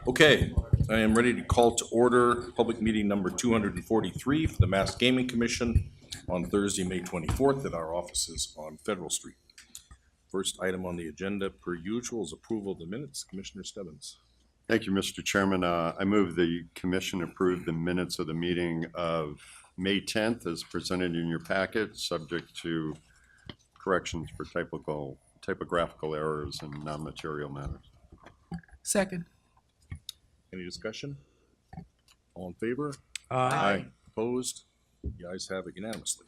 Okay, I am ready to call to order public meeting number 243 for the Mass Gaming Commission on Thursday, May 24th at our offices on Federal Street. First item on the agenda, per usual, is approval of the minutes. Commissioner Stebbins. Thank you, Mr. Chairman. I move the commission approve the minutes of the meeting of May 10th as presented in your packet, subject to corrections for typographical errors and non-material matters. Second. Any discussion? All in favor? Aye. Opposed? The ayes have it unanimously.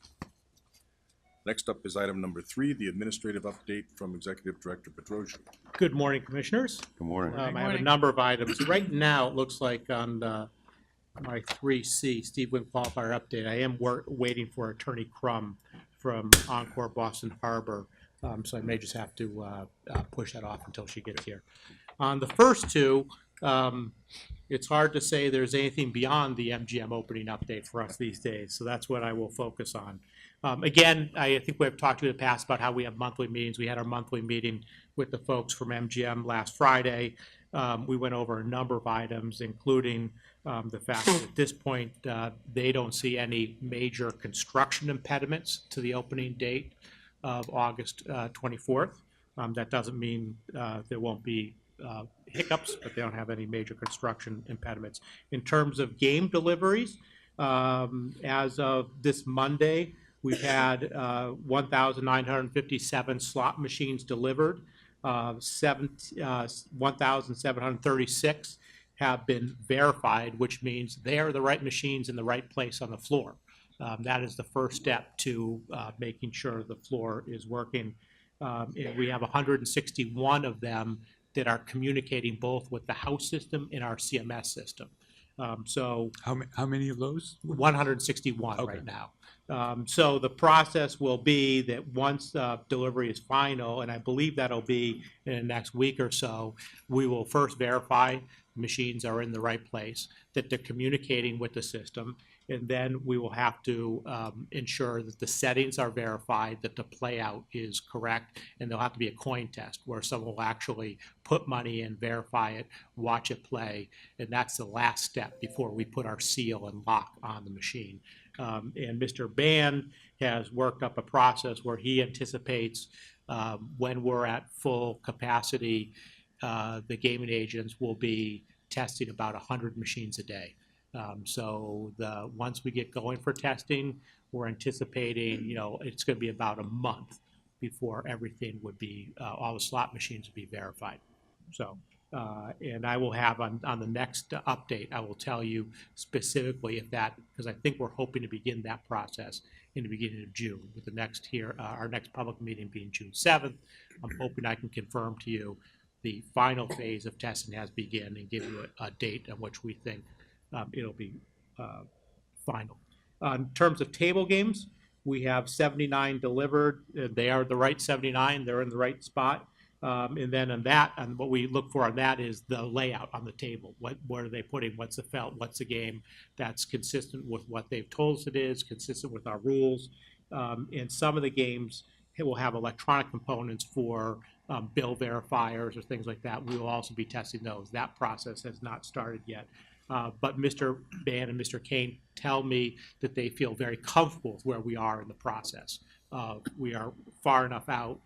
Next up is item number 3, the administrative update from Executive Director Pedrosia. Good morning, Commissioners. Good morning. I have a number of items. Right now, it looks like on my 3C, Steve Wynn qualifier update, I am waiting for Attorney Crum from Encore Boston Harbor, so I may just have to push that off until she gets here. On the first two, it's hard to say there's anything beyond the MGM opening update for us these days, so that's what I will focus on. Again, I think we've talked to you in the past about how we have monthly meetings. We had our monthly meeting with the folks from MGM last Friday. We went over a number of items, including the fact that at this point, they don't see any major construction impediments to the opening date of August 24th. That doesn't mean there won't be hiccups, but they don't have any major construction impediments. In terms of game deliveries, as of this Monday, we've had 1,957 slot machines delivered. 1,736 have been verified, which means they are the right machines in the right place on the floor. That is the first step to making sure the floor is working. And we have 161 of them that are communicating both with the house system and our CMS system. So How many of those? 161 Okay. right now. So the process will be that once delivery is final, and I believe that'll be in the next week or so, we will first verify machines are in the right place, that they're communicating with the system, and then we will have to ensure that the settings are verified, that the playout is correct, and there'll have to be a coin test where someone will actually put money in, verify it, watch it play, and that's the last step before we put our seal and lock on the machine. And Mr. Band has worked up a process where he anticipates when we're at full capacity, the gaming agents will be testing about 100 machines a day. So once we get going for testing, we're anticipating, it's going to be about a month before everything would be, all the slot machines would be verified. So, and I will have on the next update, I will tell you specifically if that, because I think we're hoping to begin that process in the beginning of June, with the next our next public meeting being June 7th. I'm hoping I can confirm to you the final phase of testing has begun and give you a date on which we think it'll be final. In terms of table games, we have 79 delivered. They are the right 79. They're in the right spot. And then on that, and what we look for on that is the layout on the table. What are they putting? What's the felt? What's the game? That's consistent with what they've told us it is, consistent with our rules. And some of the games will have electronic components for bill verifiers or things like that. We will also be testing those. That process has not started yet. But Mr. Band and Mr. Kane tell me that they feel very comfortable with where we are in the process. We are far enough out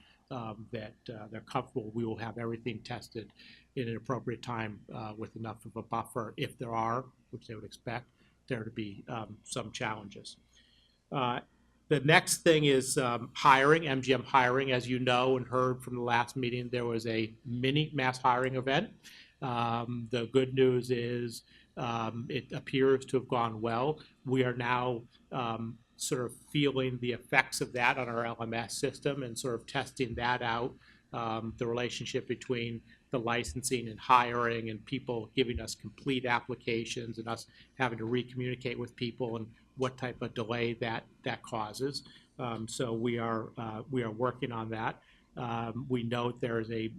that they're comfortable. We will have everything tested in an appropriate time with enough of a buffer, if there are, which they would expect, there to be some challenges. The next thing is hiring, MGM hiring. As you know and heard from the last meeting, there was a mini mass hiring event. The good news is it appears to have gone well. We are now sort of feeling the effects of that on our LMS system and sort of testing that out, the relationship between the licensing and hiring and people giving us complete applications and us having to re-communicate with people and what type of delay that causes. So we are working on that. We note there is a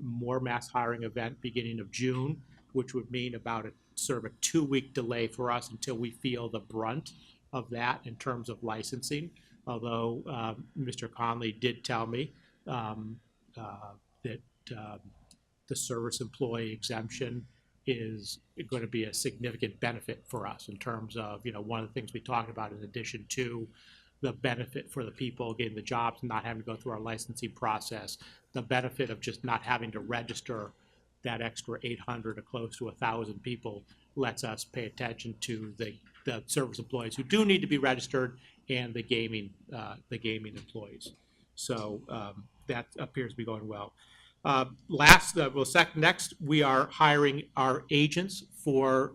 more mass hiring event beginning of June, which would mean about a sort of a 2-week delay for us until we feel the brunt of that in terms of licensing. Although Mr. Conley did tell me that the service employee exemption is going to be a significant benefit for us in terms of, one of the things we talked about in addition to the benefit for the people getting the jobs, not having to go through our licensing process, the benefit of just not having to register that extra 800 or close to 1,000 people lets us pay attention to the service employees who do need to be registered and the gaming employees. So that appears to be going well. Next, we are hiring our agents for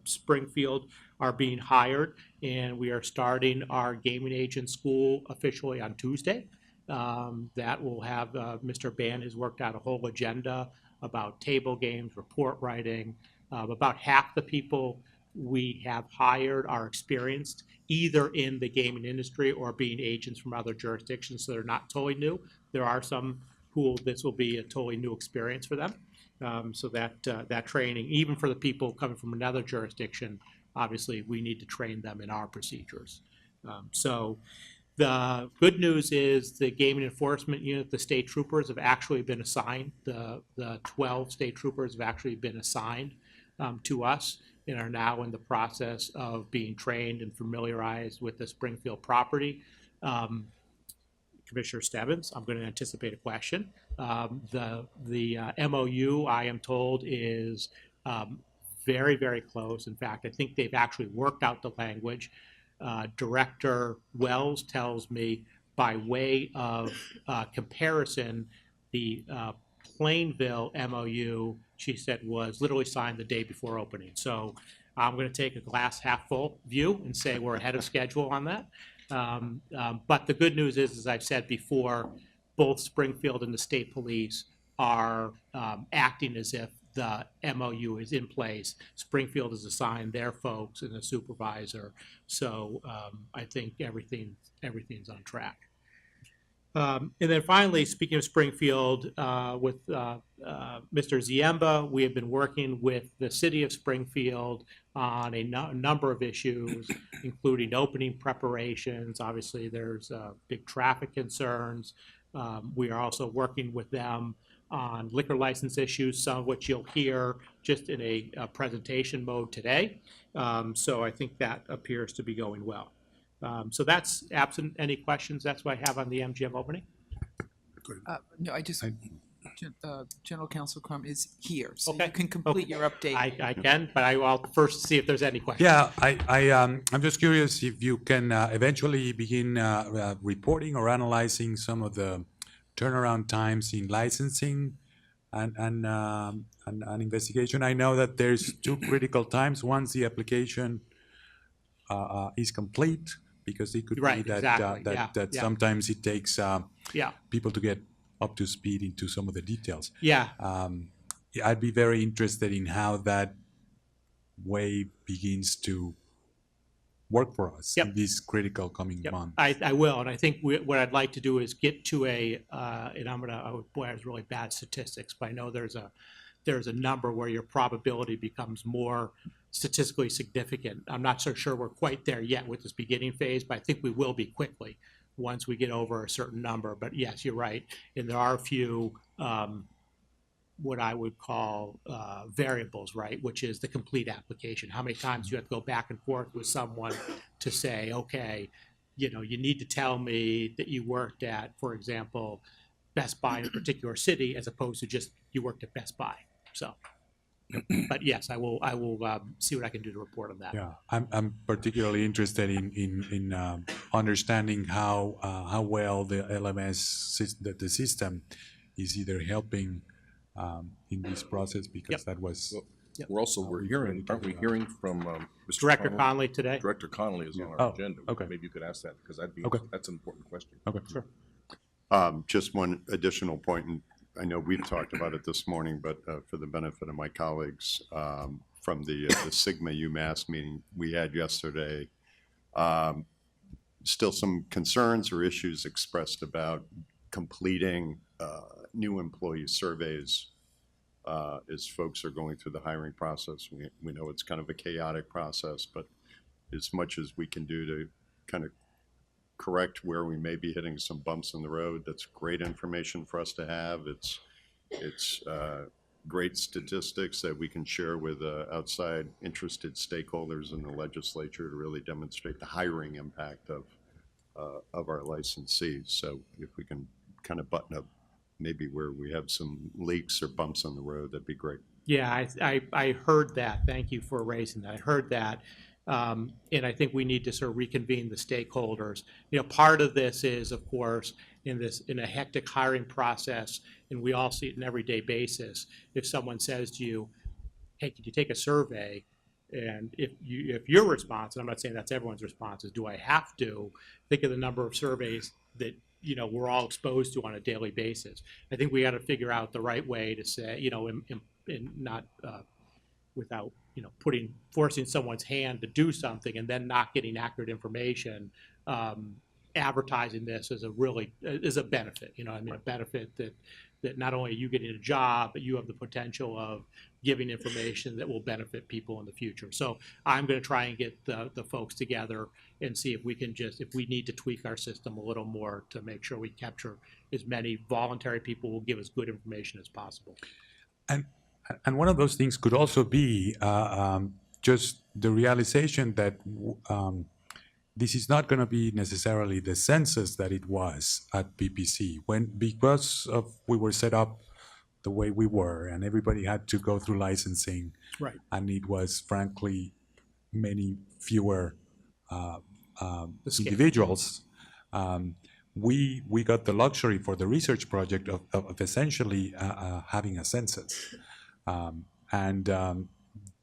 Springfield are being hired, and we are starting our gaming agent school officially on Tuesday. That will have, Mr. Ban has worked out a whole agenda about table games, report writing. About half the people we have hired are experienced either in the gaming industry or being agents from other jurisdictions, so they're not totally new. There are some who this will be a totally new experience for them. So that training, even for the people coming from another jurisdiction, obviously we need to train them in our procedures. So the good news is the gaming enforcement unit, the state troopers have actually been assigned. The 12 state troopers have actually been assigned to us and are now in the process of being trained and familiarized with the Springfield property. Commissioner Stebbins, I'm going to anticipate a question. The MOU, I am told, is very, very close. In fact, I think they've actually worked out the language. Director Wells tells me, by way of comparison, the Plainville MOU, she said, was literally signed the day before opening. So I'm going to take a glass half full view and say we're ahead of schedule on that. But the good news is, as I've said before, both Springfield and the state police are acting as if the MOU is in place. Springfield has assigned their folks and a supervisor. So I think everything's on track. And then finally, speaking of Springfield, with Mr. Ziemba, we have been working with the city of Springfield on a number of issues, including opening preparations. Obviously, there's big traffic concerns. We are also working with them on liquor license issues, some of which you'll hear just in a presentation mode today. So I think that appears to be going well. So that's, absent any questions, that's what I have on the MGM opening. No, General Counsel Crum is here, so Okay. you can complete your update. I can, but I will first see if there's any questions. Yeah, I'm just curious if you can eventually begin reporting or analyzing some of the turnaround times in licensing and investigation. I know that there's two critical times. Once the application is complete, because it could Right, be that exactly. that Yeah. sometimes it takes Yeah, people to get up to speed into some of the details. yeah. I'd be very interested in how that way begins to work for us Yep. in these critical coming Yep, months. I will, and I think what I'd like to do is get to and boy, I was really bad statistics, but I know there's a number where your probability becomes more statistically significant. I'm not so sure we're quite there yet with this beginning phase, but I think we will be quickly once we get over a certain number. But yes, you're right, and there are a few what I would call variables, right? Which is the complete application. How many times you have to go back and forth with someone to say, okay, you need to tell me that you worked at, for example, Best Buy in a particular city, as opposed to just you worked at Best Buy. So, but yes, I will see what I can do to report on that. Yeah, I'm particularly interested in understanding how well the LMS the system is either helping in this process, because Yep. that was We're hearing, aren't we hearing from Mr. Director Connolly? Conley today. Director Connolly is on Oh, our agenda. okay. Maybe you could ask that, because Okay. that's an important question. okay. Sure. Just one additional point, and I know we've talked about it this morning, but for the benefit of my colleagues, from the Sigma UMass meeting we had yesterday, still some concerns or issues expressed about completing new employee surveys as folks are going through the hiring process. We know it's kind of a chaotic process, but as much as we can do to kind of correct where we may be hitting some bumps in the road, that's great information for us to have. It's It's great statistics that we can share with outside interested stakeholders in the legislature to really demonstrate the hiring impact of our licensees. So if we can kind of button up maybe where we have some leaks or bumps on the road, that'd be great. Yeah, I heard that. Thank you for raising that. I heard that. And I think we need to sort of reconvene the stakeholders. You know, part of this is, of course, in a hectic hiring process, and we all see it on an everyday basis. If someone says to you, hey, could you take a survey? And if your response, and I'm not saying that's everyone's response, is do I have to? Think of the number of surveys that, you know, we're all exposed to on a daily basis. I think we got to figure out the right way to say, you know, and not without, you know, forcing someone's hand to do something and then not getting accurate information. Advertising this as a benefit, you know, I mean, a benefit that not only are you getting a job, but you have the potential of giving information that will benefit people in the future. So I'm going to try and get the folks together and see if we can if we need to tweak our system a little more to make sure we capture as many voluntary people who will give us good information as possible. And one of those things could also be just the realization that this is not going to be necessarily the census that it was at PPC because we were set up the way we were, and everybody had to go through licensing, Right. and it was frankly many fewer individuals. We got the luxury for the research project of essentially having a census.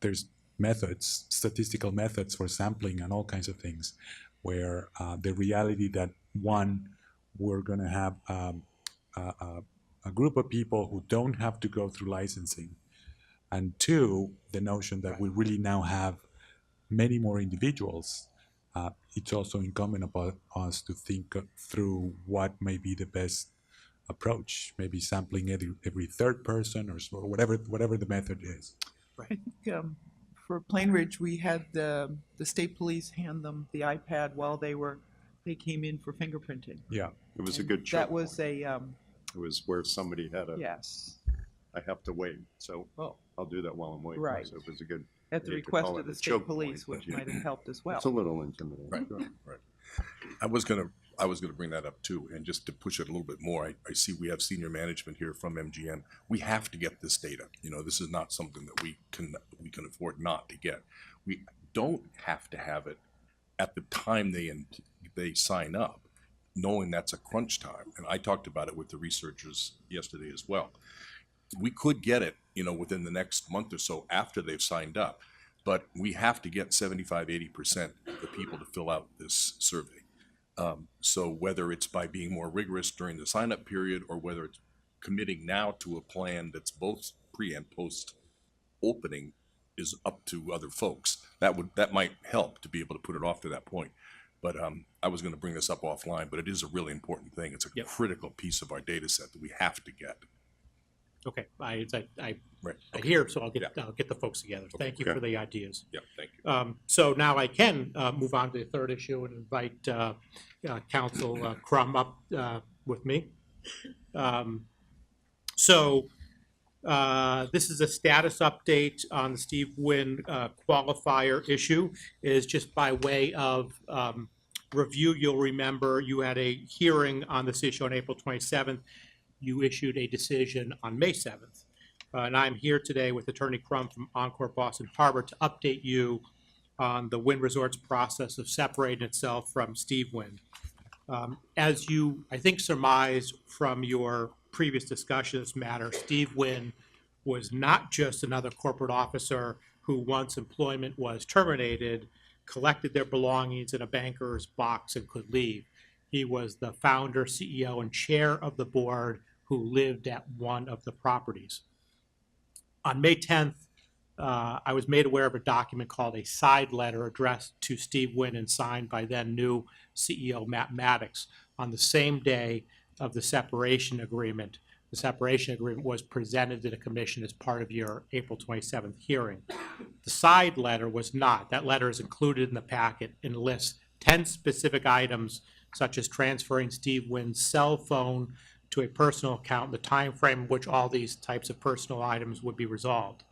There's methods, statistical methods for sampling and all kinds of things, where the reality that we're going to have a group of people who don't have to go through licensing, and two, the notion that we really now have many more individuals. It's also incumbent upon us to think through what may be the best approach, maybe sampling every third person or so, whatever the method is. I think for Plain Ridge, we had the state police hand them the iPad while they came in for fingerprinting. Yeah. It was a good That check. was a, It was where somebody had yes, I have to wait, so I'll do that while I'm waiting. Right. So it was a good. at the I hate to request call of it the a choke state police, point, which but might have helped as well. It's a little intimidating. Right, right. I was gonna bring that up too, and just to push it a little bit more, I see we have senior management here from MGM. We have to get this data. You know, this is not something that we can afford not to get. We don't have to have it at the time they sign up, knowing that's a crunch time. And I talked about it with the researchers yesterday as well. We could get it, you know, within the next month or so after they've signed up, but we have to get 75–80% of the people to fill out this survey. So whether it's by being more rigorous during the sign-up period, or whether it's committing now to a plan that's both pre and post opening, is up to other folks. That might help to be able to put it off to that point. But I was going to bring this up offline, but it is a really important thing. It's a critical piece of our data set that we have to get. Okay, I Right. hear, so I'll get the folks together. Thank you for the ideas. Yeah, thank you. So now I can move on to the third issue and invite Council Crum up with me. This is a status update on the Steve Wynn qualifier issue. Is just by way of review. You'll remember you had a hearing on this issue on April 27th. You issued a decision on May 7th. And I'm here today with Attorney Crum from Encore Boston Harbor to update you on the Wynn Resorts process of separating itself from Steve Wynn. As you, I think, surmised from your previous discussion of this matter, Steve Wynn was not just another corporate officer who, once employment was terminated, collected their belongings in a banker's box and could leave. He was the founder, CEO, and chair of the board who lived at one of the properties. On May 10th, I was made aware of a document called a side letter addressed to Steve Wynn and signed by then new CEO Matt Maddox on the same day of the separation agreement. The separation agreement was presented to the commission as part of your April 27th hearing. The side letter was not. That letter is included in the packet and lists 10 specific items, such as transferring Steve Wynn's cell phone to a personal account in the time frame in which all these types of personal items would be resolved.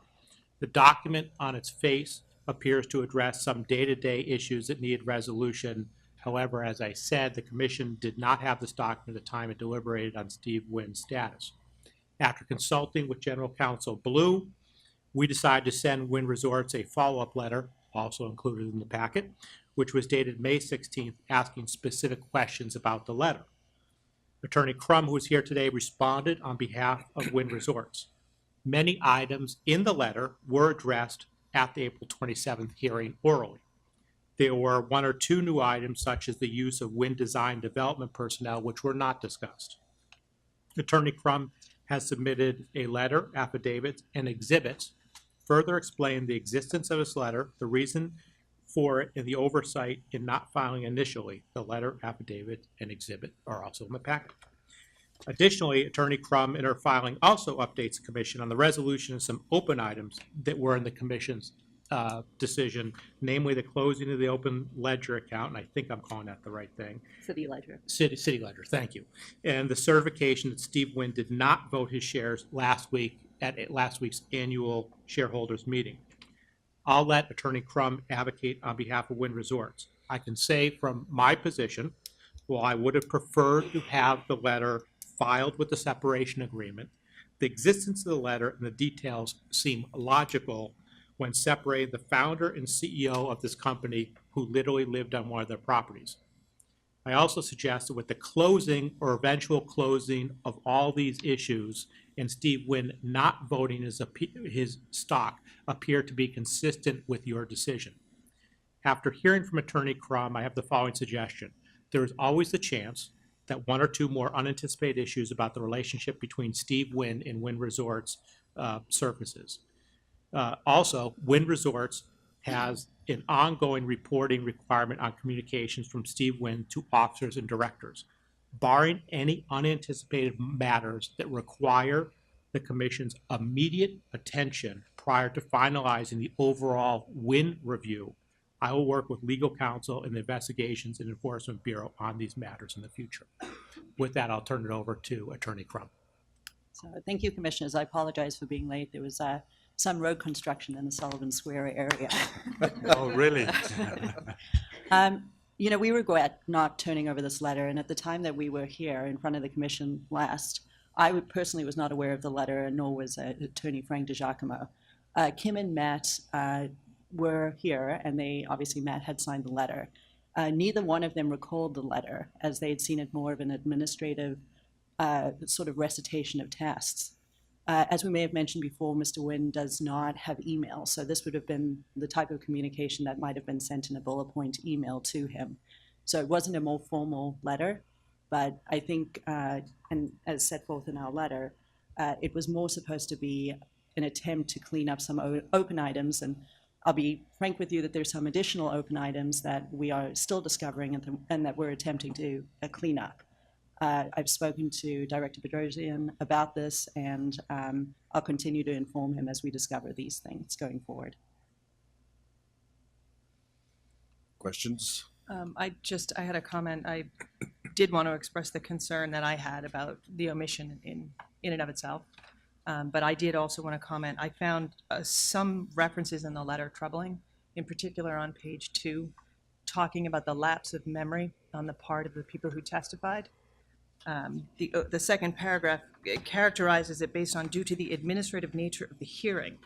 The document on its face appears to address some day-to-day issues that needed resolution. However, as I said, the commission did not have this document at the time it deliberated on Steve Wynn's status. After consulting with General Counsel Blue, we decided to send Wynn Resorts a follow-up letter, also included in the packet, which was dated May 16th, asking specific questions about the letter. Attorney Crum, who is here today, responded on behalf of Wynn Resorts. Many items in the letter were addressed at the April 27th hearing orally. There were one or two new items, such as the use of Wynn Design Development personnel, which were not discussed. Attorney Crum has submitted a letter, affidavits, and exhibits further explain the existence of this letter, the reason for it, and the oversight in not filing initially. The letter, affidavit, and exhibit are also in the packet. Additionally, Attorney Crum in her filing also updates the commission on the resolution of some open items that were in the commission's decision, namely the closing of the open ledger account, and I think I'm calling that the right thing. City ledger. City ledger, thank you. And the certification that Steve Wynn did not vote his shares last week at last week's annual shareholders meeting. I'll let Attorney Crum advocate on behalf of Wynn Resorts. I can say from my position, while I would have preferred to have the letter filed with the separation agreement, the existence of the letter and the details seem logical when separating the founder and CEO of this company who literally lived on one of their properties. I also suggest that with the closing or eventual closing of all these issues and Steve Wynn not voting his stock appear to be consistent with your decision. After hearing from Attorney Crum, I have the following suggestion. There is always the chance that one or two more unanticipated issues about the relationship between Steve Wynn and Wynn Resorts surfaces. Also, Wynn Resorts has an ongoing reporting requirement on communications from Steve Wynn to officers and directors. Barring any unanticipated matters that require the commission's immediate attention prior to finalizing the overall Wynn review, I will work with legal counsel and the Investigations and Enforcement Bureau on these matters in the future. With that, I'll turn it over to Attorney Crum. So thank you, Commissioners. I apologize for being late. There was some road construction in the Sullivan Square area. Oh, really? You know, we regret not turning over this letter, and at the time that we were here in front of the commission last, personally was not aware of the letter, nor was Attorney Frank DiGiacomo. Kim and Matt were here, and obviously Matt had signed the letter. Neither one of them recalled the letter, as they had seen it more of an administrative sort of recitation of tasks. As we may have mentioned before, Mr. Wynn does not have email, so this would have been the type of communication that might have been sent in a bullet point email to him. So it wasn't a more formal letter, but I think, and as set forth in our letter, it was more supposed to be an attempt to clean up some open items, and I'll be frank with you that there's some additional open items that we are still discovering and that we're attempting to clean up. I've spoken to Director Bedrosian about this, and I'll continue to inform him as we discover these things going forward. Questions? I had a comment. I did want to express the concern that I had about the omission in and of itself. But I did also want to comment. I found some references in the letter troubling, in particular on page 2, talking about the lapse of memory on the part of the people who testified. The second paragraph characterizes it based on due to the administrative nature of the hearing.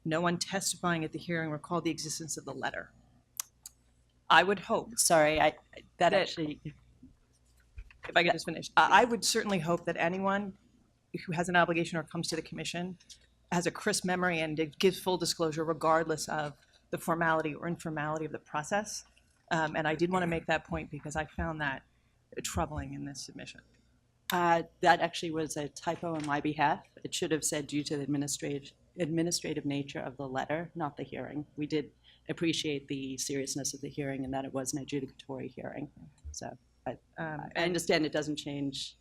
No one testifying at the hearing recalled the existence of the letter. I would hope. Sorry, that actually, if I could just finish, I would certainly hope that anyone who has an obligation or comes to the commission has a crisp memory and gives full disclosure regardless of the formality or informality of the process. And I did want to make that point because I found that troubling in this submission. That actually was a typo on my behalf. It should have said due to the administrative nature of the letter, not the hearing. We did appreciate the seriousness of the hearing and that it was an adjudicatory hearing. So I understand it doesn't change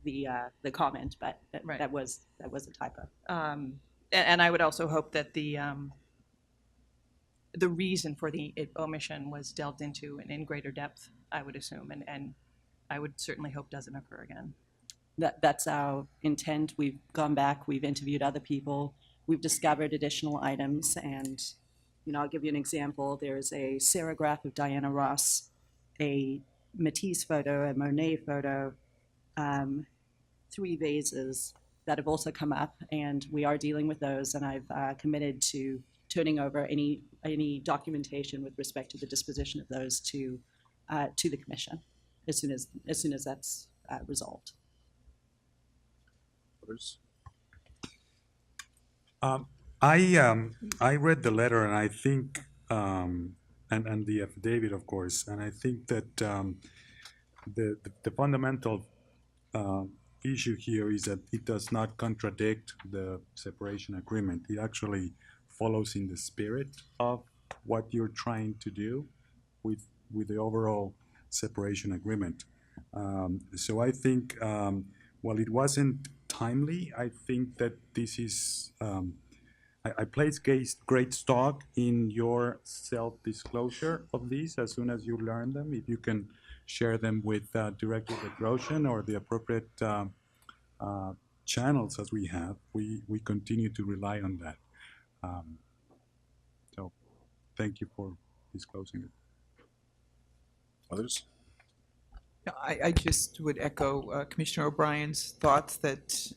the comment, but Right. that was a typo. And I would also hope that the reason for the omission was delved into in greater depth, I would assume, and I would certainly hope doesn't occur again. That's our intent. We've gone back, we've interviewed other people, we've discovered additional items, and, I'll give you an example. There's a serograph of Diana Ross, a Matisse photo, a Monet photo, 3 vases that have also come up, and we are dealing with those, and I've committed to turning over any documentation with respect to the disposition of those to the commission as soon as that's resolved. Others? I read the letter and I think, and the affidavit, of course, and I think that the fundamental issue here is that it does not contradict the separation agreement. It actually follows in the spirit of what you're trying to do with the overall separation agreement. So I think, while it wasn't timely, I think that this is, I place great stock in your self-disclosure of these as soon as you learn them. If you can share them with Director Bedrosian or the appropriate channels as we have, we continue to rely on that. So thank you for disclosing it. Others? Yeah, I just would echo Commissioner O'Brien's thoughts that,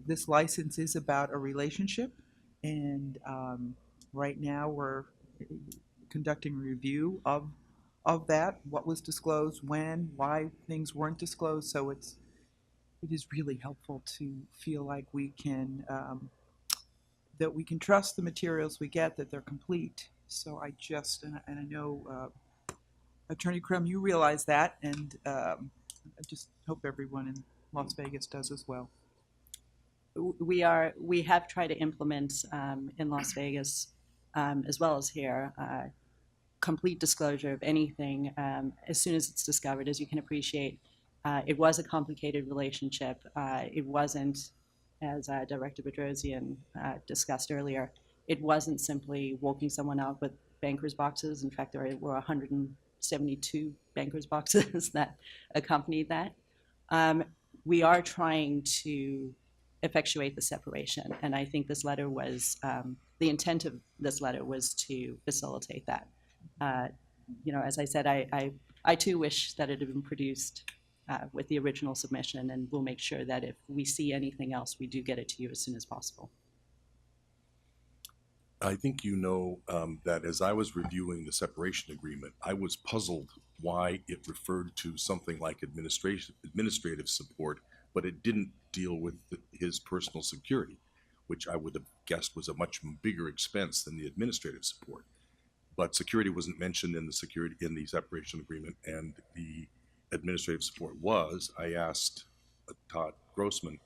this license is about a relationship, and right now we're conducting a review of that, what was disclosed, when, why things weren't disclosed. So it is really helpful to feel like we can that we can trust the materials we get, that they're complete. So and I know Attorney Crum, you realize that, and I just hope everyone in Las Vegas does as well. We have tried to implement in Las Vegas, as well as here, complete disclosure of anything as soon as it's discovered. As you can appreciate, it was a complicated relationship. It wasn't, as Director Bedrosian discussed earlier, it wasn't simply walking someone out with banker's boxes. In fact, there were 172 banker's boxes that accompanied that. We are trying to effectuate the separation, and I think this letter was, the intent of this letter was to facilitate that. As I said, I too wish that it had been produced with the original submission, and we'll make sure that if we see anything else, we do get it to you as soon as possible. I think that as I was reviewing the separation agreement, I was puzzled why it referred to something like administrative support, but it didn't deal with his personal security, which I would have guessed was a much bigger expense than the administrative support. But security wasn't mentioned in the separation agreement, and the administrative support was. I asked Todd Grossman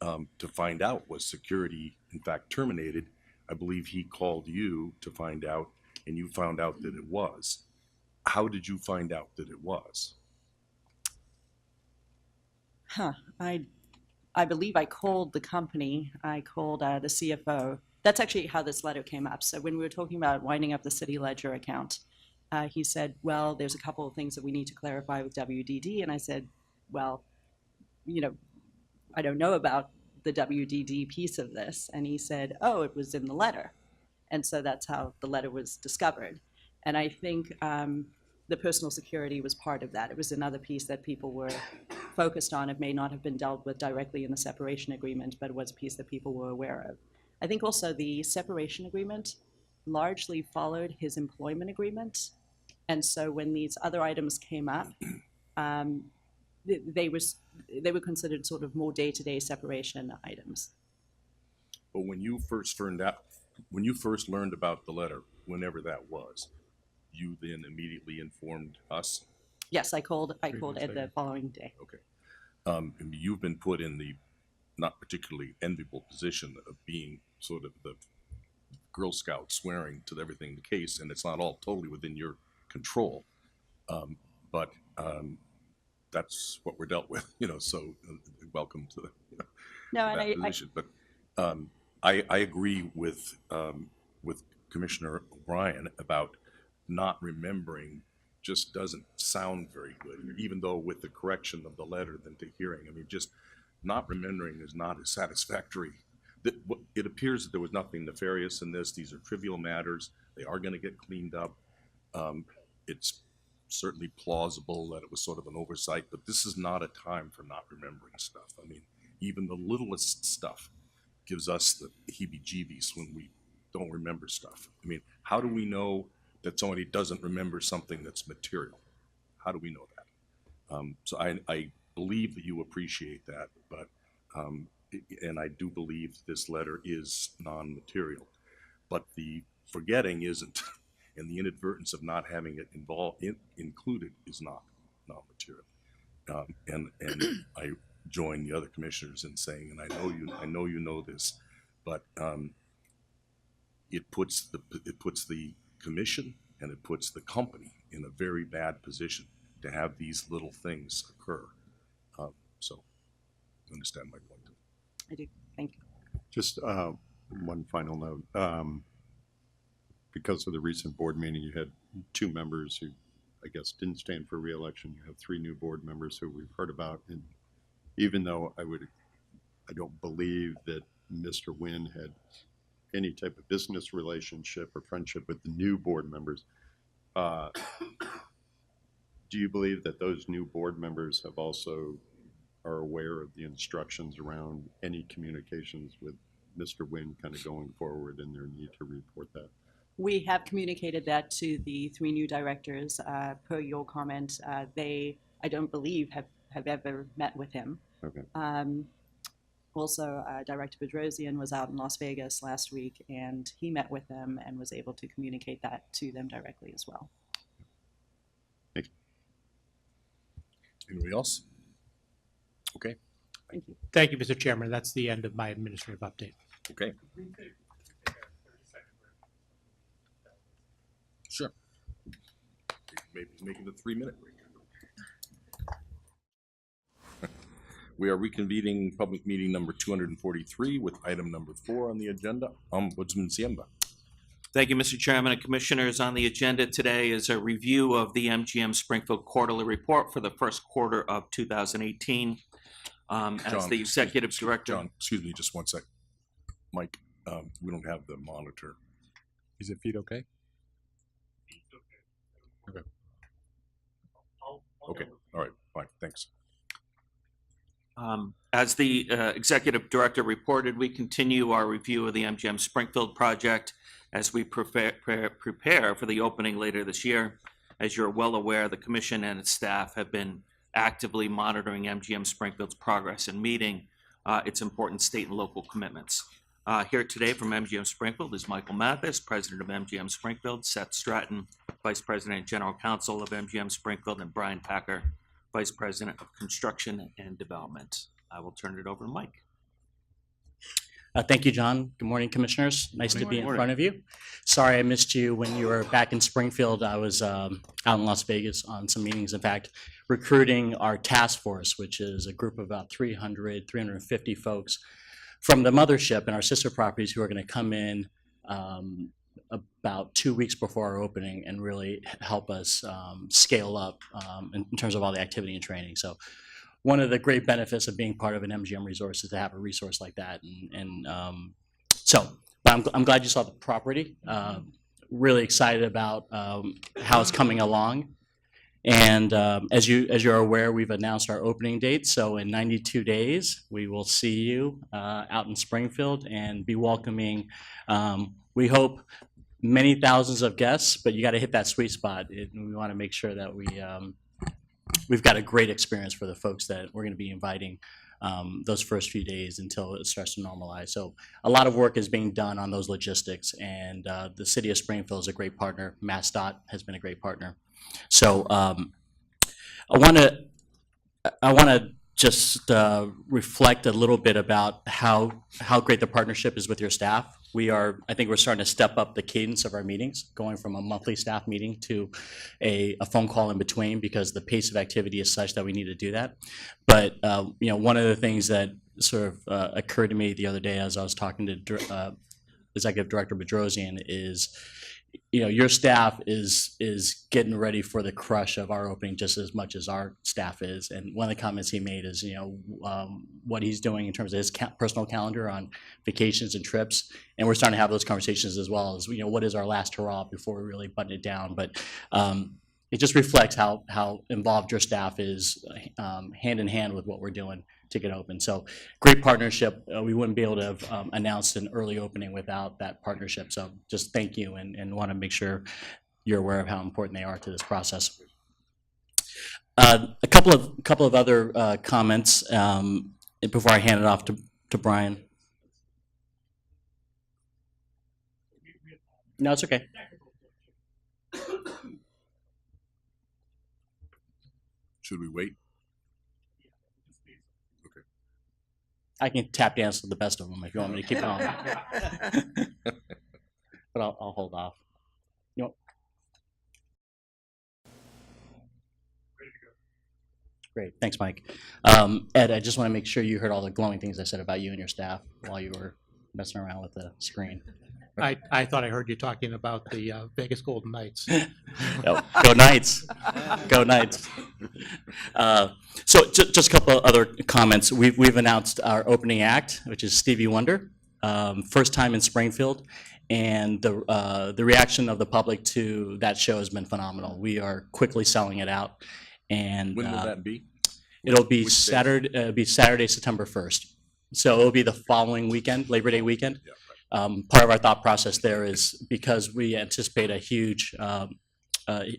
to find out, was security in fact terminated. I believe he called you to find out, and you found out that it was. How did you find out that it was? I believe I called the company. I called the CFO. That's actually how this letter came up. So when we were talking about winding up the city ledger account, he said, well, there's a couple of things that we need to clarify with WDD. And I said, well, I don't know about the WDD piece of this. And he said, oh, it was in the letter. And so that's how the letter was discovered. And I think the personal security was part of that. It was another piece that people were focused on. It may not have been dealt with directly in the separation agreement, but it was a piece that people were aware of. I think also the separation agreement largely followed his employment agreement. And so when these other items came up, they were considered sort of more day-to-day separation items. But when you first learned about the letter, whenever that was, you then immediately informed us? Yes, I called Ed the following day. Okay. And you've been put in the not particularly enviable position of being sort of the Girl Scout swearing to everything the case, and it's not all totally within your control. But that's what we're dealt with, so welcome to that position. But I agree with Commissioner O'Brien about not remembering just doesn't sound very good, even though with the correction of the letter than to hearing. I mean, just not remembering is not as satisfactory. It appears that there was nothing nefarious in this. These are trivial matters. They are going to get cleaned up. It's certainly plausible that it was sort of an oversight, but this is not a time for not remembering stuff. I mean, even the littlest stuff gives us the heebie-jeebies when we don't remember stuff. I mean, how do we know that somebody doesn't remember something that's material? How do we know that? So I believe that you appreciate that, but and I do believe this letter is non-material, but the forgetting isn't, and the inadvertence of not having it included is not non-material. And I join the other commissioners in saying, and I know you know this, but it puts the commission and it puts the company in a very bad position to have these little things occur. So you understand my point. I do. Thank you. Just one final note. Because of the recent board meeting, you had 2 members who, I guess, didn't stand for re-election. You have 3 new board members who we've heard about. And even though I don't believe that Mr. Wynn had any type of business relationship or friendship with the new board members, do you believe that those new board members have also are aware of the instructions around any communications with Mr. Wynn kind of going forward and their need to report that? We have communicated that to the 3 new directors. Per your comment, they, I don't believe, have ever met with him. Okay. Also, Director Bedrosian was out in Las Vegas last week, and he met with them and was able to communicate that to them directly as well. Anybody else? Okay. Thank you. Thank you, Mr. Chairman. That's the end of my administrative update. Okay. Sure. Maybe make it a 3-minute break. We are reconvening public meeting number 243 with item number 4 on the agenda. Ombudsman Siemba. Thank you, Mr. Chairman and Commissioners. On the agenda today is a review of the MGM Springfield quarterly report for the first quarter of 2018. As the executive director. John, excuse me just one sec. Mike, we don't have the monitor. Is the feed okay? Okay. Okay. All right. Fine. Thanks. As the executive director reported, we continue our review of the MGM Springfield project as we prepare for the opening later this year. As you're well aware, the commission and its staff have been actively monitoring MGM Springfield's progress in meeting its important state and local commitments. Here today from MGM Springfield is Michael Mathis, President of MGM Springfield, Seth Stratton, Vice President and General Counsel of MGM Springfield, and Brian Packer, Vice President of Construction and Development. I will turn it over to Mike. Thank you, John. Good morning, Commissioners. Nice to be in front of you. Sorry I missed you when you were back in Springfield. I was out in Las Vegas on some meetings. In fact, recruiting our task force, which is a group of about 350 folks from the mothership and our sister properties who are going to come in about 2 weeks before our opening and really help us scale up in terms of all the activity and training. So one of the great benefits of being part of an MGM resource is to have a resource like that. But I'm glad you saw the property. Really excited about how it's coming along. And as you're aware, we've announced our opening date. So in 92 days, we will see you out in Springfield and be welcoming, we hope, many thousands of guests, but you got to hit that sweet spot. We want to make sure that we've got a great experience for the folks that we're going to be inviting those first few days until it starts to normalize. So a lot of work is being done on those logistics, and the city of Springfield is a great partner. MassDOT has been a great partner. So I want to just reflect a little bit about how great the partnership is with your staff. I think we're starting to step up the cadence of our meetings, going from a monthly staff meeting to a phone call in between, because the pace of activity is such that we need to do that. But one of the things that sort of occurred to me the other day as I was talking to Executive Director Bedrosian is, your staff is getting ready for the crush of our opening just as much as our staff is. And one of the comments he made is, what he's doing in terms of his personal calendar on vacations and trips. And we're starting to have those conversations as well as, what is our last hurrah before we really button it down. But it just reflects how involved your staff is hand in hand with what we're doing to get open. So great partnership. We wouldn't be able to have announced an early opening without that partnership. So just thank you, and want to make sure you're aware of how important they are to this process. A couple of other comments before I hand it off to Brian. No, it's okay. Should we wait? I can tap dance to the best of them if you want me to keep going. But I'll hold off. Great, thanks, Mike. Ed, I just want to make sure you heard all the glowing things I said about you and your staff while you were messing around with the screen. I thought I heard you talking about the Vegas Golden Knights. Oh, go Knights. Go Knights. So just a couple of other comments. We've announced our opening act, which is Stevie Wonder, first time in Springfield, and the reaction of the public to that show has been phenomenal. We are quickly selling it out, and When will that be? it'll be Which date? Saturday. It'll be Saturday, September 1st. So it'll be the following weekend, Labor Day weekend. Yeah, Part of our thought process there is because we anticipate a huge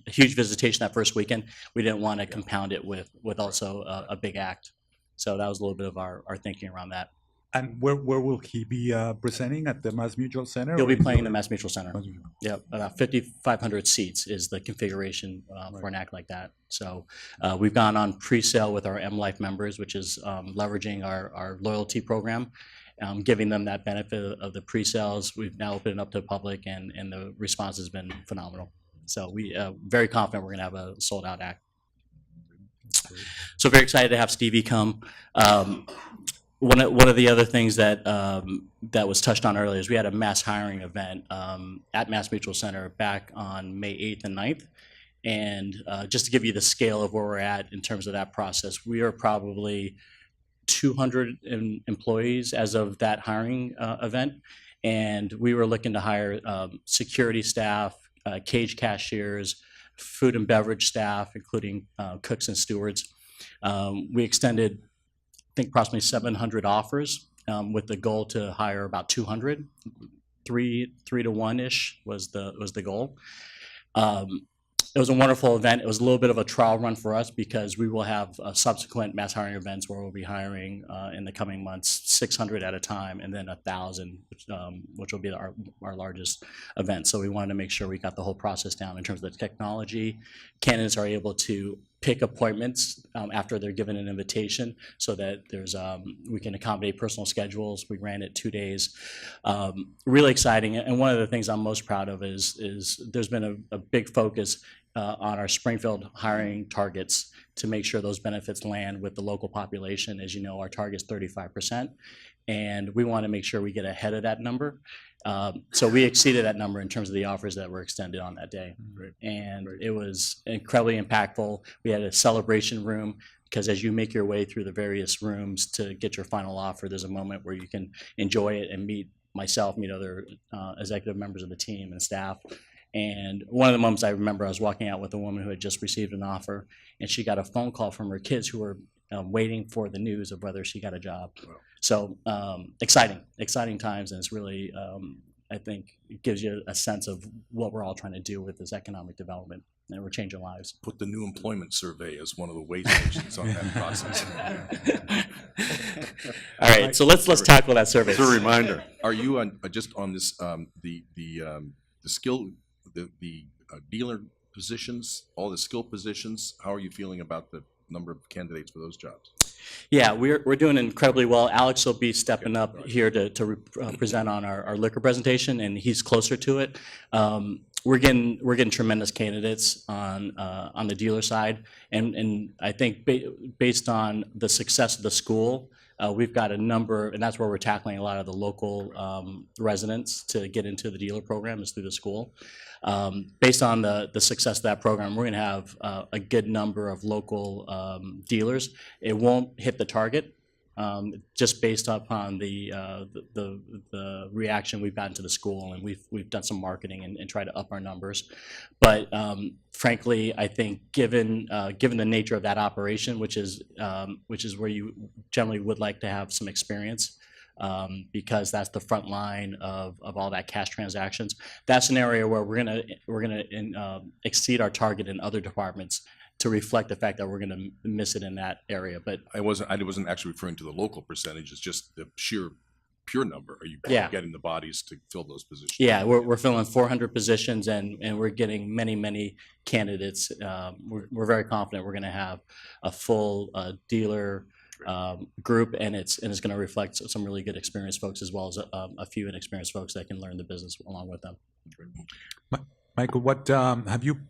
visitation that first weekend, we didn't want to compound it with also a big act. So that was a little bit of our thinking around that. And where will he be presenting, at the Mass Mutual Center? He'll or be in playing in the- the Mass Mutual Center. Mass Mutual? Yep, about 5,500 seats is the configuration for an act like that. So we've gone on pre-sale with our M Life members, which is leveraging our loyalty program, giving them that benefit of the pre-sales. We've now opened it up to the public, and the response has been phenomenal. So we very confident we're going to have a sold-out act. So very excited to have Stevie come. One of the other things that that was touched on earlier is we had a mass hiring event at Mass Mutual Center back on May 8th and 9th. And just to give you the scale of where we're at in terms of that process, we are probably 200 employees as of that hiring event. And we were looking to hire security staff, cage cashiers, food and beverage staff, including cooks and stewards. We extended, I think, approximately 700 offers with the goal to hire about 200. 3 to 1-ish was the goal. It was a wonderful event. It was a little bit of a trial run for us because we will have subsequent mass hiring events where we'll be hiring in the coming months 600 at a time, and then 1,000, which will be our largest event. So we wanted to make sure we got the whole process down in terms of the technology. Candidates are able to pick appointments after they're given an invitation, so that there's we can accommodate personal schedules. We ran it 2 days. Really exciting. And one of the things I'm most proud of is there's been a big focus on our Springfield hiring targets to make sure those benefits land with the local population. As you know, our target is 35%, and we want to make sure we get ahead of that number. So we exceeded that number in terms of the offers that were extended on that day. Great. And it was incredibly impactful. We had a celebration room, because as you make your way through the various rooms to get your final offer, there's a moment where you can enjoy it and meet other executive members of the team and staff. And one of the moments I remember, I was walking out with a woman who had just received an offer, and she got a phone call from her kids who were waiting for the news of whether she got a job. Wow. So exciting times, and it's really, I think, it gives you a sense of what we're all trying to do with this economic development, and we're changing lives. Put the new employment survey as one of the way stations on that process. All right, so let's tackle that survey. It's a reminder. Are you on, just on this, the dealer positions, all the skill positions, how are you feeling about the number of candidates for those jobs? Yeah, we're doing incredibly well. Alex will be stepping up here to present on our liquor presentation, and he's closer to it. We're getting tremendous candidates on the dealer side, and I think based on the success of the school, we've got a number, and that's where we're tackling a lot of the local residents to get into the dealer program is through the school. Based on the success of that program, we're going to have a good number of local dealers. It won't hit the target, just based upon the reaction we've gotten to the school, and we've done some marketing and tried to up our numbers. But frankly, I think given the nature of that operation, which is where you generally would like to have some experience, because that's the front line of all that cash transactions. That's an area where we're gonna exceed our target in other departments to reflect the fact that we're gonna miss it in that area. But I wasn't actually referring to the local percentage, it's just the sheer pure number. Are you Yeah. getting the bodies to fill those positions? yeah, we're filling 400 positions, and we're getting many candidates. We're very confident we're gonna have a full dealer group, and it's going to reflect some really good experienced folks as well as a few inexperienced folks that can learn the business along with them. Michael, what have you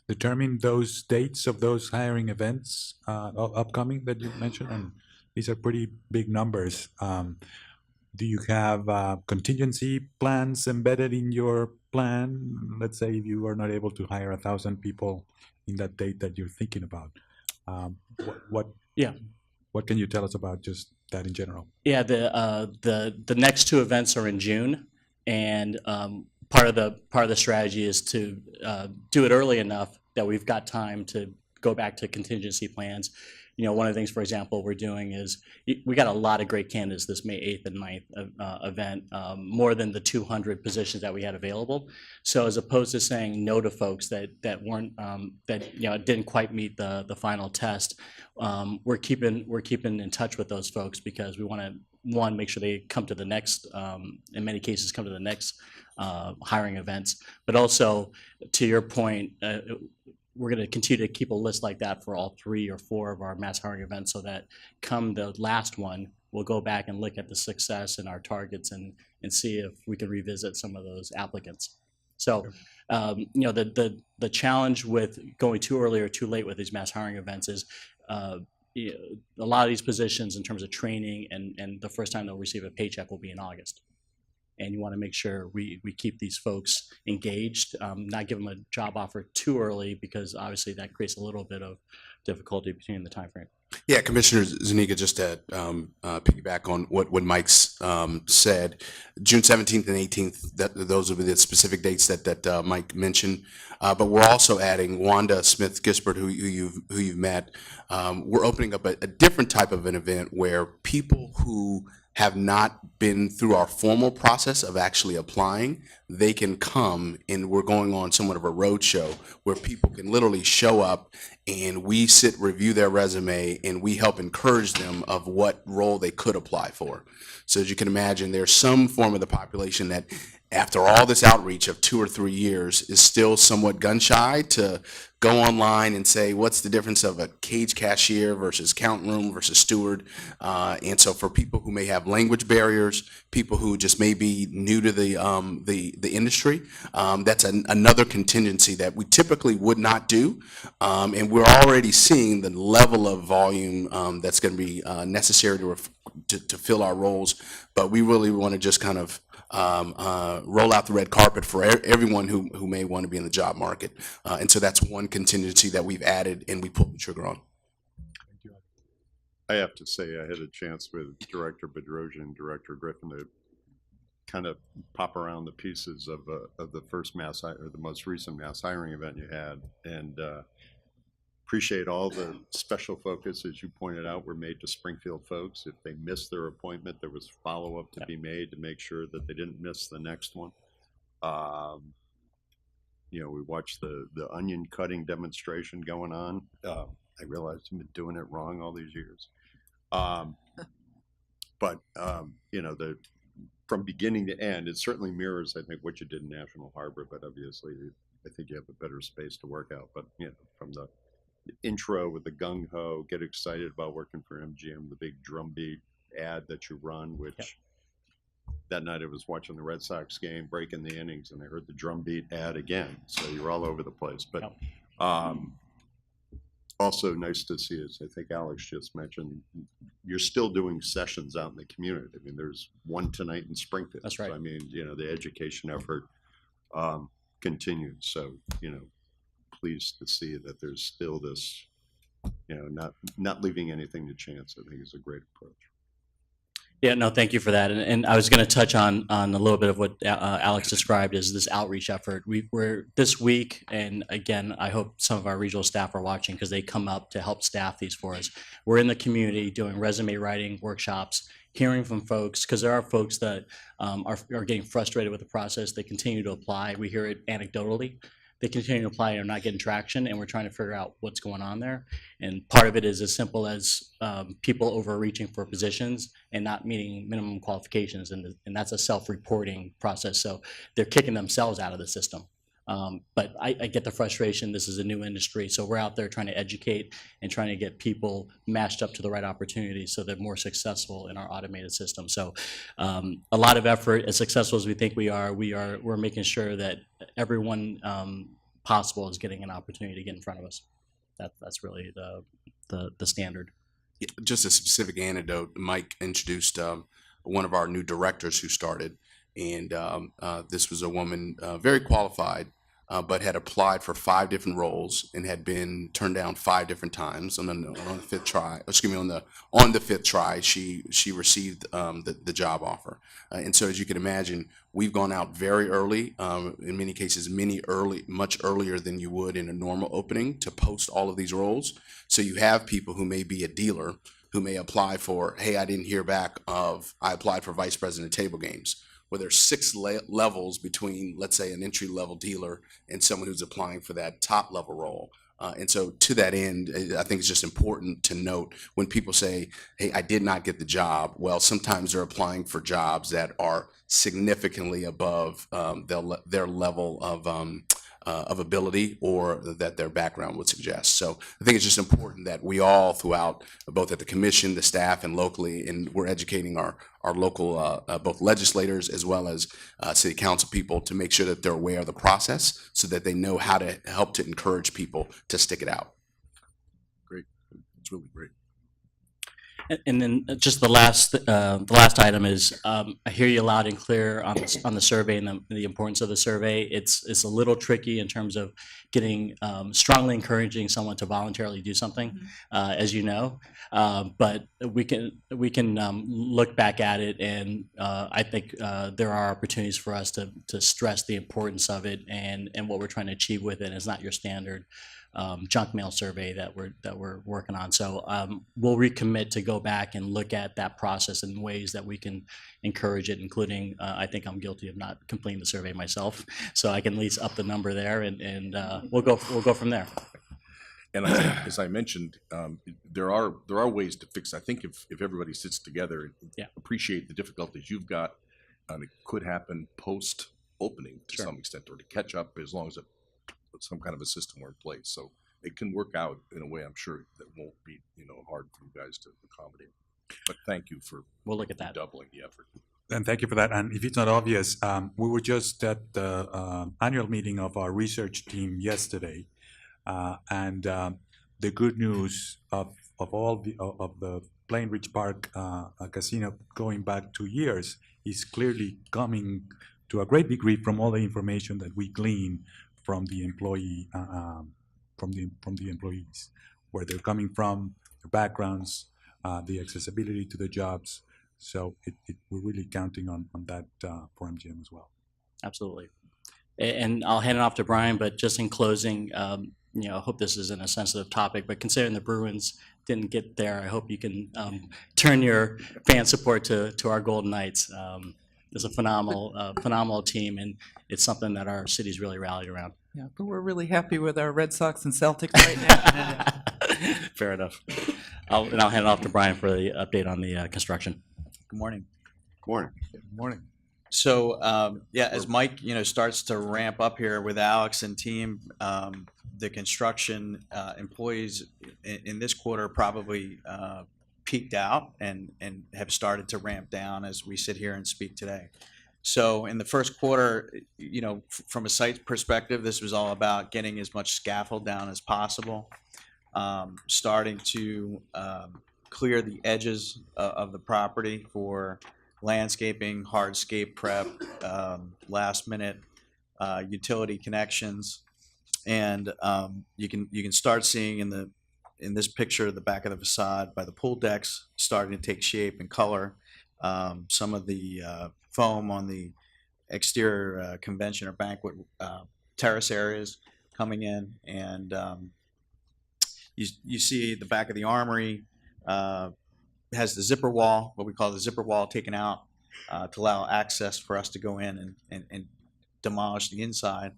determined those dates of those hiring events upcoming that you mentioned? And these are pretty big numbers. Do you have contingency plans embedded in your plan? Let's say if you are not able to hire 1,000 people in that date that you're thinking about. Yeah. What can you tell us about just that in general? Yeah, the next two events are in June, and part of the strategy is to do it early enough that we've got time to go back to contingency plans. You know, one of the things, for example, we're doing is we got a lot of great candidates this May 8th and 9th event, more than the 200 positions that we had available. So as opposed to saying no to folks that weren't didn't quite meet the final test, we're keeping in touch with those folks because we want to make sure they come to the next, in many cases, come to the next hiring events. But also, to your point, we're going to continue to keep a list like that for all 3 or 4 of our mass hiring events, so that come the last one, we'll go back and look at the success and our targets and see if we can revisit some of those applicants. So, the challenge with going too early or too late with these mass hiring events is a lot of these positions in terms of training and the first time they'll receive a paycheck will be in August. And you want to make sure we keep these folks engaged, not give them a job offer too early, because obviously that creates a little bit of difficulty between the time frame. Yeah, Commissioner Zuniga, just to piggyback on what Mike's said, June 17th and 18th, those will be the specific dates that Mike mentioned. But we're also adding Wanda Smith-Gisbert, who you've met. We're opening up a different type of an event where people who have not been through our formal process of actually applying, they can come, and we're going on somewhat of a road show where people can literally show up and we review their resume, and we help encourage them of what role they could apply for. So as you can imagine, there's some form of the population that after all this outreach of 2 or 3 years is still somewhat gun shy to go online and say, what's the difference of a cage cashier versus count room versus steward? And so for people who may have language barriers, people who just may be new to the industry, that's another contingency that we typically would not do. And we're already seeing the level of volume that's going to be necessary to fill our roles. But we really want to just kind of roll out the red carpet for everyone who may want to be in the job market. And so that's one contingency that we've added and we pulled the trigger on. I have to say, I had a chance with Director Bedrosian and Director Griffin to kind of pop around the pieces of the first the most recent mass hiring event you had, and appreciate all the special focus, as you pointed out, were made to Springfield folks. If they missed their appointment, there was follow-up to be made to make sure that they didn't miss the next one. We watched the onion cutting demonstration going on. I realized I've been doing it wrong all these years. From beginning to end, it certainly mirrors, I think, what you did in National Harbor, but obviously I think you have a better space to work out. But from the intro with the gung-ho, get excited about working for MGM, the big drumbeat ad that you run, which that night I was watching the Red Sox game, breaking the innings, and I heard the drumbeat ad again. So you're all over the place. But Also nice to see, as I think Alex just mentioned, you're still doing sessions out in the community. I mean, there's one tonight in Springfield. That's right. So, I mean, the education effort continues. So, pleased to see that there's still this, not leaving anything to chance. I think is a great approach. Yeah, no, thank you for that. And I was going to touch on a little bit of what Alex described as this outreach effort. We're this week, and again, I hope some of our regional staff are watching because they come up to help staff these for us. We're in the community doing resume writing workshops, hearing from folks, because there are folks that are getting frustrated with the process. They continue to apply. We hear it anecdotally. They continue to apply and are not getting traction, and we're trying to figure out what's going on there. And part of it is as simple as people overreaching for positions and not meeting minimum qualifications, and that's a self-reporting process. So they're kicking themselves out of the system. But I get the frustration. This is a new industry, so we're out there trying to educate and trying to get people matched up to the right opportunities so they're more successful in our automated system. So a lot of effort. As successful as we think we're making sure that everyone possible is getting an opportunity to get in front of us. That's really the standard. Yeah, just a specific anecdote. Mike introduced one of our new directors who started, and this was a woman very qualified, but had applied for 5 different roles and had been turned down 5 different times. And on the fifth try, on the fifth try, she received the job offer. And so, as you can imagine, we've gone out very early, in many cases, much earlier than you would in a normal opening, to post all of these roles. So you have people who may be a dealer who may apply for, hey, I didn't hear back I applied for vice president of table games, where there's 6 levels between, let's say, an entry-level dealer and someone who's applying for that top-level role. And so to that end, I think it's just important to note when people say, hey, I did not get the job, well, sometimes they're applying for jobs that are significantly above their level of ability or that their background would suggest. So I think it's just important that we all throughout, both at the commission, the staff, and locally, and we're educating our local both legislators as well as city council people to make sure that they're aware of the process so that they know how to help to encourage people to stick it out. Great. It's really great. And then just the last item is I hear you loud and clear on the survey and the importance of the survey. It's a little tricky in terms of getting strongly encouraging someone to voluntarily do something, as you know. But we can look back at it, and I think there are opportunities for us to stress the importance of it and what we're trying to achieve with it. It's not your standard junk mail survey that we're working on. So we'll recommit to go back and look at that process in ways that we can encourage it, including I think I'm guilty of not completing the survey myself, so I can at least up the number there, and we'll go from there. And I think, as I mentioned, there are ways to fix. I think if everybody sits together, and appreciate the difficulties you've got, it could happen post opening to some extent, or to catch up, as long as some kind of a system were in place. So it can work out in a way, I'm sure, that won't be hard for you guys to accommodate. But thank you for we'll look at that, doubling the effort. And thank you for that. And if it's not obvious, we were just at the annual meeting of our research team yesterday, and the good news of the Plain Ridge Park casino going back 2 years is clearly coming to a great degree from all the information that we glean from the employees, where they're coming from, their backgrounds, the accessibility to the jobs. So we're really counting on that for MGM as well. Absolutely. And I'll hand it off to Brian, but just in closing, I hope this isn't a sensitive topic, but considering the Bruins didn't get there, I hope you can turn your fan support to our Golden Knights. It's a phenomenal team, and it's something that our city's really rallied around. Yeah, but we're really happy with our Red Sox and Celtics right now. Fair enough. I'll hand it off to Brian for the update on the construction. Good morning. Good morning. Good morning. So, as Mike, starts to ramp up here with Alex and team, the construction employees in this quarter probably peaked out and have started to ramp down as we sit here and speak today. So in the first quarter, from a site perspective, this was all about getting as much scaffold down as possible. starting to clear the edges of the property for landscaping, hardscape prep, last minute utility connections. And you can start seeing in this picture the back of the facade by the pool decks starting to take shape and color. Some of the foam on the exterior convention or banquet terrace areas coming in, and you see the back of the armory has the zipper wall, what we call the zipper wall, taken out to allow access for us to go in and demolish the inside.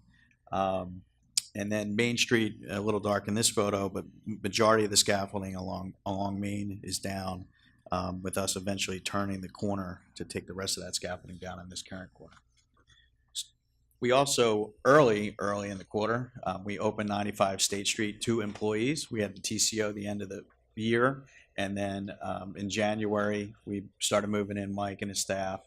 And then Main Street, a little dark in this photo, but majority of the scaffolding along Main is down, with us eventually turning the corner to take the rest of that scaffolding down in this current quarter. We also, early in the quarter, we opened 95 State Street to employees. We had the TCO the end of the year, and then in January, we started moving in Mike and his staff,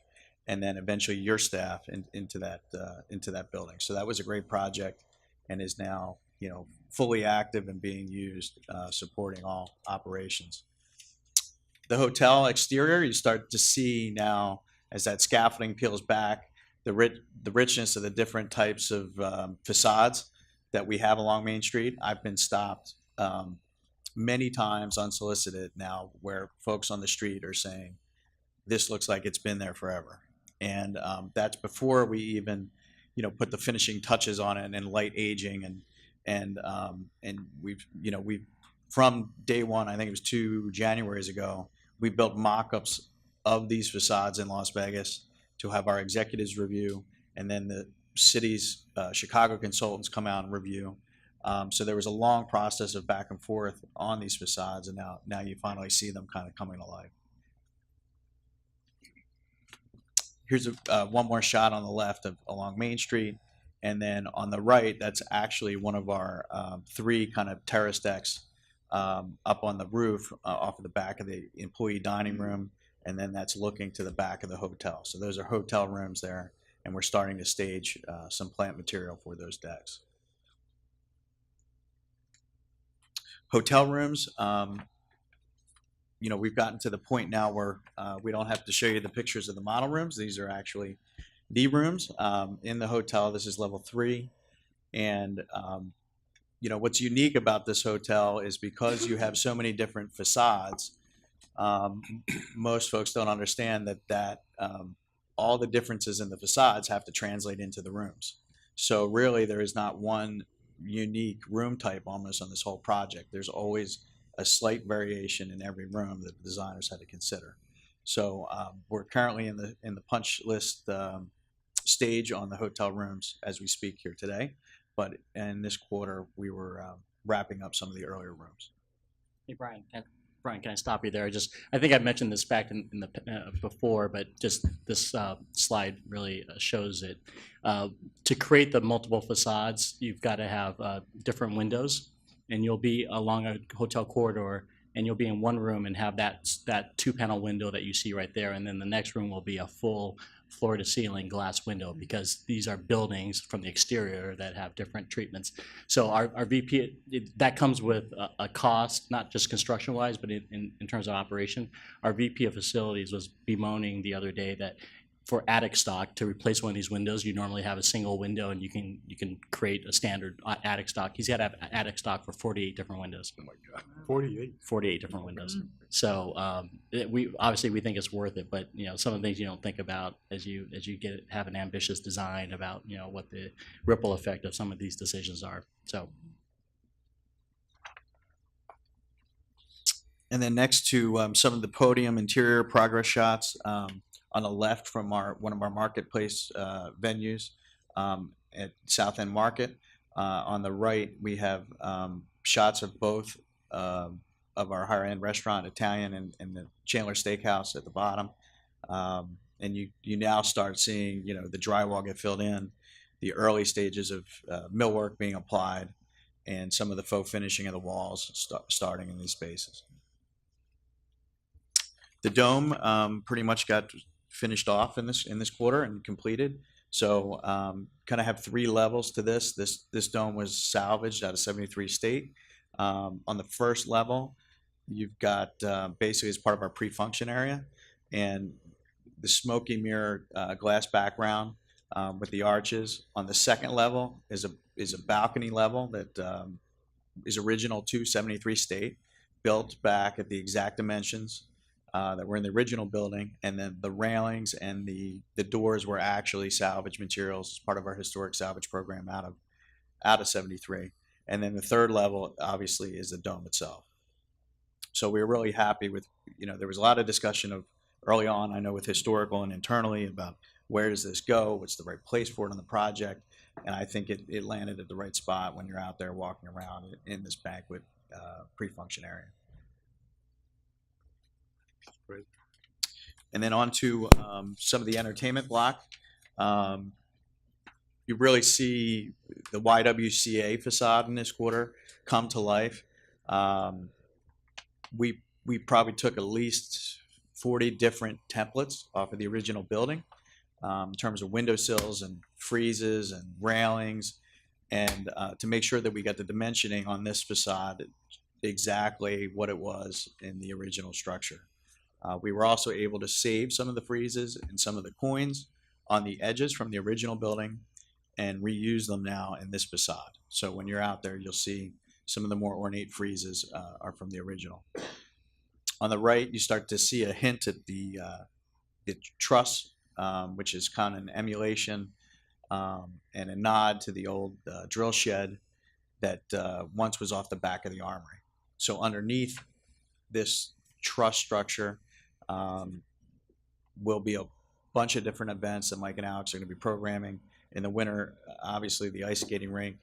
and then eventually your staff into that building. So that was a great project, and is now, you know, fully active and being used, supporting all operations. The hotel exterior, you start to see now, as that scaffolding peels back, the richness of the different types of facades that we have along Main Street. I've been stopped many times unsolicited now, where folks on the street are saying, this looks like it's been there forever. And that's before we even, you know, put the finishing touches on it and light aging, and we've from day one, I think it was 2 Januaries ago, we built mock-ups of these facades in Las Vegas to have our executives review, and then the city's Chicago consultants come out and review. So there was a long process of back and forth on these facades, and now you finally see them kind of coming to life. Here's one more shot on the left along Main Street, and then on the right, that's actually one of our 3 kind of terrace decks up on the roof off of the back of the employee dining room, and then that's looking to the back of the hotel. So those are hotel rooms there, and we're starting to stage some plant material for those decks. Hotel rooms, you know, we've gotten to the point now where we don't have to show you the pictures of the model rooms. These are actually the rooms in the hotel. This is level 3. And, you know, what's unique about this hotel is because you have so many different facades, most folks don't understand that all the differences in the facades have to translate into the rooms. So really there is not one unique room type almost on this whole project. There's always a slight variation in every room that the designers had to consider. So we're currently in the punch list stage on the hotel rooms as we speak here today, but in this quarter we were wrapping up some of the earlier rooms. Hey, Brian, can I stop you there? I think I mentioned this back in the before, but just this slide really shows it. To create the multiple facades, you've got to have different windows, and you'll be along a hotel corridor, and you'll be in one room and have that 2-panel window that you see right there, and then the next room will be a full floor-to-ceiling glass window, because these are buildings from the exterior that have different treatments. So our VP, that comes with a cost, not just construction-wise, but in terms of operation. Our VP of facilities was bemoaning the other day that for attic stock, to replace one of these windows, you normally have a single window, and you can create a standard attic stock. He's got to have attic stock for 48 different windows. Oh my God. 48 different windows. So we think it's worth it, but you know, some of the things you don't think about as you have an ambitious design about, you know, what the ripple effect of some of these decisions are. So. And then next to some of the podium interior progress shots, on the left from one of our marketplace venues at South End Market. On the right, we have shots of both of our higher end restaurant, Italian, and the Chandler Steakhouse at the bottom. And you now start seeing, you know, the drywall get filled in, the early stages of millwork being applied, and some of the faux finishing of the walls starting in these spaces. The dome pretty much got finished off in this quarter and completed. So kind of have 3 levels to this. This dome was salvaged out of 73 State. On the first level, you've got basically as part of our pre-function area, and the smoky mirror glass background with the arches. On the second level is a balcony level that is original to 73 State, built back at the exact dimensions that were in the original building, and then the railings and the doors were actually salvage materials as part of our historic salvage program out of 73. And then the third level, obviously, is the dome itself. So we were really happy with, there was a lot of discussion of early on, I know with historical and internally about where does this go? What's the right place for it on the project? And I think it landed at the right spot when you're out there walking around in this banquet pre-function area. Great. And then on to some of the entertainment block. You really see the YWCA facade in this quarter come to life. We probably took at least 40 different templates off of the original building in terms of windowsills and friezes and railings, and to make sure that we got the dimensioning on this facade exactly what it was in the original structure. We were also able to save some of the friezes and some of the coins on the edges from the original building and reuse them now in this facade. So when you're out there, you'll see some of the more ornate friezes are from the original. On the right, you start to see a hint at the truss, which is kind of an emulation and a nod to the old drill shed that once was off the back of the armory. So underneath this truss structure will be a bunch of different events that Mike and Alex are going to be programming. In the winter, obviously the ice skating rink.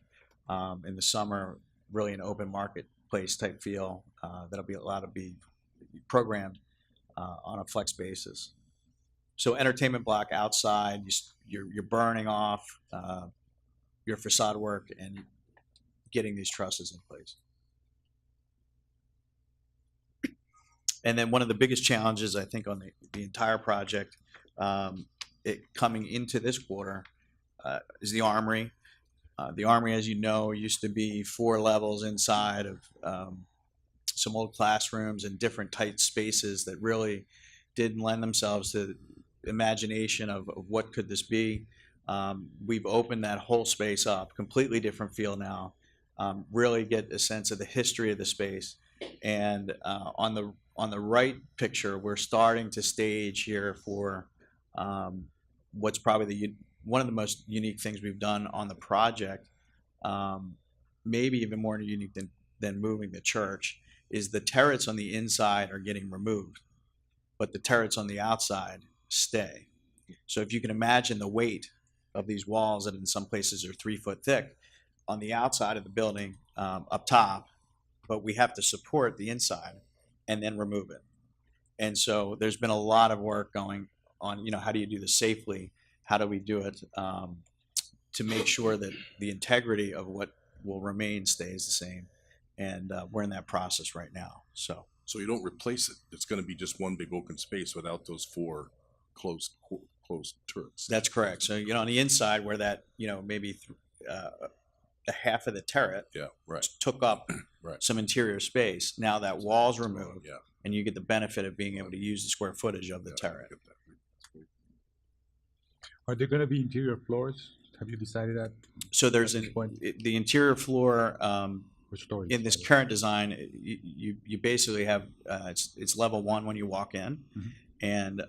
In the summer, really an open marketplace type feel that'll be allowed to be programmed on a flex basis. So entertainment block outside, you're burning off your facade work and getting these trusses in place. And then one of the biggest challenges, I think, on the entire project, it coming into this quarter, is the armory. The armory, as you know, used to be 4 levels inside of some old classrooms and different tight spaces that really didn't lend themselves to imagination of what could this be. We've opened that whole space up, completely different feel now. Really get a sense of the history of the space. And on the right picture, we're starting to stage here for what's probably one of the most unique things we've done on the project, maybe even more unique than moving the church, is the turrets on the inside are getting removed, but the turrets on the outside stay. So if you can imagine the weight of these walls that in some places are 3 foot thick on the outside of the building up top, but we have to support the inside and then remove it. And so there's been a lot of work going on, how do you do this safely? How do we do it to make sure that the integrity of what will remain stays the same? And we're in that process right now. So you don't replace it. It's going to be just one big open space without those 4 closed turrets. that's correct. So, on the inside where that, maybe a half of the turret Yeah, right. took up Right. some interior space. Now that wall's removed, Yeah. and you get the benefit of being able to use the square footage of the turret. Are there going to be interior floors? Have you decided that? So there's At this point? the interior floor Or storage? in this current design. You basically have it's level 1 when you walk in, and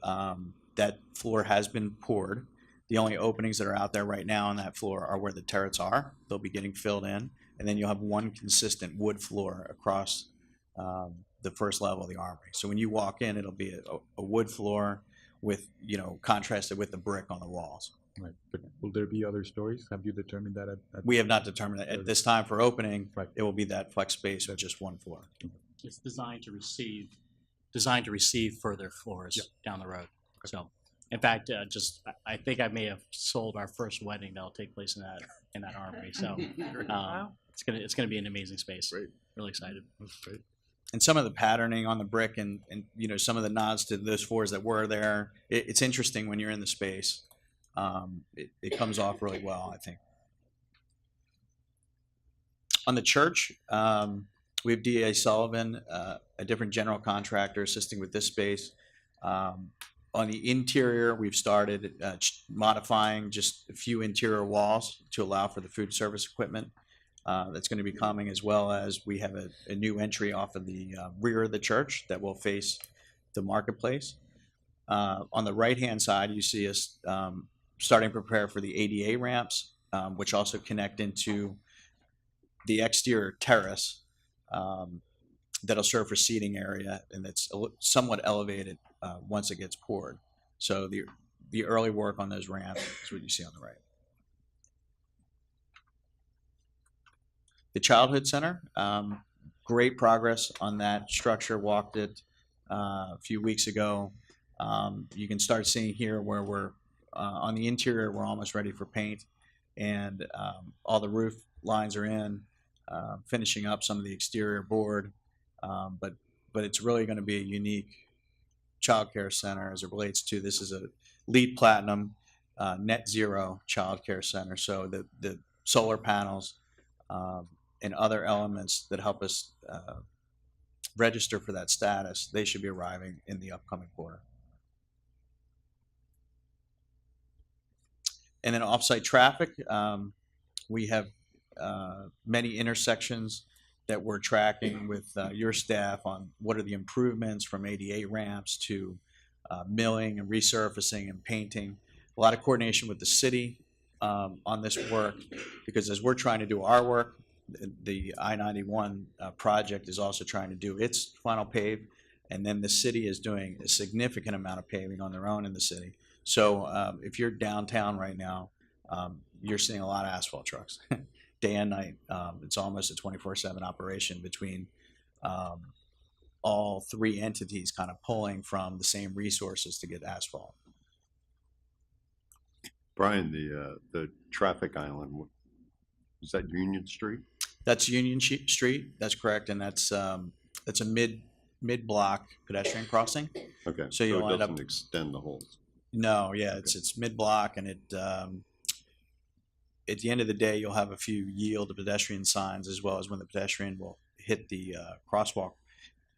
that floor has been poured. The only openings that are out there right now on that floor are where the turrets are. They'll be getting filled in, and then you'll have one consistent wood floor across the first level of the armory. So when you walk in, it'll be a wood floor with, contrasted with the brick on the walls. Right. But will there be other stories? Have you determined that? We have not determined that at this time for opening. Right. It will be that flex space with just one floor. It's designed to receive further floors down the road. So, in fact, I think I may have sold our first wedding that'll take place in that armory. So, it's gonna be an amazing space. Great. Really excited. That's great. And some of the patterning on the brick and some of the nods to those floors that were there, it's interesting when you're in the space. It comes off really well, I think. On the church, We have DA Sullivan, a different general contractor assisting with this space. On the interior, we've started modifying just a few interior walls to allow for the food service equipment that's going to be coming, as well as we have a new entry off of the rear of the church that will face the marketplace. On the right-hand side, you see us starting to prepare for the ADA ramps, which also connect into the exterior terrace that'll serve for seating area, and it's somewhat elevated once it gets poured. So the early work on those ramps is what you see on the right. The Childhood Center, great progress on that structure. Walked it a few weeks ago. You can start seeing here where we're on the interior, we're almost ready for paint, and all the roof lines are in, finishing up some of the exterior board. But it's really going to be a unique child care center as it relates to, this is a LEED Platinum net zero child care center. So the solar panels and other elements that help us register for that status, they should be arriving in the upcoming quarter. And then off-site traffic, we have many intersections that we're tracking with your staff on what are the improvements from ADA ramps to milling and resurfacing and painting. A lot of coordination with the city on this work, because as we're trying to do our work, the I-91 project is also trying to do its final pave, and then the city is doing a significant amount of paving on their own in the city. So if you're downtown right now, you're seeing a lot of asphalt trucks. Day and night. It's almost a 24/7 operation between all three entities kind of pulling from the same resources to get asphalt. Brian, the traffic island, is that Union Street? That's Union Street. That's correct, and that's a mid-block pedestrian crossing. Okay, So you'll it end up- doesn't extend the whole. No, yeah, it's mid-block, and it at the end of the day, you'll have a few yield to pedestrian signs, as well as when the pedestrian will hit the crosswalk,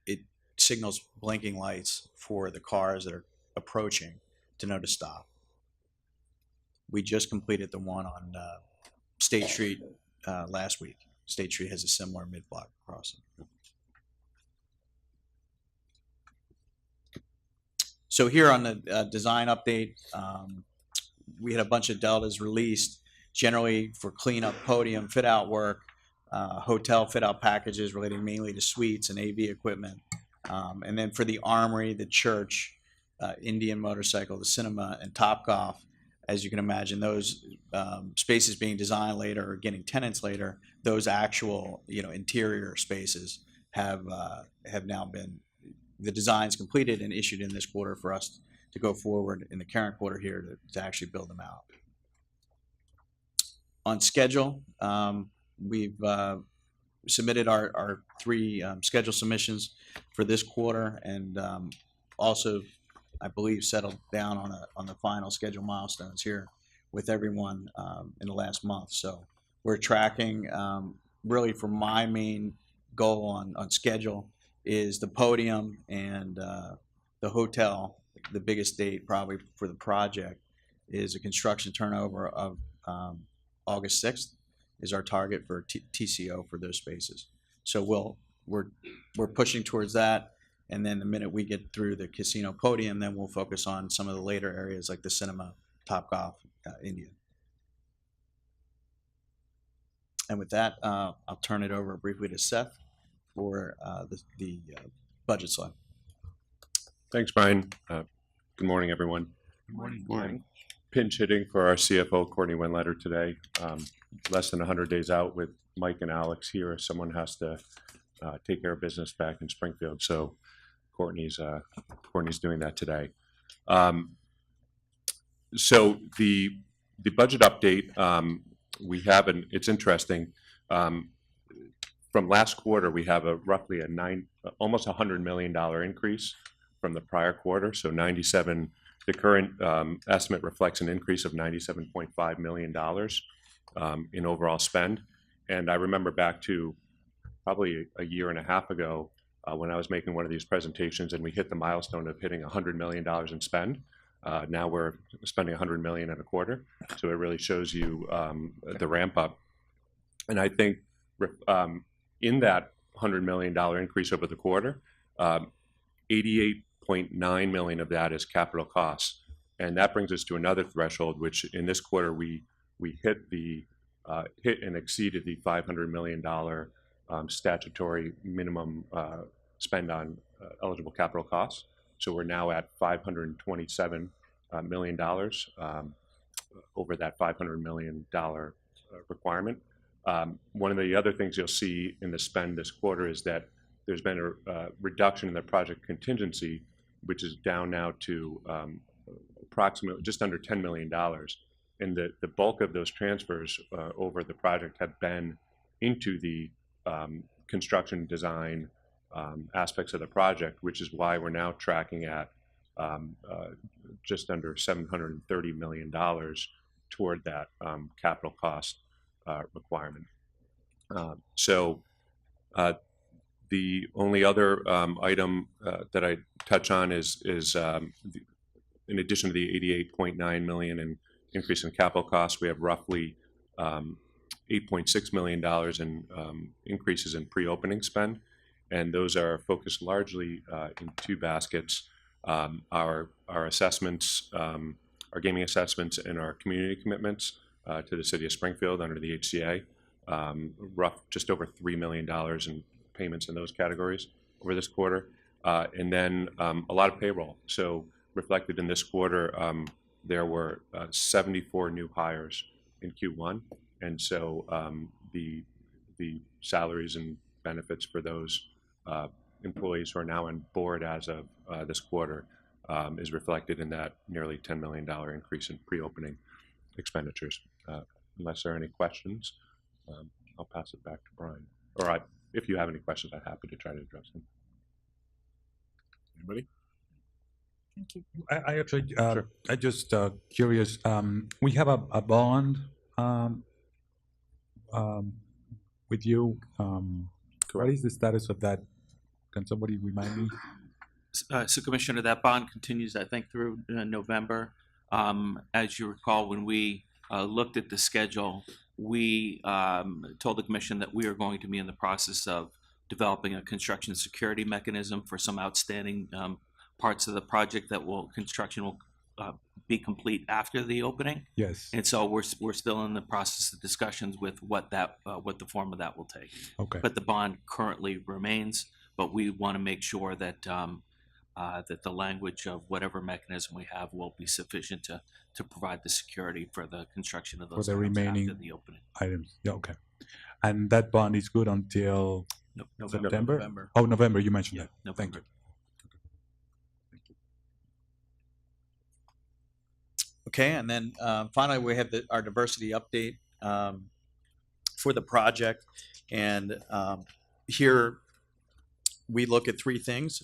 it signals blinking lights for the cars that are approaching to know to stop. We just completed the one on State Street last week. State Street has a similar mid-block crossing. So here on the design update, we had a bunch of deltas released, generally for cleanup, podium, fit-out work, hotel fit-out packages relating mainly to suites and AV equipment. And then for the Armory, the church, Indian Motorcycle, the cinema, and Topgolf, as you can imagine, those spaces being designed later or getting tenants later, those actual interior spaces have now been, the designs completed and issued in this quarter for us to go forward in the current quarter here to actually build them out. On schedule, we've submitted our three schedule submissions for this quarter, and also, I believe, settled down on the final schedule milestones here with everyone in the last month. So we're tracking, really for my main goal on schedule is the podium and the hotel. The biggest date probably for the project is a construction turnover of August 6th is our target for TCO for those spaces. So we're pushing towards that, and then the minute we get through the casino podium, then we'll focus on some of the later areas like the cinema, Topgolf, India. And with that, I'll turn it over briefly to Seth for the budget slide. Thanks, Brian. Good morning, everyone. Good morning. Pinch hitting for our CFO, Courtney Winletter, today. Less than 100 days out with Mike and Alex here. Someone has to take care of business back in Springfield, so Courtney's doing that today. So the budget update we have, and it's interesting. From last quarter, we have roughly almost $100 million increase from the prior quarter. So 97. The current estimate reflects an increase of $97.5 million in overall spend. And I remember back to probably a year and a half ago when I was making one of these presentations, and we hit the milestone of hitting $100 million in spend. Now we're spending $100 million in a quarter, so it really shows you the ramp up. And I think in that $100 million increase over the quarter, 88.9 million of that is capital costs, and that brings us to another threshold, which in this quarter we hit and exceeded the $500 million statutory minimum spend on eligible capital costs. So we're now at $527 million over that $500 million requirement. One of the other things you'll see in the spend this quarter is that there's been a reduction in the project contingency, which is down now to approximately just under $10 million. And the bulk of those transfers over the project have been into the construction design aspects of the project, which is why we're now tracking at just under $730 million toward that capital cost requirement. The only other item that I touch on is in addition to the 88.9 million in increase in capital costs, we have roughly $8.6 million in increases in pre-opening spend, and those are focused largely in two baskets: our assessments, our gaming assessments, and our community commitments to the city of Springfield under the HCA. Just over $3 million in payments in those categories over this quarter, and then a lot of payroll. So reflected in this quarter, there were 74 new hires in Q1, and so the salaries and benefits for those employees who are now on board as of this quarter is reflected in that nearly $10 million increase in pre-opening expenditures. Unless there are any questions, I'll pass it back to Brian. Or if you have any questions, I'm happy to try to address them. Anybody? Thank you. I actually, I just curious, we have a bond with you. What is the status of that? Can somebody remind me? So Commissioner, that bond continues, I think, through November. As you recall, when we looked at the schedule, we told the commission that we are going to be in the process of developing a construction security mechanism for some outstanding parts of the project that construction will be complete after the opening. Yes. And so we're still in the process of discussions with what the form of that will take. Okay. But the bond currently remains, but we want to make sure that that the language of whatever mechanism we have will be sufficient to provide the security for the construction of those For the items remaining after the opening. items. Yeah. Okay. And that bond is good until September? November. Oh, November. You mentioned that. November. Thank you. Okay, and then finally, we have our diversity update for the project. And here, we look at three things: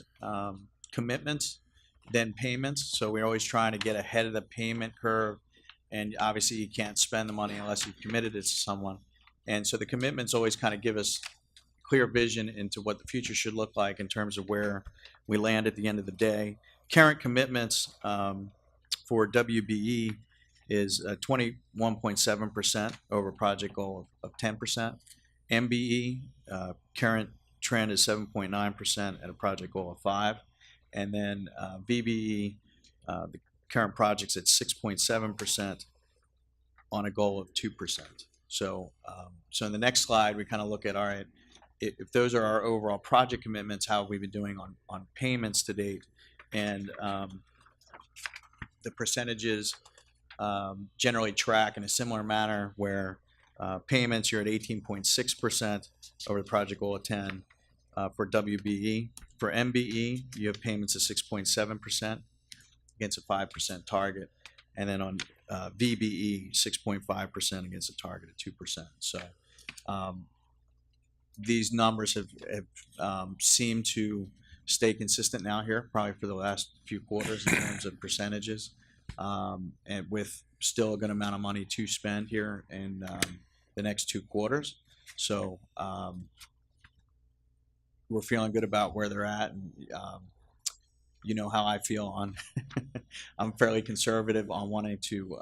commitments, then payments. So we're always trying to get ahead of the payment curve. And obviously, you can't spend the money unless you've committed it to someone. And so the commitments always kind of give us clear vision into what the future should look like in terms of where we land at the end of the day. Current commitments for WBE is 21.7% over project goal of 10%. MBE, current trend is 7.9% at a project goal of 5%. And then VBE, the current project's at 6.7% on a goal of 2%. So, so in the next slide, we kind of look at, all right, if those are our overall project commitments, how have we been doing on payments to date? And the percentages generally track in a similar manner, where payments, you're at 18.6% over the project goal of 10 for WBE. For MBE, you have payments of 6.7% against a 5% target. And then on VBE, 6.5% against a target of 2%. So these numbers have seemed to stay consistent now here, probably for the last few quarters in terms of percentages, and with still a good amount of money to spend here in the next 2 quarters. So we're feeling good about where they're at, and you know how I feel on. I'm fairly conservative on wanting to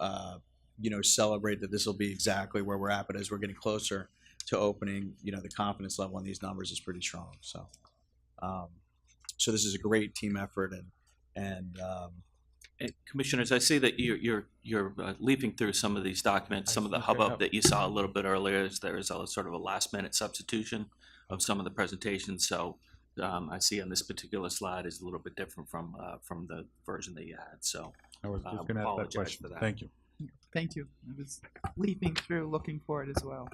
celebrate that this will be exactly where we're at, but as we're getting closer to opening, the confidence level on these numbers is pretty strong. So, so this is a great team effort, and Commissioners, I see that you're leafing through some of these documents. Some of the hubbub that you saw a little bit earlier is there is a sort of a last minute substitution of some of the presentations. So I see on this particular slide is a little bit different from the version that you had. So I was just going to ask that apologize question. for that. Thank you. Thank you. I was leaping through, looking for it as well.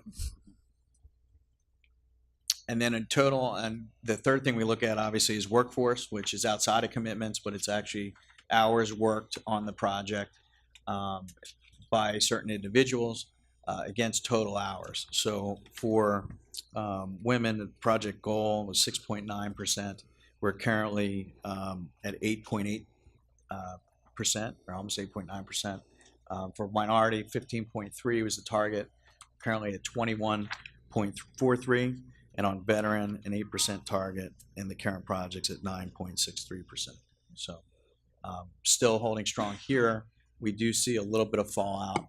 And then in total, and the third thing we look at obviously is workforce, which is outside of commitments, but it's actually hours worked on the project by certain individuals against total hours. So for women, the project goal was 6.9%. We're currently at 8.8%, or almost 8.9%. For minority, 15.3 was the target, currently at 21.43. And on veteran, an 8% target, and the current project's at 9.63%. So still holding strong here. We do see a little bit of fallout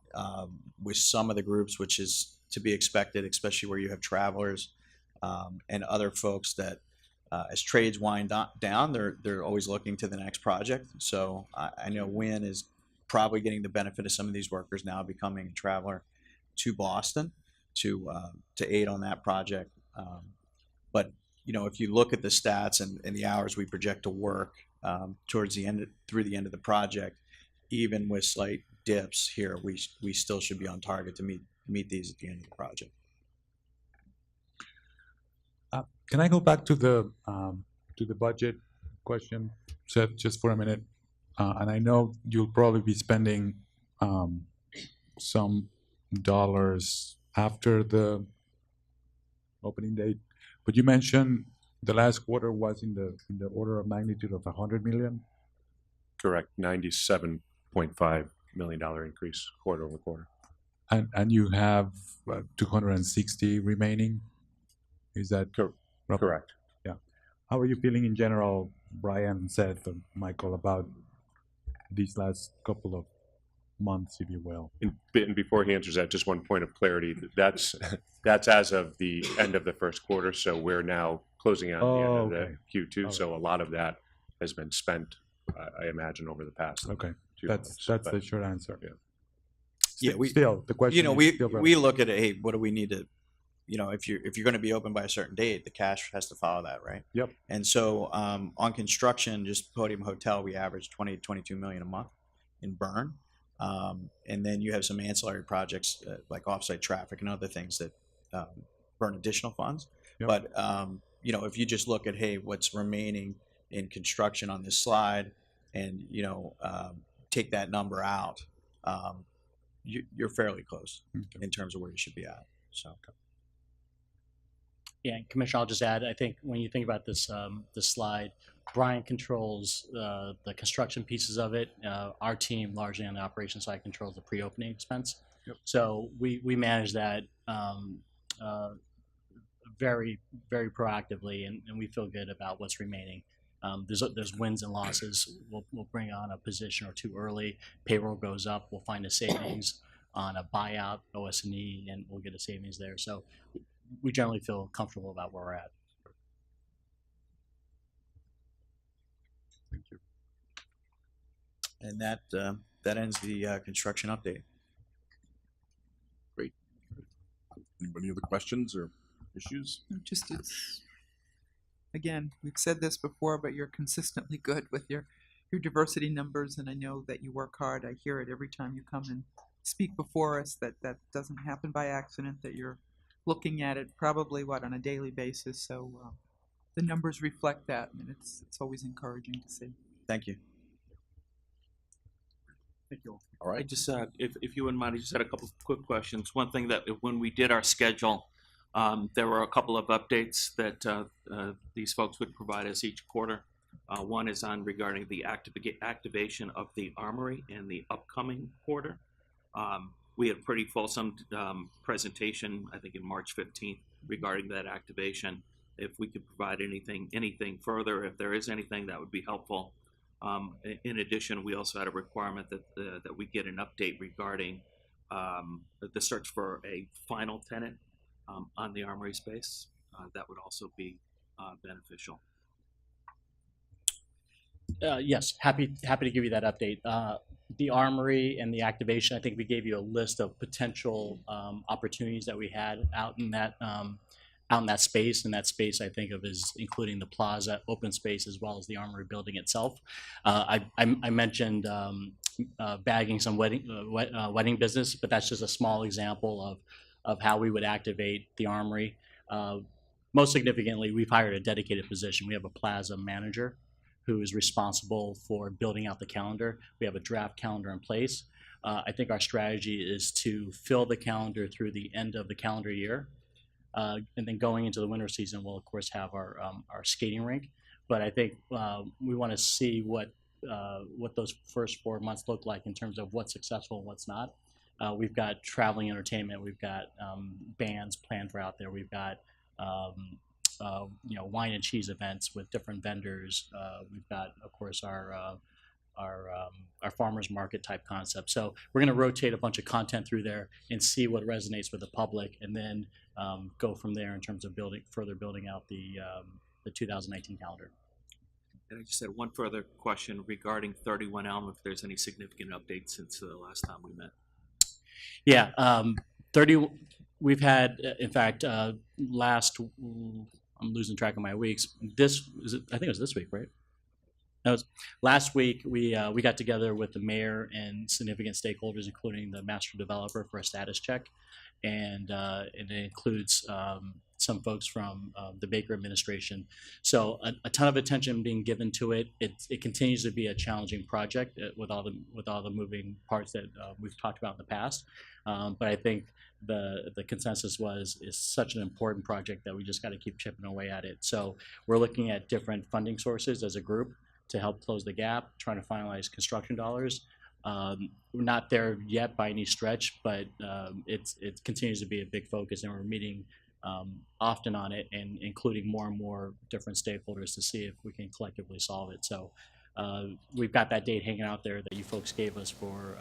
with some of the groups, which is to be expected, especially where you have travelers and other folks that as trades wind down, they're always looking to the next project. So I know Wynn is probably getting the benefit of some of these workers now becoming a traveler to Boston to aid on that project. But if you look at the stats and the hours we project to work towards the end, through the end of the project, even with slight dips here, we still should be on target to meet these at the end of the project. Can I go back to the budget question, Seth, just for a minute? And I know you'll probably be spending some dollars after the opening date, but you mentioned the last quarter was in the order of magnitude of 100 million. Correct, $97.5 million increase quarter over quarter. And you have 260 remaining. Is that Correct. Yeah. How are you feeling in general, Brian, Seth, and Michael, about these last couple of months, if you will? And before he answers that, just one point of clarity. That's as of the end of the first quarter. So we're now closing out the end of the Q2. So a lot of that has been spent, I imagine, over the past. Okay, 2 that's months. the short answer. Yeah. Yeah, Still, the question is still we look at it. Hey, what do we need to? If you're going to be open by a certain date, the cash has to follow that, right? Yep. And so on construction, just Podium Hotel, we average 20 to 22 million a month in burn. And then you have some ancillary projects like offsite traffic and other things that burn additional funds. Yep. But if you just look at what's remaining in construction on this slide, and take that number out, you're fairly close in terms of where you should be at. So. Yeah, Commissioner, I'll just add, I think when you think about this this slide, Brian controls the construction pieces of it. Our team, largely on the operations side, controls the pre-opening expense. Yep. So we manage that very, very proactively, and we feel good about what's remaining. There's wins and losses. We'll bring on a position or two early. Payroll goes up. We'll find a savings on a buyout, OS&E, and we'll get a savings there. So we generally feel comfortable about where we're at. Thank you. And that ends the construction update. Great. Anybody other questions or issues? Just it's again, we've said this before, but you're consistently good with your diversity numbers, and I know that you work hard. I hear it every time you come and speak before us. That doesn't happen by accident. That you're looking at it probably on a daily basis. So the numbers reflect that, and it's always encouraging to see. Thank you. Thank you. All right. I just, if you wouldn't mind, I just had a couple of quick questions. One thing that when we did our schedule, there were a couple of updates that these folks would provide us each quarter. One is on regarding the activation of the Armory in the upcoming quarter. We had a pretty fulsome presentation, I think, in March 15th regarding that activation. if we could provide anything further, if there is anything that would be helpful. In addition, we also had a requirement that we get an update regarding the search for a final tenant on the Armory space. That would also be beneficial. Yes, happy to give you that update. The Armory and the activation, I think we gave you a list of potential opportunities that we had out in that space. And that space I think of as including the plaza, open space, as well as the Armory building itself. I mentioned bagging some wedding business, but that's just a small example of how we would activate the Armory. Most significantly, we've hired a dedicated position. We have a plaza manager who is responsible for building out the calendar. We have a draft calendar in place. I think our strategy is to fill the calendar through the end of the calendar year. And then going into the winter season, we'll of course have our skating rink. But I think we want to see what those first 4 months look like in terms of what's successful and what's not. We've got traveling entertainment. We've got bands planned for out there. We've got wine and cheese events with different vendors. We've got, of course, our farmers market type concept. So we're going to rotate a bunch of content through there and see what resonates with the public, and then go from there in terms of further building out the 2019 calendar. And I just had one further question regarding 31 Elm, if there's any significant updates since the last time we met. Yeah, 30. We've had, in fact, I'm losing track of my weeks. I think it was this week, right? Last week, we got together with the mayor and significant stakeholders, including the master developer, for a status check, and it includes some folks from the Baker administration. So a ton of attention being given to it. It continues to be a challenging project with all the moving parts that we've talked about in the past. But I think the consensus is such an important project that we just got to keep chipping away at it. So we're looking at different funding sources as a group to help close the gap, trying to finalize construction dollars. We're not there yet by any stretch, but it continues to be a big focus, and we're meeting often on it, and including more and more different stakeholders to see if we can collectively solve it. So we've got that date hanging out there that you folks gave us for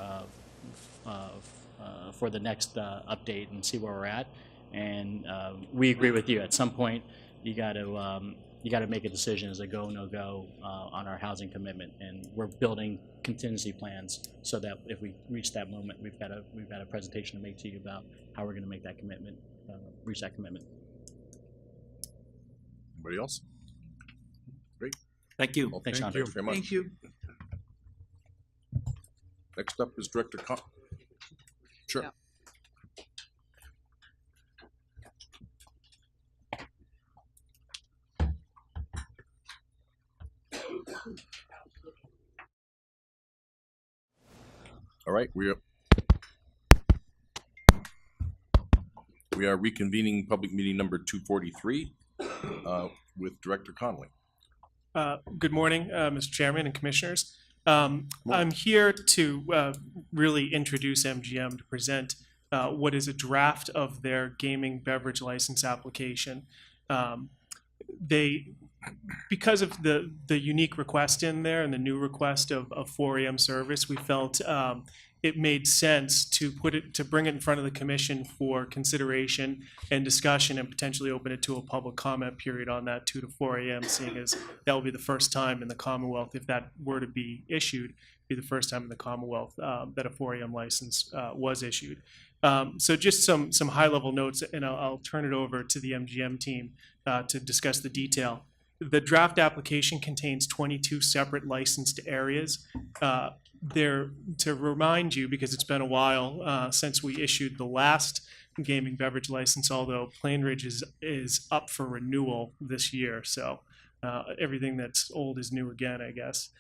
the next update, and see where we're at. And we agree with you. At some point, you got to make a decision as a go, no go on our housing commitment, and we're building contingency plans so that if we reach that moment, we've got a presentation to make to you about how we're going to make that commitment, reach that commitment. Anybody else? Great. Thank you. Well, Thanks, Sean. Thank you very much. Thank you. Next up is Director Sure. Yeah. All right, we are reconvening public meeting number 243 with Director Conley. Good morning, Mr. Chairman and Commissioners. I'm here to really introduce MGM to present what is a draft of their gaming beverage license application. Because of the unique request in there and the new request of 4 a.m. service, we felt it made sense to bring it in front of the commission for consideration and discussion, and potentially open it to a public comment period on that 2 to 4 a.m., seeing as that will be the first time in the Commonwealth, if that were to be issued, be the first time in the Commonwealth that a 4 a.m. license was issued. So just some high-level notes, and I'll turn it over to the MGM team to discuss the detail. The draft application contains 22 separate licensed areas. To remind you, because it's been a while since we issued the last gaming beverage license, although Plainridge is up for renewal this year, so everything that's old is new again, I guess.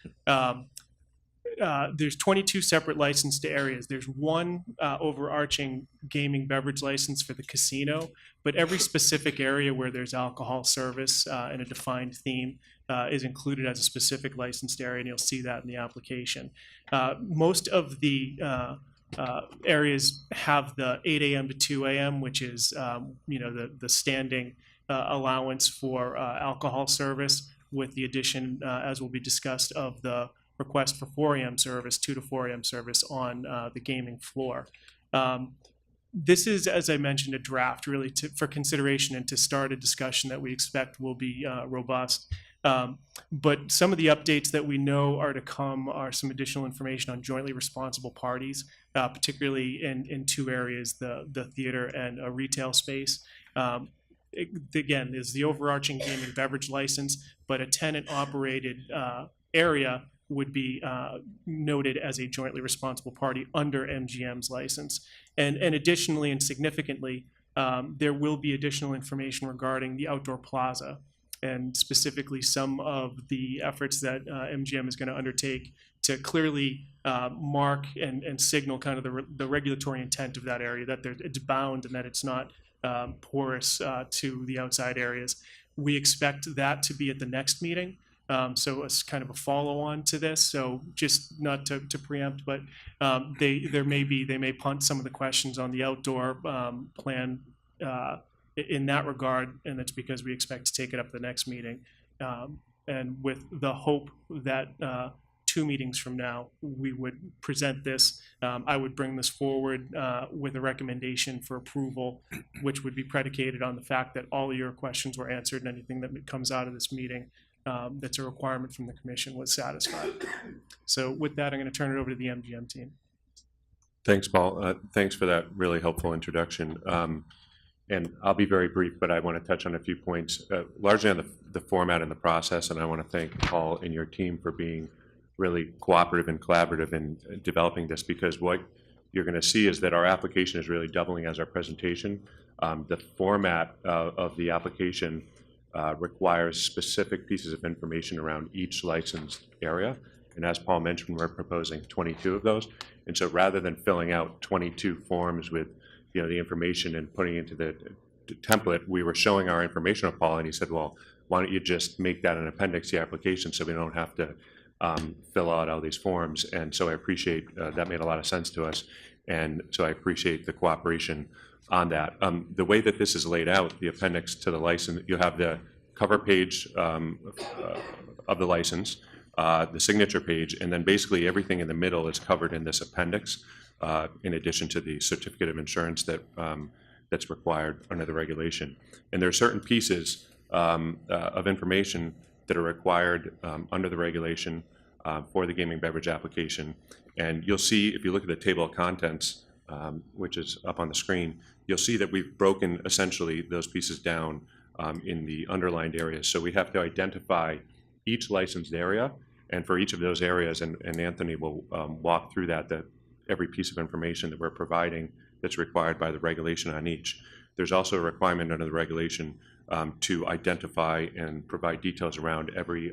There's 22 separate licensed areas. There's one overarching gaming beverage license for the casino, but every specific area where there's alcohol service and a defined theme is included as a specific licensed area, and you'll see that in the application. Most of the areas have the 8 a.m. to 2 a.m., which is, the standing allowance for alcohol service, with the addition, as will be discussed, of the request for 4 a.m. service, 2 to 4 a.m. service on the gaming floor. This is, as I mentioned, a draft really for consideration and to start a discussion that we expect will be robust. But some of the updates that we know are to come are some additional information on jointly responsible parties, particularly in two areas, the theater and a retail space. Again, there's the overarching gaming beverage license, but a tenant-operated area would be noted as a jointly responsible party under MGM's license. And additionally and significantly, there will be additional information regarding the outdoor plaza, and specifically some of the efforts that MGM is going to undertake to clearly mark and signal kind of the regulatory intent of that area, that it's bound and that it's not porous to the outside areas. We expect that to be at the next meeting. So it's kind of a follow-on to this. So just not to preempt, but they may punt some of the questions on the outdoor plan in that regard, and that's because we expect to take it up the next meeting. And with the hope that 2 meetings from now, we would present this. I would bring this forward with a recommendation for approval, which would be predicated on the fact that all of your questions were answered and anything that comes out of this meeting that's a requirement from the commission was satisfied. So with that, I'm going to turn it over to the MGM team. Thanks, Paul. Thanks for that really helpful introduction. And I'll be very brief, but I want to touch on a few points, largely on the format and the process. And I want to thank Paul and your team for being really cooperative and collaborative in developing this, because what you're going to see is that our application is really doubling as our presentation. The format of the application requires specific pieces of information around each licensed area. And as Paul mentioned, we're proposing 22 of those. And so rather than filling out 22 forms with the information and putting into the template, we were showing our information to Paul, and he said, well, why don't you just make that an appendix to the application so we don't have to fill out all these forms. And so I appreciate that made a lot of sense to us. And so I appreciate the cooperation on that. The way that this is laid out, the appendix to the license, you have the cover page of the license, the signature page, and then basically everything in the middle is covered in this appendix, in addition to the certificate of insurance that that's required under the regulation. And there are certain pieces of information that are required under the regulation for the gaming beverage application. And you'll see, if you look at the table of contents, which is up on the screen, you'll see that we've broken essentially those pieces down in the underlined areas. So we have to identify each licensed area, and for each of those areas, and Anthony will walk through that every piece of information that we're providing that's required by the regulation on each. There's also a requirement under the regulation to identify and provide details around every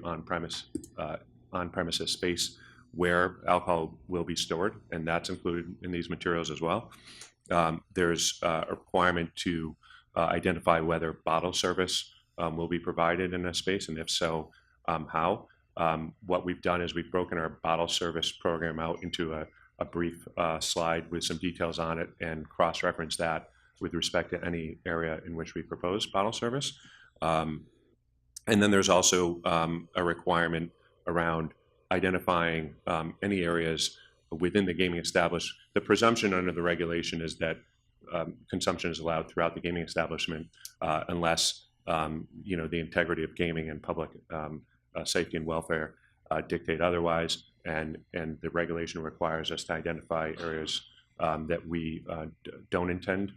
on-premises space where alcohol will be stored, and that's included in these materials as well. There's a requirement to identify whether bottle service will be provided in a space, and if so, how. What we've done is we've broken our bottle service program out into a brief slide with some details on it and cross-reference that with respect to any area in which we propose bottle service. And then there's also a requirement around identifying any areas within the gaming establishment. The presumption under the regulation is that consumption is allowed throughout the gaming establishment unless the integrity of gaming and public safety and welfare dictate otherwise. And the regulation requires us to identify areas that we don't intend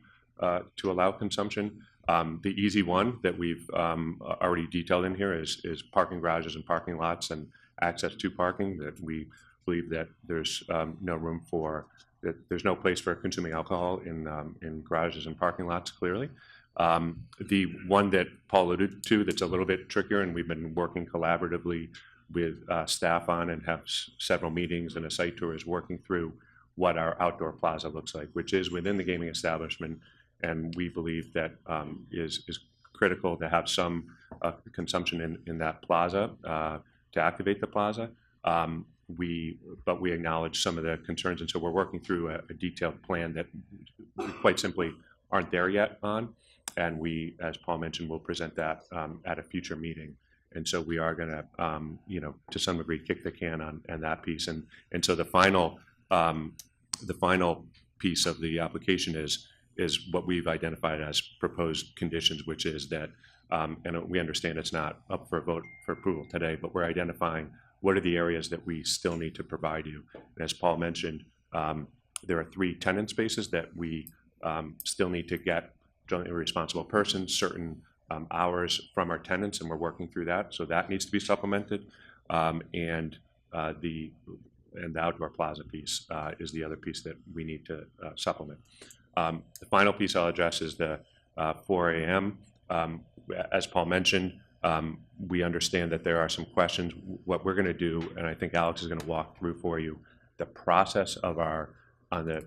to allow consumption. The easy one that we've already detailed in here is parking garages and parking lots and access to parking, that we believe that there's no room for, that there's no place for consuming alcohol in garages and parking lots, clearly. The one that Paul alluded to that's a little bit trickier, and we've been working collaboratively with staff on and have several meetings and a site tour, is working through what our outdoor plaza looks like, which is within the gaming establishment. And we believe that is critical to have some consumption in that plaza to activate the plaza. but we acknowledge some of the concerns, and so we're working through a detailed plan that we quite simply aren't there yet on. And we, as Paul mentioned, will present that at a future meeting. And so we are going to, to some degree, kick the can on that piece. And so the final piece of the application is what we've identified as proposed conditions, which is that, and we understand it's not up for a vote for approval today, but we're identifying what are the areas that we still need to provide you. And as Paul mentioned, there are 3 tenant spaces that we still need to get jointly responsible persons, certain hours from our tenants, and we're working through that. So that needs to be supplemented. And the outdoor plaza piece is the other piece that we need to supplement. The final piece I'll address is the 4 a.m. As Paul mentioned, we understand that there are some questions. What we're going to do, and I think Alex is going to walk through for you, the process of on the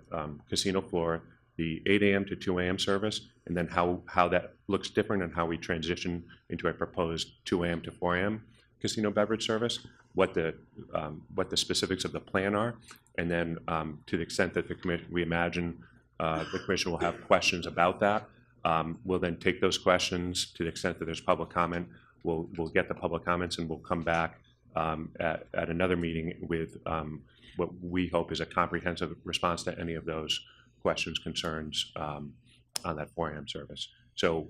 casino floor, the 8 a.m. to 2 a.m. service, and then how that looks different and how we transition into a proposed 2 a.m. to 4 a.m. casino beverage service, what the specifics of the plan are, and then to the extent that the commission, we imagine the commission will have questions about that, we'll then take those questions. To the extent that there's public comment, we'll get the public comments, and we'll come back at another meeting with what we hope is a comprehensive response to any of those questions, concerns on that 4 a.m. service. So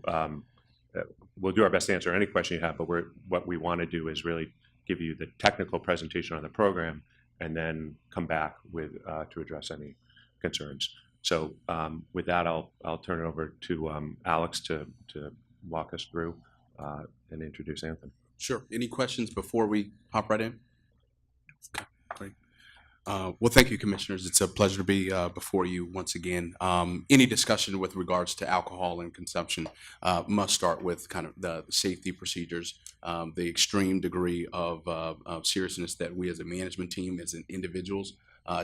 we'll do our best to answer any question you have, but what we want to do is really give you the technical presentation on the program and then come back with to address any concerns. So with that, I'll turn it over to Alex to walk us through and introduce Anthony. Sure. Any questions before we hop right in? Okay, great. Well, thank you, Commissioners. It's a pleasure to be before you once again. Any discussion with regards to alcohol and consumption must start with kind of the safety procedures, the extreme degree of seriousness that we as a management team, as individuals,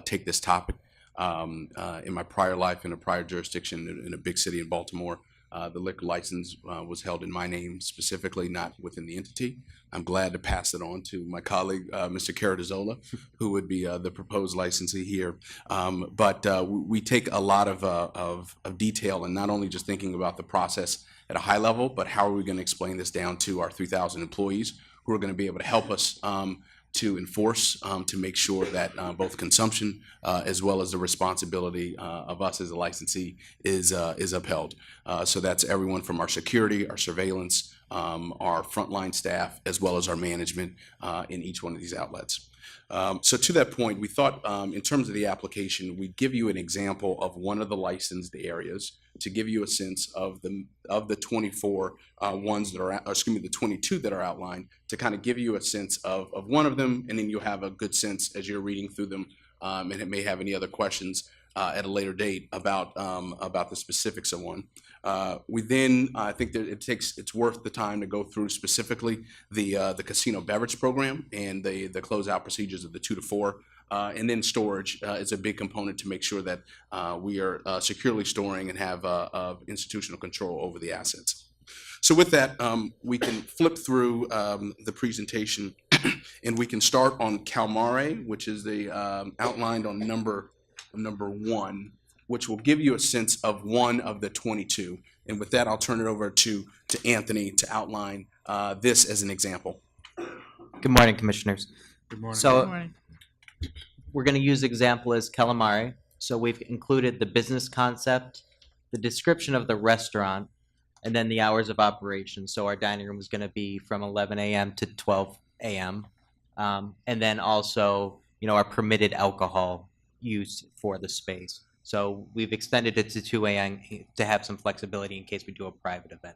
take this topic. In my prior life, in a prior jurisdiction in a big city in Baltimore, the liquor license was held in my name specifically, not within the entity. I'm glad to pass it on to my colleague, Mr. Caradizola, who would be the proposed licensee here. But we take a lot of detail, and not only just thinking about the process at a high level, but how are we going to explain this down to our 3,000 employees who are going to be able to help us to enforce, to make sure that both consumption as well as the responsibility of us as a licensee is upheld. So that's everyone from our security, our surveillance, our frontline staff, as well as our management in each one of these outlets. So to that point, we thought in terms of the application, we'd give you an example of one of the licensed areas to give you a sense of the 24 ones that are, the 22 that are outlined, to kind of give you a sense of one of them, and then you'll have a good sense as you're reading through them, and it may have any other questions at a later date about the specifics of one. We then, I think that it's worth the time to go through specifically the casino beverage program and the closeout procedures of the 2 to 4. And then storage is a big component to make sure that we are securely storing and have institutional control over the assets. So with that, we can flip through the presentation and we can start on Calmare, which is the outlined on number 1, which will give you a sense of one of the 22. And with that, I'll turn it over to Anthony to outline this as an example. Good morning, Commissioners. Good morning. So we're going to use example as calamari. So we've included the business concept, the description of the restaurant, and then the hours of operation. So our dining room is going to be from 11 a.m. to 12 a.m. And then also, our permitted alcohol use for the space. So we've extended it to 2 a.m. to have some flexibility in case we do a private event.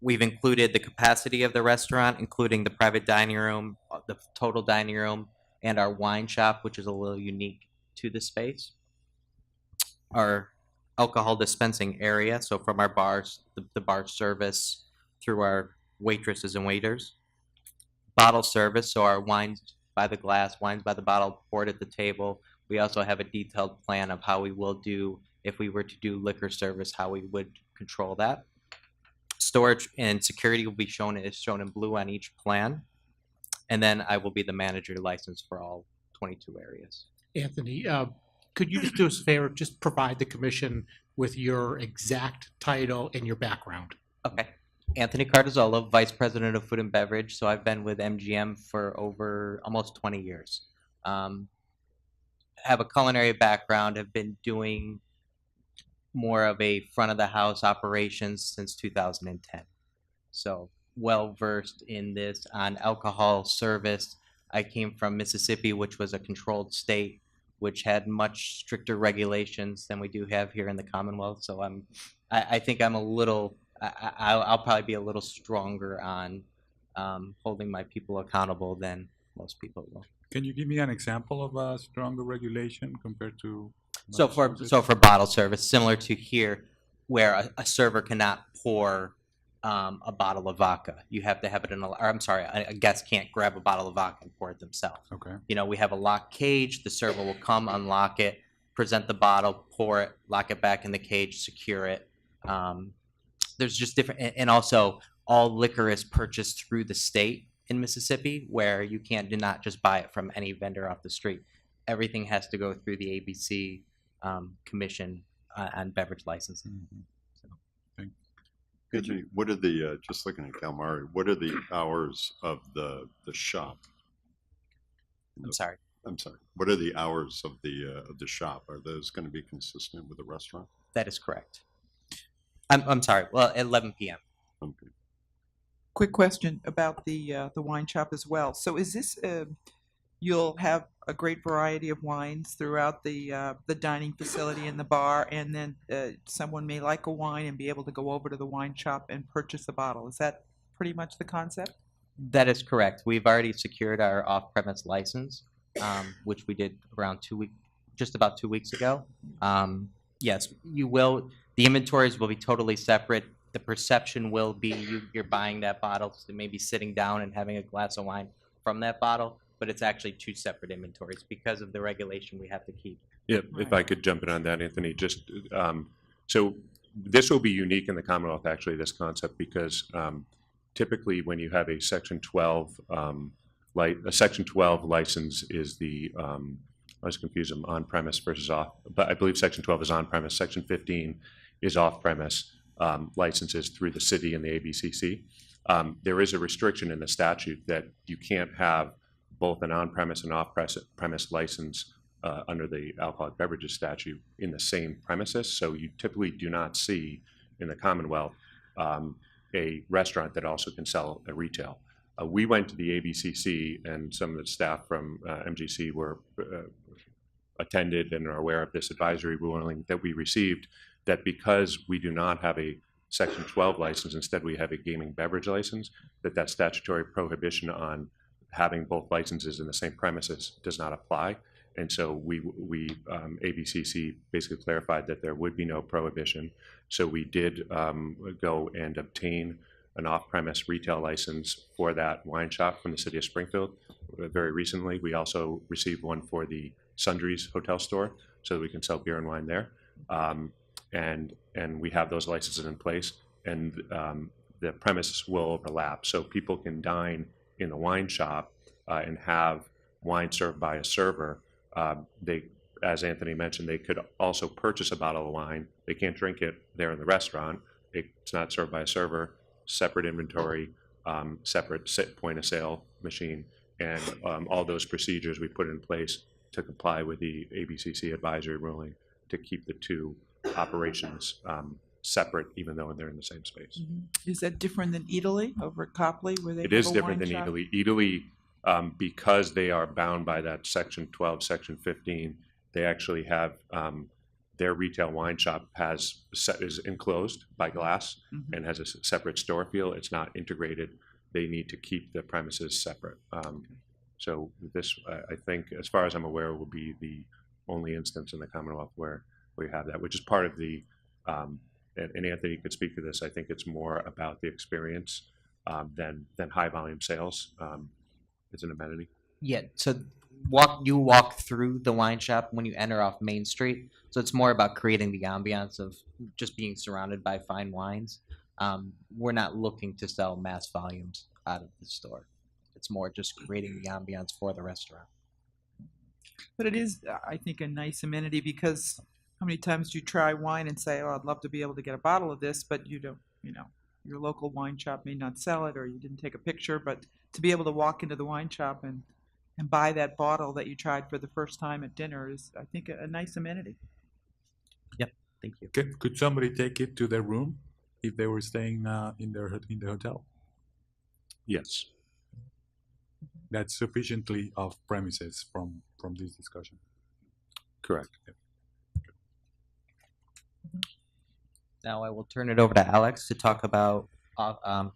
We've included the capacity of the restaurant, including the private dining room, the total dining room, and our wine shop, which is a little unique to the space. Our alcohol dispensing area, so from our bars, the bar service, through our waitresses and waiters. Bottle service, so our wines by the glass, wines by the bottle, poured at the table. We also have a detailed plan of how we will do, if we were to do liquor service, how we would control that. Storage and security will be shown in blue on each plan. And then I will be the manager license for all 22 areas. Anthony, could you just do us a favor, just provide the commission with your exact title and your background? Okay. Anthony Cardozola, Vice President of Food and Beverage. So I've been with MGM for over almost 20 years. Have a culinary background, have been doing more of a front of the house operations since 2010. So well versed in this on alcohol service. I came from Mississippi, which was a controlled state, which had much stricter regulations than we do have here in the Commonwealth. So I think I'm a little, I'll probably be a little stronger on holding my people accountable than most people will. Can you give me an example of a stronger regulation compared to? So for bottle service, similar to here, where a server cannot pour a bottle of vodka. You have to have it in a, or I'm sorry, a guest can't grab a bottle of vodka and pour it themselves. Okay. You know, we have a locked cage. The server will come, unlock it, present the bottle, pour it, lock it back in the cage, secure it. There's just different, and also all liquor is purchased through the state in Mississippi, where you do not just buy it from any vendor off the street. Everything has to go through the ABC Commission on beverage licensing. Could you, what are the, just looking at Calmari, what are the hours of the shop? I'm sorry. What are the hours of the shop? Are those going to be consistent with the restaurant? That is correct. I'm sorry. Well, at 11 p.m. Okay. Quick question about the wine shop as well. So is this you'll have a great variety of wines throughout the dining facility and the bar, and then someone may like a wine and be able to go over to the wine shop and purchase a bottle. Is that pretty much the concept? That is correct. We've already secured our off-premise license, which we did around just about 2 weeks ago. Yes, you will. The inventories will be totally separate. The perception will be you're buying that bottle, so maybe sitting down and having a glass of wine from that bottle, but it's actually two separate inventories because of the regulation we have to keep. Yeah, if I could jump in on that, Anthony, just, so this will be unique in the Commonwealth, actually, this concept, because typically when you have a Section 12, a Section 12 license is the, I was confused, on-premise versus off, but I believe Section 12 is on-premise. Section 15 is off-premise licenses through the city and the ABCC. There is a restriction in the statute that you can't have both an on-premise and off-premise license under the alcoholic beverages statute in the same premises. So you typically do not see in the Commonwealth a restaurant that also can sell a retail. We went to the ABCC, and some of the staff from MGC were attended and are aware of this advisory ruling that we received, that because we do not have a Section 12 license, instead we have a gaming beverage license, that statutory prohibition on having both licenses in the same premises does not apply. And so ABCC basically clarified that there would be no prohibition. So we did go and obtain an off-premise retail license for that wine shop from the city of Springfield very recently. We also received one for the Sundries Hotel store so that we can sell beer and wine there. And we have those licenses in place, and the premises will overlap. So people can dine in the wine shop and have wine served by a server. As Anthony mentioned, they could also purchase a bottle of wine. They can't drink it there in the restaurant. It's not served by a server, separate inventory, separate point of sale machine, and all those procedures we put in place to comply with the ABCC advisory ruling to keep the two operations separate, even though they're in the same space. Mm-hmm. Is that different than Italy over at Copley, where they It have is a different wine than shop? Italy, because they are bound by that Section 12, Section 15. They actually have their retail wine shop is enclosed by glass and has a separate store feel. It's not integrated. They need to keep the premises separate. So this, I think, as far as I'm aware, will be the only instance in the Commonwealth where we have that, which is part of the, and Anthony could speak to this, I think it's more about the experience than high volume sales. It's an amenity. Yeah, so you walk through the wine shop when you enter off Main Street. So it's more about creating the ambiance of just being surrounded by fine wines. We're not looking to sell mass volumes out of the store. it's more just creating the ambiance for the restaurant. But it is, I think, a nice amenity because how many times do you try wine and say, oh, I'd love to be able to get a bottle of this, but you don't, your local wine shop may not sell it or you didn't take a picture, but to be able to walk into the wine shop and buy that bottle that you tried for the first time at dinner is, I think, a nice amenity. Thank you. Could somebody take it to their room if they were staying in the hotel? Yes. That's sufficiently off premises from this discussion. Correct. Now I will turn it over to Alex to talk about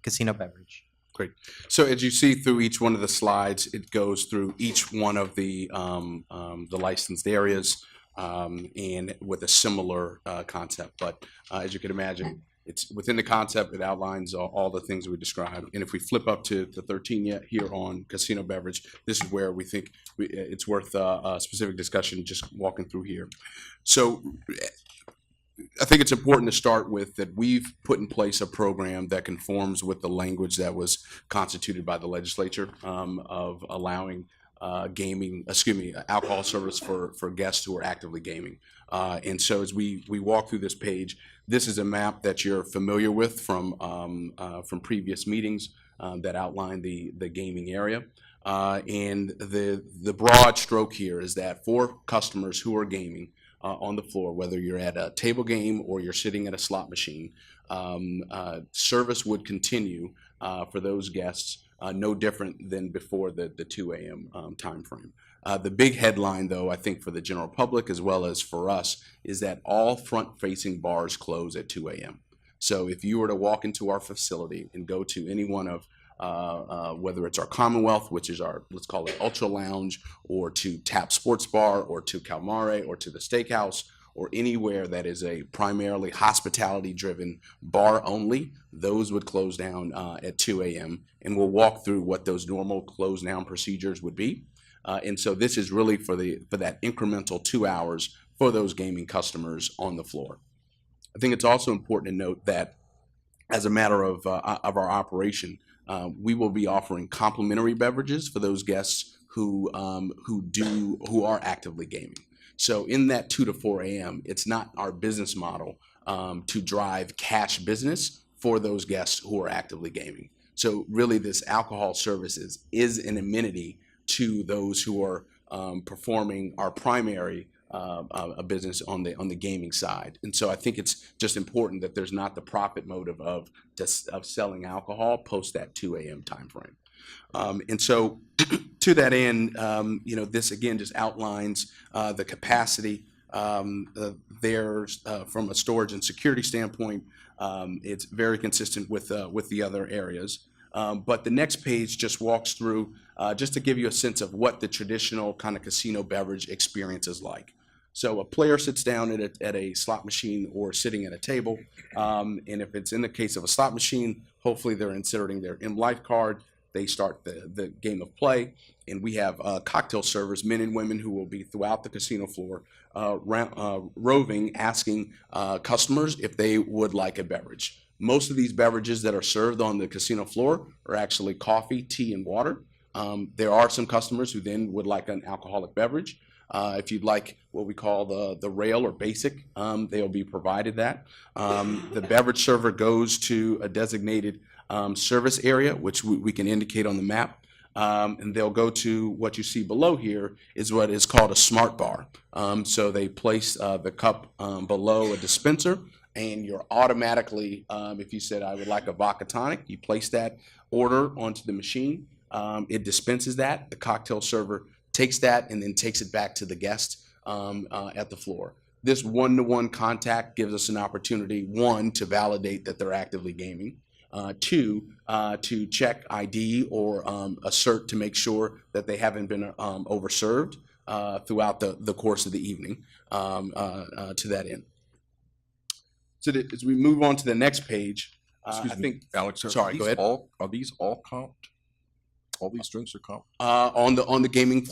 casino beverage. Great. So as you see through each one of the slides, it goes through each one of the licensed areas and with a similar concept. But as you can imagine, it's within the concept. It outlines all the things we described. And if we flip up to the 13 yet here on casino beverage, this is where we think it's worth a specific discussion just walking through here. So I think it's important to start with that we've put in place a program that conforms with the language that was constituted by the legislature of allowing alcohol service for guests who are actively gaming. And so as we walk through this page, this is a map that you're familiar with from previous meetings that outline the gaming area. And the broad stroke here is that for customers who are gaming on the floor, whether you're at a table game or you're sitting at a slot machine, service would continue for those guests no different than before the 2 a.m. Time frame. The big headline, though, I think for the general public as well as for us, is that all front-facing bars close at 2 a.m. So if you were to walk into our facility and go to any one of whether it's our Commonwealth, which is our, let's call it Ultra Lounge, or to Tap Sports Bar, or to Calmare, or to the Steakhouse, or anywhere that is a primarily hospitality-driven bar only, those would close down at 2 a.m. And we'll walk through what those normal close-down procedures would be. And so this is really for that incremental 2 hours for those gaming customers on the floor. I think it's also important to note that as a matter of our operation, we will be offering complimentary beverages for those guests who are actively gaming. So in that 2 to 4 a.m., it's not our business model to drive cash business for those guests who are actively gaming. So really, this alcohol services is an amenity to those who are performing our primary a business on the gaming side. And so I think it's just important that there's not the profit motive of selling alcohol post that 2 a.m. time frame. And so to that end, this again just outlines the capacity. There's from a storage and security standpoint, it's very consistent with the other areas. But the next page just walks through just to give you a sense of what the traditional kind of casino beverage experience is like. So a player sits down at a slot machine or sitting at a table, and if it's in the case of a slot machine, hopefully they're inserting their M-Life card. They start the game of play, and we have cocktail servers, men and women, who will be throughout the casino floor roving, asking customers if they would like a beverage. Most of these beverages that are served on the casino floor are actually coffee, tea, and water. There are some customers who then would like an alcoholic beverage. If you'd like what we call the rail or basic, they'll be provided that. The beverage server goes to a designated service area, which we can indicate on the map. And they'll go to what you see below here is what is called a smart bar. So they place the cup below a dispenser, and you're automatically, if you said, I would like a vodka tonic, you place that order onto the machine. It dispenses that. The cocktail server takes that and then takes it back to the guest at the floor. This one-to-one contact gives us an opportunity, one, to validate that they're actively gaming, two, to check ID or assert to make sure that they haven't been overserved throughout the course of the evening to that end. So as we move on to the next page, Excuse I me, think, Alex, sorry, go ahead. Are these all comped? All these drinks are comped? On the gaming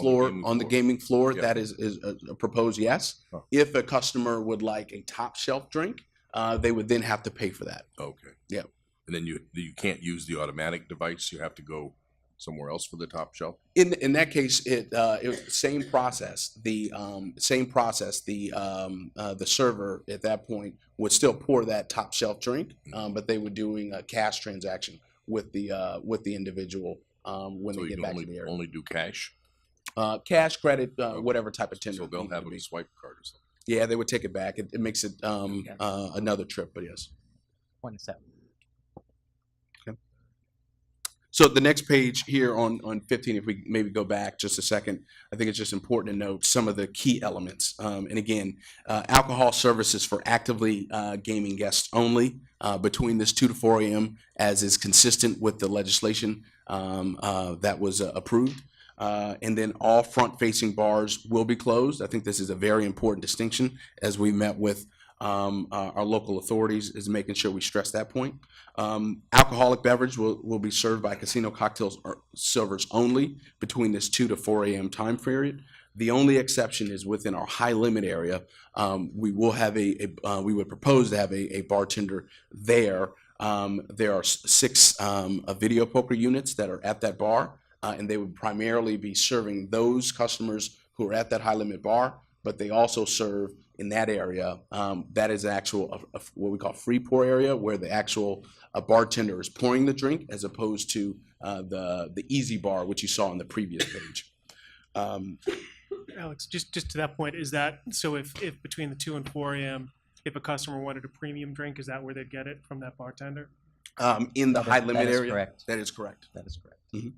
floor, Yeah. that is a proposed yes. Oh. If a customer would like a top shelf drink, they would then have to pay for that. Okay. Yeah. And then you can't use the automatic device, you have to go somewhere else for the top shelf? In that case, it was the same process. The server at that point would still pour that top shelf drink, but they were doing a cash transaction with the individual when So they you get can back to the area. only do cash? Cash, credit, whatever type of tender. So they'll needed have to a be. swipe card or something? Yeah, they would take it back. It makes it another trip, but yes. 27. So the next page here on 15, if we maybe go back just a second, I think it's just important to note some of the key elements. And again, alcohol services for actively gaming guests only between this 2 to 4 a.m. as is consistent with the legislation that was approved. And then all front-facing bars will be closed. I think this is a very important distinction as we met with our local authorities, is making sure we stress that point. Alcoholic beverage will be served by casino cocktails or servers only between this 2 to 4 a.m. time period. The only exception is within our high limit area. We will have we would propose to have a bartender there. There are 6 video poker units that are at that bar, and they would primarily be serving those customers who are at that high limit bar, but they also serve in that area. That is actual what we call free pour area, where the actual bartender is pouring the drink, as opposed to the easy bar, which you saw on the previous page. Alex, just to that point, is that, so if between the 2 and 4 a.m., if a customer wanted a premium drink, is that where they'd get it, from that bartender? In the That is- high limit that is area, correct. that is correct. That is correct.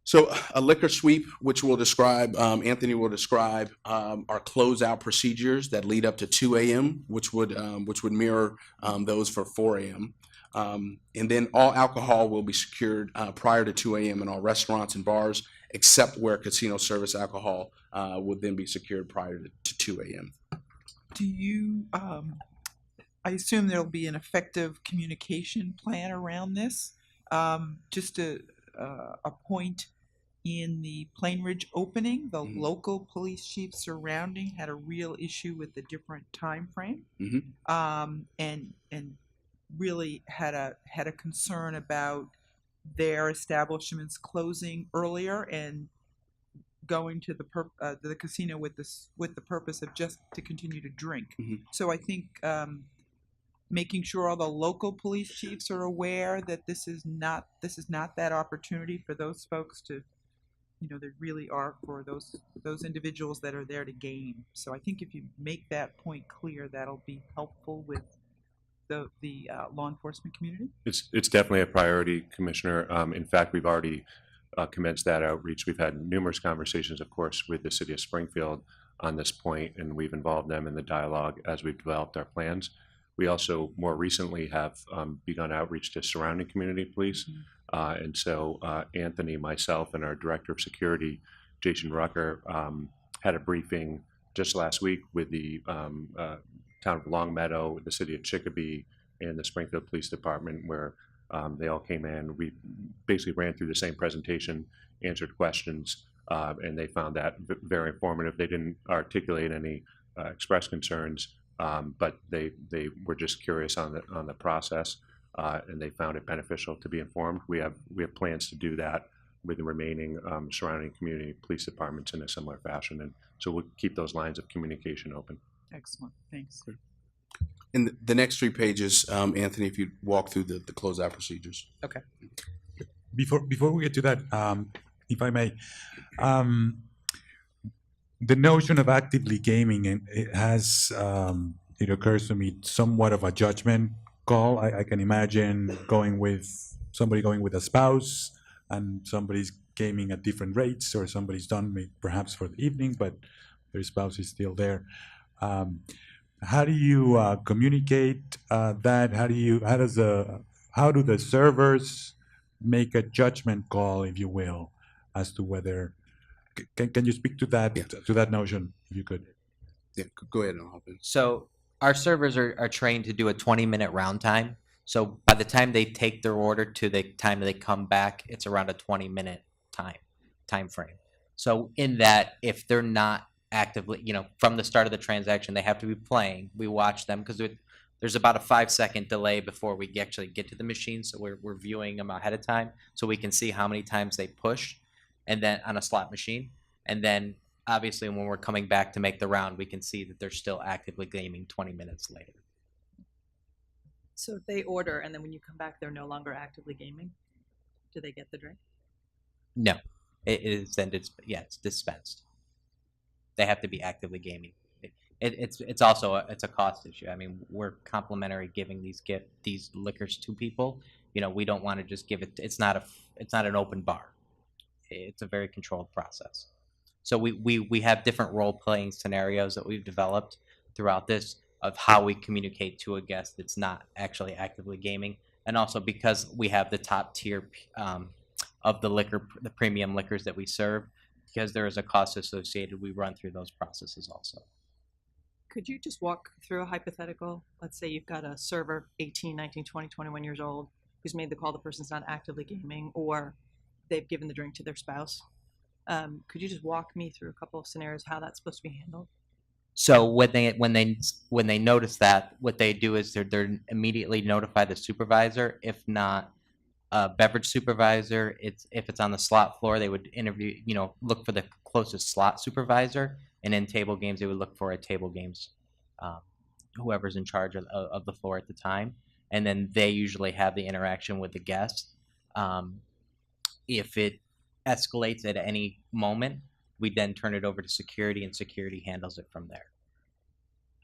So a liquor sweep, which we'll describe, Anthony will describe, our closeout procedures that lead up to 2 a.m., which would mirror those for 4 a.m. And then all alcohol will be secured prior to 2 a.m. in all restaurants and bars, except where casino service alcohol would then be secured prior to 2 a.m. Do you, I assume there'll be an effective communication plan around this? Just a point in the Plain Ridge opening, the local police chief surrounding had a real issue with the different time frame. And really had a concern about their establishments closing earlier and going to the casino with the purpose of just to continue to drink. So I think making sure all the local police chiefs are aware that this is not that opportunity for those folks to, they really are for those individuals that are there to game. So I think if you make that point clear, that'll be helpful with the law enforcement community. It's definitely a priority, Commissioner. In fact, we've already commenced that outreach. We've had numerous conversations, of course, with the city of Springfield on this point, and we've involved them in the dialogue as we've developed our plans. We also more recently have begun outreach to surrounding community police. And so Anthony, myself, and our Director of Security, Jason Rucker, had a briefing just last week with the town of Longmeadow, the city of Chicopee, and the Springfield Police Department, where they all came in. We basically ran through the same presentation, answered questions, and they found that very informative. They didn't articulate any express concerns, but they were just curious on the process, and they found it beneficial to be informed. We have plans to do that with the remaining surrounding community police departments in a similar fashion, and so we'll keep those lines of communication open. Excellent, thanks. In the next 3 pages, Anthony, if you walk through the closeout procedures. Okay. Before we get to that, if I may, the notion of actively gaming, it has, it occurs to me, somewhat of a judgment call. I can imagine somebody going with a spouse, and somebody's gaming at different rates, or somebody's done perhaps for the evening, but their spouse is still there. How do you communicate that? How do the servers make a judgment call, if you will, as to whether? Can you speak to that to that notion, if you could? Yeah, go ahead. I'll hop in. So our servers are trained to do a 20-minute round time. So by the time they take their order to the time they come back, it's around a 20-minute time frame. So in that, if they're not actively, from the start of the transaction, they have to be playing. We watch them because there's about a 5-second delay before we actually get to the machine. So we're viewing them ahead of time so we can see how many times they push, and then on a slot machine. And then obviously when we're coming back to make the round, we can see that they're still actively gaming 20 minutes later. So if they order and then when you come back, they're no longer actively gaming, do they get the drink? No, it is then it's dispensed. They have to be actively gaming. It's also a cost issue. I mean, we're complimentary giving these liquors to people. You know, we don't want to just give it. It's not an open bar. It's a very controlled process. So we have different role playing scenarios that we've developed throughout this of how we communicate to a guest that's not actually actively gaming, and also because we have the top tier of the premium liquors that we serve, because there is a cost associated. We run through those processes also. Could you just walk through a hypothetical? Let's say you've got a server, 18, 19, 20, 21 years old, who's made the call, the person's not actively gaming, or they've given the drink to their spouse. Could you just walk me through a couple of scenarios how that's supposed to be handled? So when they notice that, what they do is they're immediately notify the supervisor. If not a beverage supervisor, if it's on the slot floor, they would look for the closest slot supervisor. And in table games, they would look for a table games, whoever's in charge of the floor at the time. And then they usually have the interaction with the guest. If it escalates at any moment, we then turn it over to security, and security handles it from there.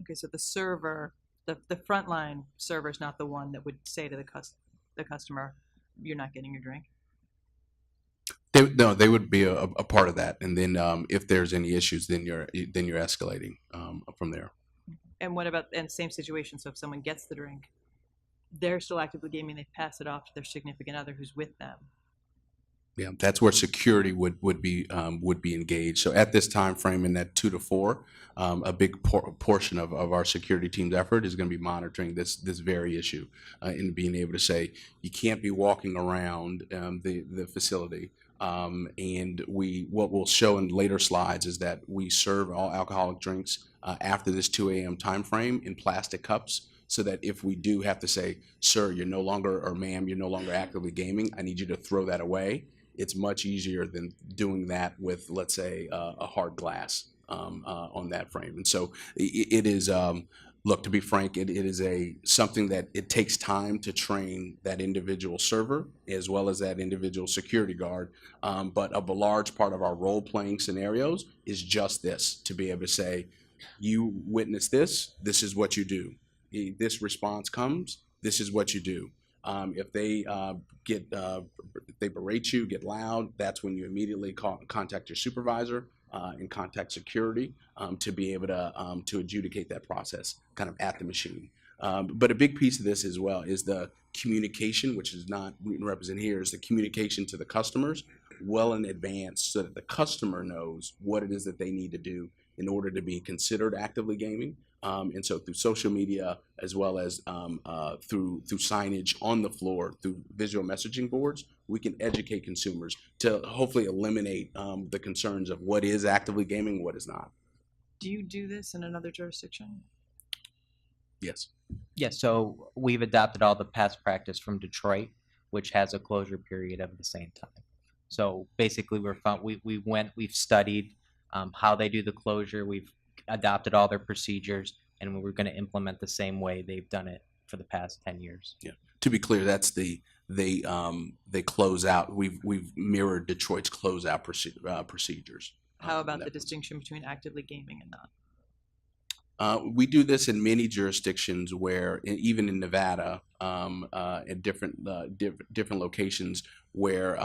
Okay, so the server, the frontline server is not the one that would say to the customer, you're not getting your drink? They would be a part of that, and then if there's any issues, then you're escalating from there. And what about, and same situation, so if someone gets the drink, they're still actively gaming, they pass it off to their significant other who's with them. Yeah, that's where security would be engaged. So at this time frame, in that 2 to 4, a big portion of our security team's effort is going to be monitoring this very issue, and being able to say you can't be walking around the facility. And what we'll show in later slides is that we serve all alcoholic drinks after this 2 a.m. time frame in plastic cups, so that if we do have to say, sir, you're no longer, or ma'am, you're no longer actively gaming, I need you to throw that away. It's much easier than doing that with, let's say, a hard glass on that frame. And so it is, look, to be frank, it is something that it takes time to train that individual server as well as that individual security guard. But a large part of our role-playing scenarios is just this, to be able to say, you witness this, this is what you do. This response comes, this is what you do. If they they berate you, get loud, that's when you immediately contact your supervisor and contact security to be able to adjudicate that process kind of at the machine. But a big piece of this as well is the communication, which is not represented here, is the communication to the customers well in advance, so that the customer knows what it is that they need to do in order to be considered actively gaming. And so through social media, as well as through signage on the floor, through visual messaging boards, we can educate consumers to hopefully eliminate the concerns of what is actively gaming and what is not. Do you do this in another jurisdiction? Yes. Yes, so we've adopted all the past practice from Detroit, which has a closure period of the same time. So basically, we've studied how they do the closure. We've adopted all their procedures, and we're going to implement the same way they've done it for the past 10 years. Yeah. To be clear, that's they close out. We've mirrored Detroit's closeout procedures. How about the distinction between actively gaming and not? We do this in many jurisdictions where, even in Nevada, at different locations where,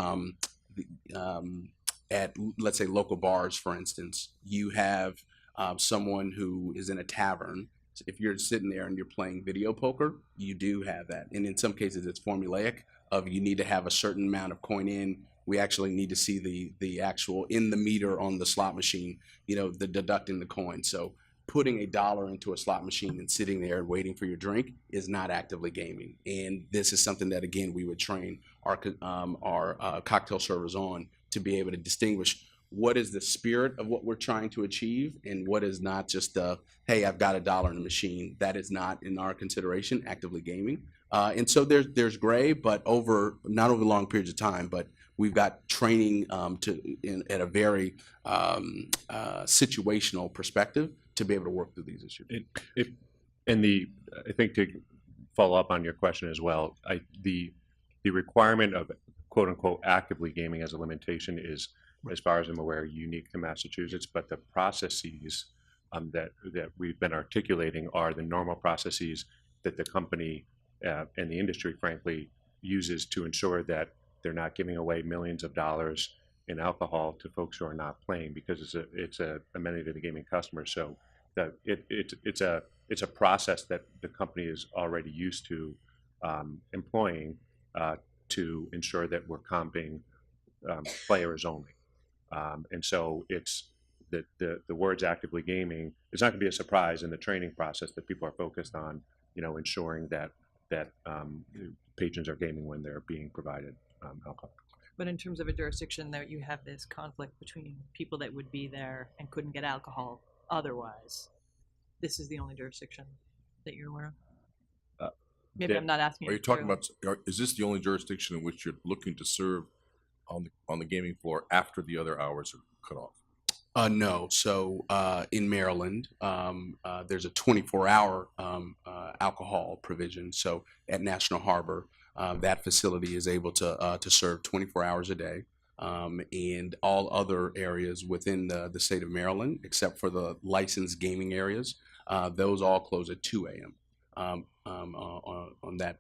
at, let's say, local bars, for instance, you have someone who is in a tavern. If you're sitting there and you're playing video poker, you do have that. And in some cases, it's formulaic of you need to have a certain amount of coin in. We actually need to see the actual in the meter on the slot machine, the deducting the coin. So putting $1 into a slot machine and sitting there waiting for your drink is not actively gaming. And this is something that, again, we would train our cocktail servers on, to be able to distinguish what is the spirit of what we're trying to achieve and what is not just hey, I've got $1 in the machine. That is not in our consideration, actively gaming. And so there's gray, but not over long periods of time, but we've got training at a very situational perspective to be able to work through these issues. I think to follow up on your question as well, the requirement of quote unquote actively gaming as a limitation is, as far as I'm aware, unique to Massachusetts, but the processes that we've been articulating are the normal processes that the company and the industry, frankly, uses to ensure that they're not giving away millions of dollars in alcohol to folks who are not playing, because it's a amenity to the gaming customer. So that it's a process that the company is already used to employing to ensure that we're comping players only. And so it's the words actively gaming is not going to be a surprise in the training process that people are focused on, ensuring that patrons are gaming when they're being provided alcohol. But in terms of a jurisdiction that you have this conflict between people that would be there and couldn't get alcohol otherwise, this is the only jurisdiction that you're aware of? Maybe I'm not asking. Are you talking about, is this the only jurisdiction in which you're looking to serve on the gaming floor after the other hours are cut off? No. So in Maryland, there's a 24-hour alcohol provision. So at National Harbor, that facility is able to serve 24 hours a day. And all other areas within the state of Maryland, except for the licensed gaming areas, those all close at 2 a.m. On that,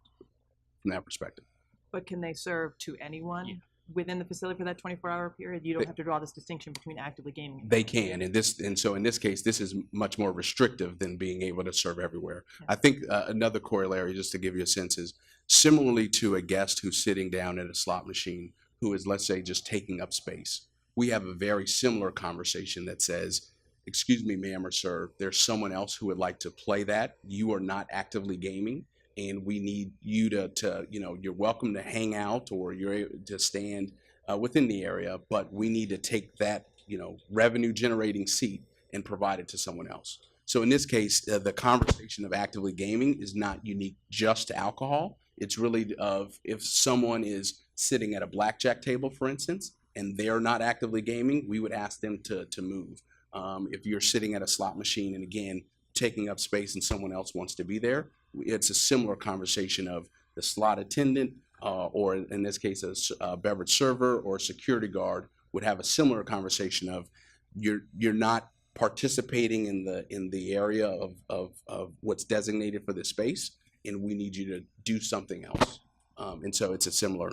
from that perspective. But can they serve to anyone within the facility for that 24-hour period? You don't have to draw this distinction between actively gaming and They can, and so in this case, this is much more restrictive than being able to serve everywhere. Yeah. I think another corollary, just to give you a sense, is similarly to a guest who's sitting down at a slot machine who is, let's say, just taking up space. We have a very similar conversation that says, excuse me, ma'am or sir, there's someone else who would like to play that. You are not actively gaming, and we need you to you're welcome to hang out or you're able to stand within the area, but we need to take that, revenue generating seat and provide it to someone else. So in this case, the conversation of actively gaming is not unique just to alcohol. It's really of if someone is sitting at a blackjack table, for instance, and they're not actively gaming, we would ask them to move. If you're sitting at a slot machine and again, taking up space and someone else wants to be there, it's a similar conversation of the slot attendant or in this case, a beverage server or a security guard would have a similar conversation of you're not participating in the area of what's designated for this space, and we need you to do something else. And so it's a similar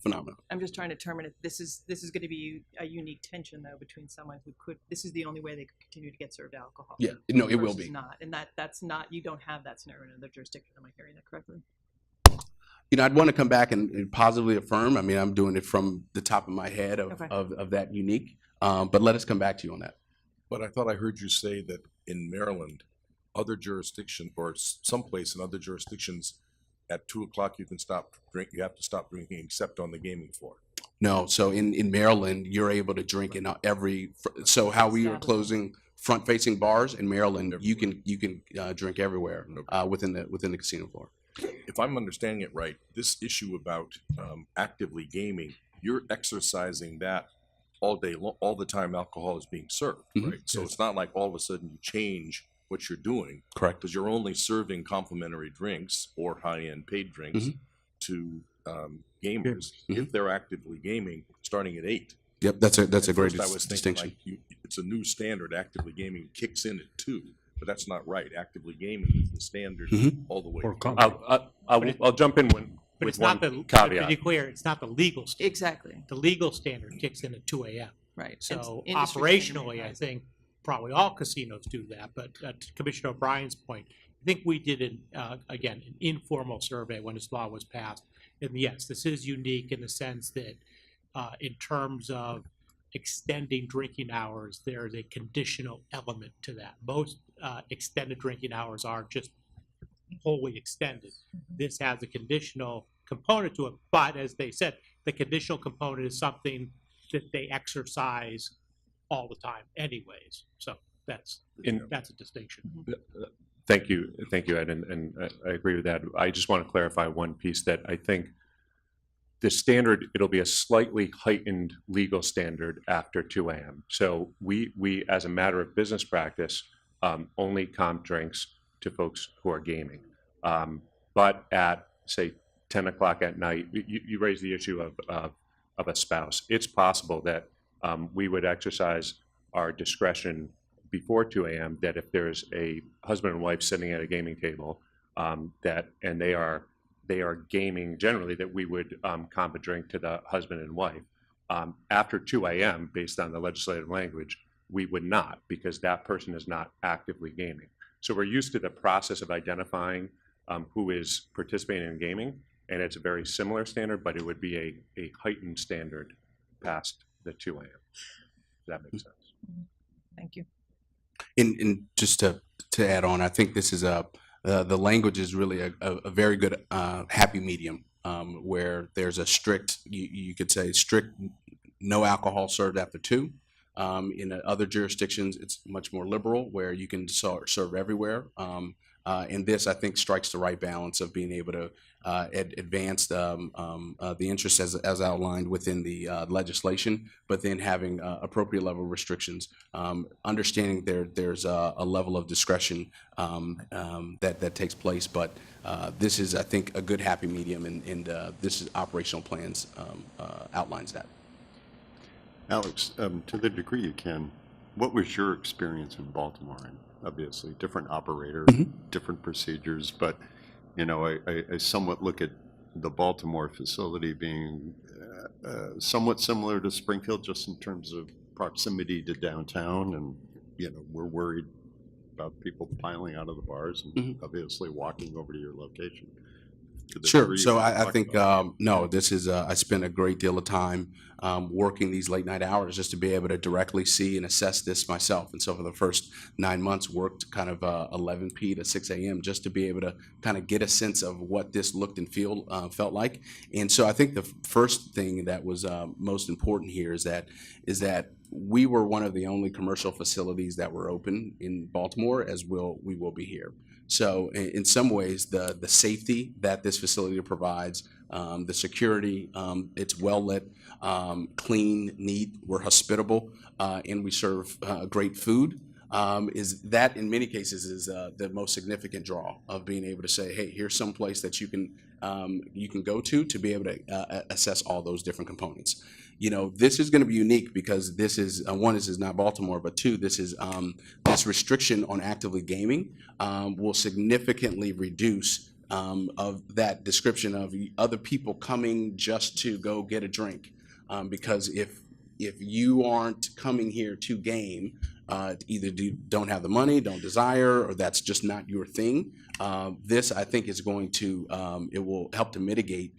phenomenon. I'm just trying to determine if this is going to be a unique tension though between someone who could. This is the only way they could continue to get served alcohol. Yeah, no, it will versus be. not, and that's not. You don't have that scenario in another jurisdiction. Am I hearing that correctly? I'd want to come back and positively affirm. I mean, I'm doing it from the top of my head of that unique. But let us come back to you on that. But I thought I heard you say that in Maryland, other jurisdiction or someplace in other jurisdictions, at 2 o'clock you can stop drink. You have to stop drinking except on the gaming floor. No, so in Maryland, you're able to drink in so how we are closing front-facing bars in Maryland, you can drink everywhere within the casino floor. If I'm understanding it right, this issue about actively gaming, you're exercising that all day long, all the time alcohol is being served, right? So it's not like all of a sudden you change what you're doing. Correct. Because you're only serving complimentary drinks or high-end paid drinks to gamers if they're actively gaming starting at 8. Yep, that's a great I was distinction. thinking like it's a new standard. Actively gaming kicks in at 2, but that's not right. Actively gaming is the standard all the way. I'll jump in But with it's not one the, caveat. to be clear, it's not the legal standard. Exactly. The legal standard kicks in at 2 a.m. Right. So It's industry standard, operationally, I right. think probably all casinos do that. But to Commissioner O'Brien's point, I think we did an informal survey when this law was passed. And yes, this is unique in the sense that in terms of extending drinking hours, there's a conditional element to that. Most extended drinking hours are just wholly extended. This has a conditional component to it, but as they said, the conditional component is something that they exercise all the time anyways. So that's a distinction. Thank you, Ed, and I agree with that. I just want to clarify one piece that I think the standard, it'll be a slightly heightened legal standard after 2 a.m. So we, as a matter of business practice, only comp drinks to folks who are gaming. But at, say, 10 o'clock at night, you raise the issue of a spouse. It's possible that we would exercise our discretion before 2 a.m. that if there's a husband and wife sitting at a gaming table and they are gaming generally, that we would comp a drink to the husband and wife. After 2 a.m., based on the legislative language, we would not, because that person is not actively gaming. So we're used to the process of identifying who is participating in gaming, and it's a very similar standard, but it would be a heightened standard past the 2 a.m. Does that make sense? Thank you. And just to add on, I think this is the language is really a very good happy medium where there's a strict, you could say strict no alcohol served after 2. In other jurisdictions, it's much more liberal where you can serve everywhere. And this, I think, strikes the right balance of being able to advance the interests as outlined within the legislation, but then having appropriate level restrictions, understanding there's a level of discretion that takes place. But this is, I think, a good happy medium, and this is operational plans outlines that. Alex, to the degree you can, what was your experience in Baltimore? And obviously, different operator, different procedures, but you know, I somewhat look at the Baltimore facility being somewhat similar to Springfield, just in terms of proximity to downtown, and you know, we're worried about people piling out of the bars and obviously walking over to your location. Sure. So I think, no, this is, I spent a great deal of time working these late night hours just to be able to directly see and assess this myself. And so for the first 9 months, worked kind of 11 p to 6 a.m. just to be able to kind of get a sense of what this looked and felt like. And so I think the first thing that was most important here is that we were one of the only commercial facilities that were open in Baltimore, as we will be here. So in some ways, the safety that this facility provides, the security, it's well lit, clean, neat, we're hospitable, and we serve great food. Is that in many cases is the most significant draw of being able to say, hey, here's some place that you can go to be able to assess all those different components. You know, this is going to be unique because this is one, this is not Baltimore, but 2, this is this restriction on actively gaming will significantly reduce of that description of other people coming just to go get a drink, because if you aren't coming here to game, either don't have the money, don't desire, or that's just not your thing. This, I think, is going to, it will help to mitigate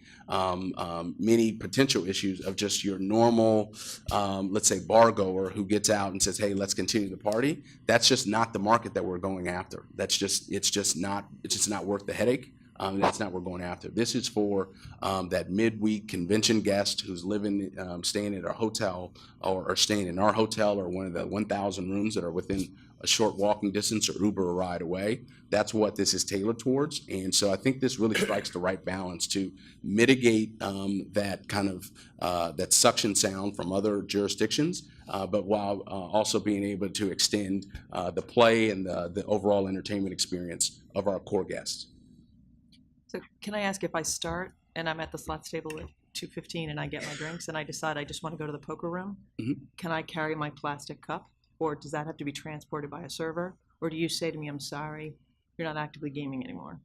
many potential issues of just your normal, let's say, bar goer who gets out and says, hey, let's continue the party. That's just not the market that we're going after. It's just not worth the headache. That's not what we're going after. This is for that midweek convention guest who's living, staying at our hotel or staying in our hotel or one of the 1,000 rooms that are within a short walking distance or Uber a ride away. That's what this is tailored towards. And so I think this really strikes the right balance to mitigate that kind of that suction sound from other jurisdictions, but while also being able to extend the play and the overall entertainment experience of our core guests. So can I ask, if I start and I'm at the slots table at 2:15 and I get my drinks and I decide I just want to go to the poker room, can I carry my plastic cup, or does that have to be transported by a server? Or do you say to me, I'm sorry, you're not actively gaming anymore?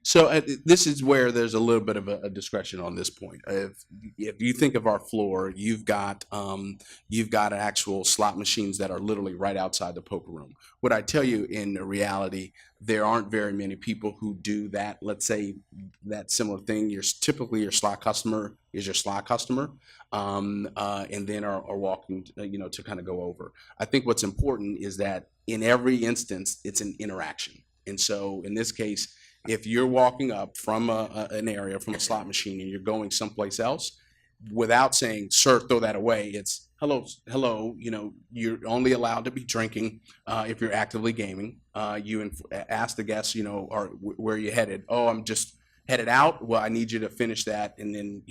So this is where there's a little bit of a discretion on this point. If you think of our floor, you've got actual slot machines that are literally right outside the poker room. What I tell you in reality, there aren't very many people who do that. Let's say that similar thing. Typically your slot customer is your slot customer, and then are walking, to kind of go over. I think what's important is that in every instance, it's an interaction. And so in this case, if you're walking up from an area, from a slot machine, and you're going someplace else, without saying, sir, throw that away, it's, hello, you're only allowed to be drinking if you're actively gaming. Ask the guests, where are you headed? Oh, I'm just headed out. Well, I need you to finish that and then,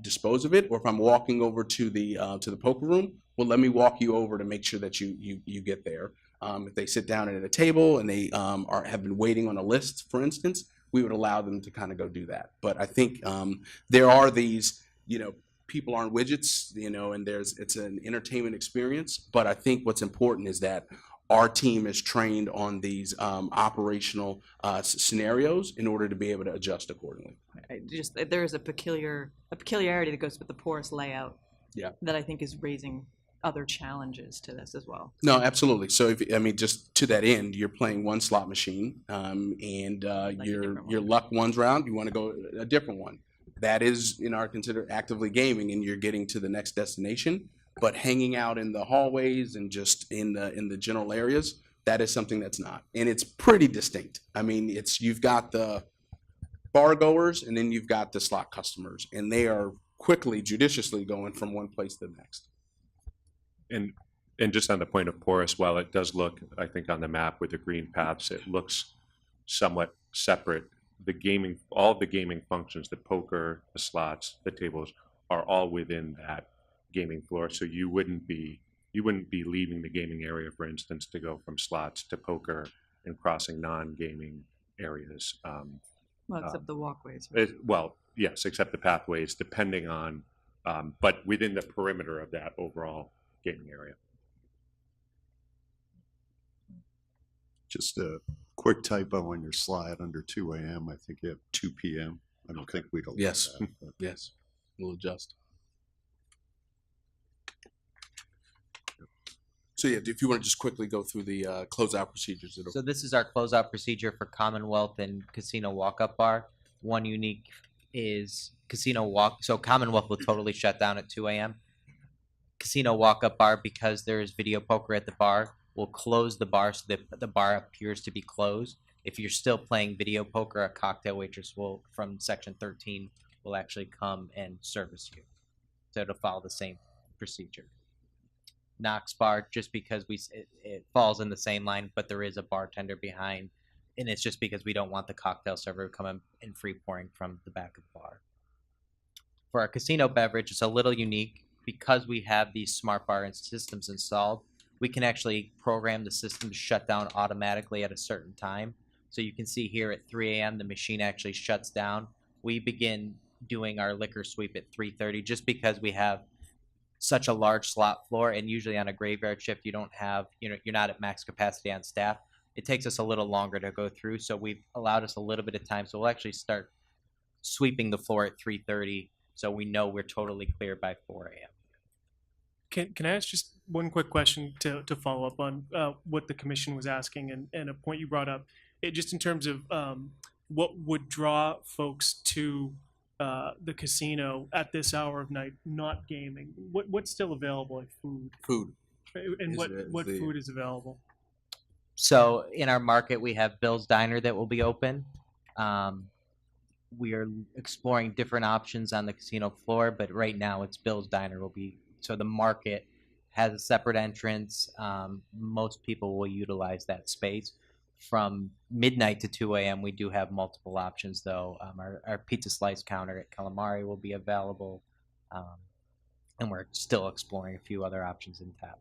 dispose of it. Or if I'm walking over to the poker room, well, let me walk you over to make sure that you get there. If they sit down at a table and they have been waiting on a list, for instance, we would allow them to kind of go do that. But I think there are these, people aren't widgets, and it's an entertainment experience. But I think what's important is that our team is trained on these operational scenarios in order to be able to adjust accordingly. There is a peculiarity that goes with the porous layout. Yeah. That I think is raising other challenges to this as well. No, absolutely. So just to that end, you're playing one slot machine, and your luck one's round. You want to go a different one. That is considered actively gaming, and you're getting to the next destination. But hanging out in the hallways and just in the general areas, that is something that's not, and it's pretty distinct. You've got the bar goers, and then you've got the slot customers, and they are quickly, judiciously going from one place to the next. And just on the point of porous, while it does look, I think on the map with the green paths, it looks somewhat separate. All of the gaming functions, the poker, the slots, the tables, are all within that gaming floor. So you wouldn't be leaving the gaming area, for instance, to go from slots to poker and crossing non-gaming areas. Well, except the walkways. Well, yes, except the pathways, depending on, but within the perimeter of that overall gaming area. Just a quick typo on your slide under 2 a.m. I think you have 2 p.m. I don't think we'd allow Yes. that. But Yes, we'll adjust. So yeah, if you want to just quickly go through the closeout procedures. So this is our closeout procedure for Commonwealth and Casino Walk-Up Bar. One unique is Casino Walk. So Commonwealth will totally shut down at 2 a.m. Casino Walk-Up Bar, because there is video poker at the bar, will close the bar so that the bar appears to be closed. If you're still playing video poker, a cocktail waitress from Section 13 will actually come and service you. So it'll follow the same procedure. Knox Bar, just because it falls in the same line, but there is a bartender behind, and it's just because we don't want the cocktail server coming and free pouring from the back of the bar. For our casino beverage, it's a little unique because we have these smart bar systems installed. We can actually program the system to shut down automatically at a certain time. So you can see here at 3 a.m. the machine actually shuts down. We begin doing our liquor sweep at 3:30 just because we have such a large slot floor, and usually on a graveyard shift you don't have, you're not at max capacity on staff. It takes us a little longer to go through, so we've allowed us a little bit of time. So we'll actually start sweeping the floor at 3:30, so we know we're totally clear by 4 a.m. Can I ask just one quick question to follow up on what the commission was asking and a point you brought up, just in terms of what would draw folks to the casino at this hour of night, not gaming? What's still available, like food? Food. And what food is available? So in our market, we have Bill's Diner that will be open. We are exploring different options on the casino floor, but right now it's Bill's Diner will be. So the market has a separate entrance. Most people will utilize that space. From midnight to 2 a.m., we do have multiple options, though. Our pizza slice counter at Calamari will be available, and we're still exploring a few other options in tap.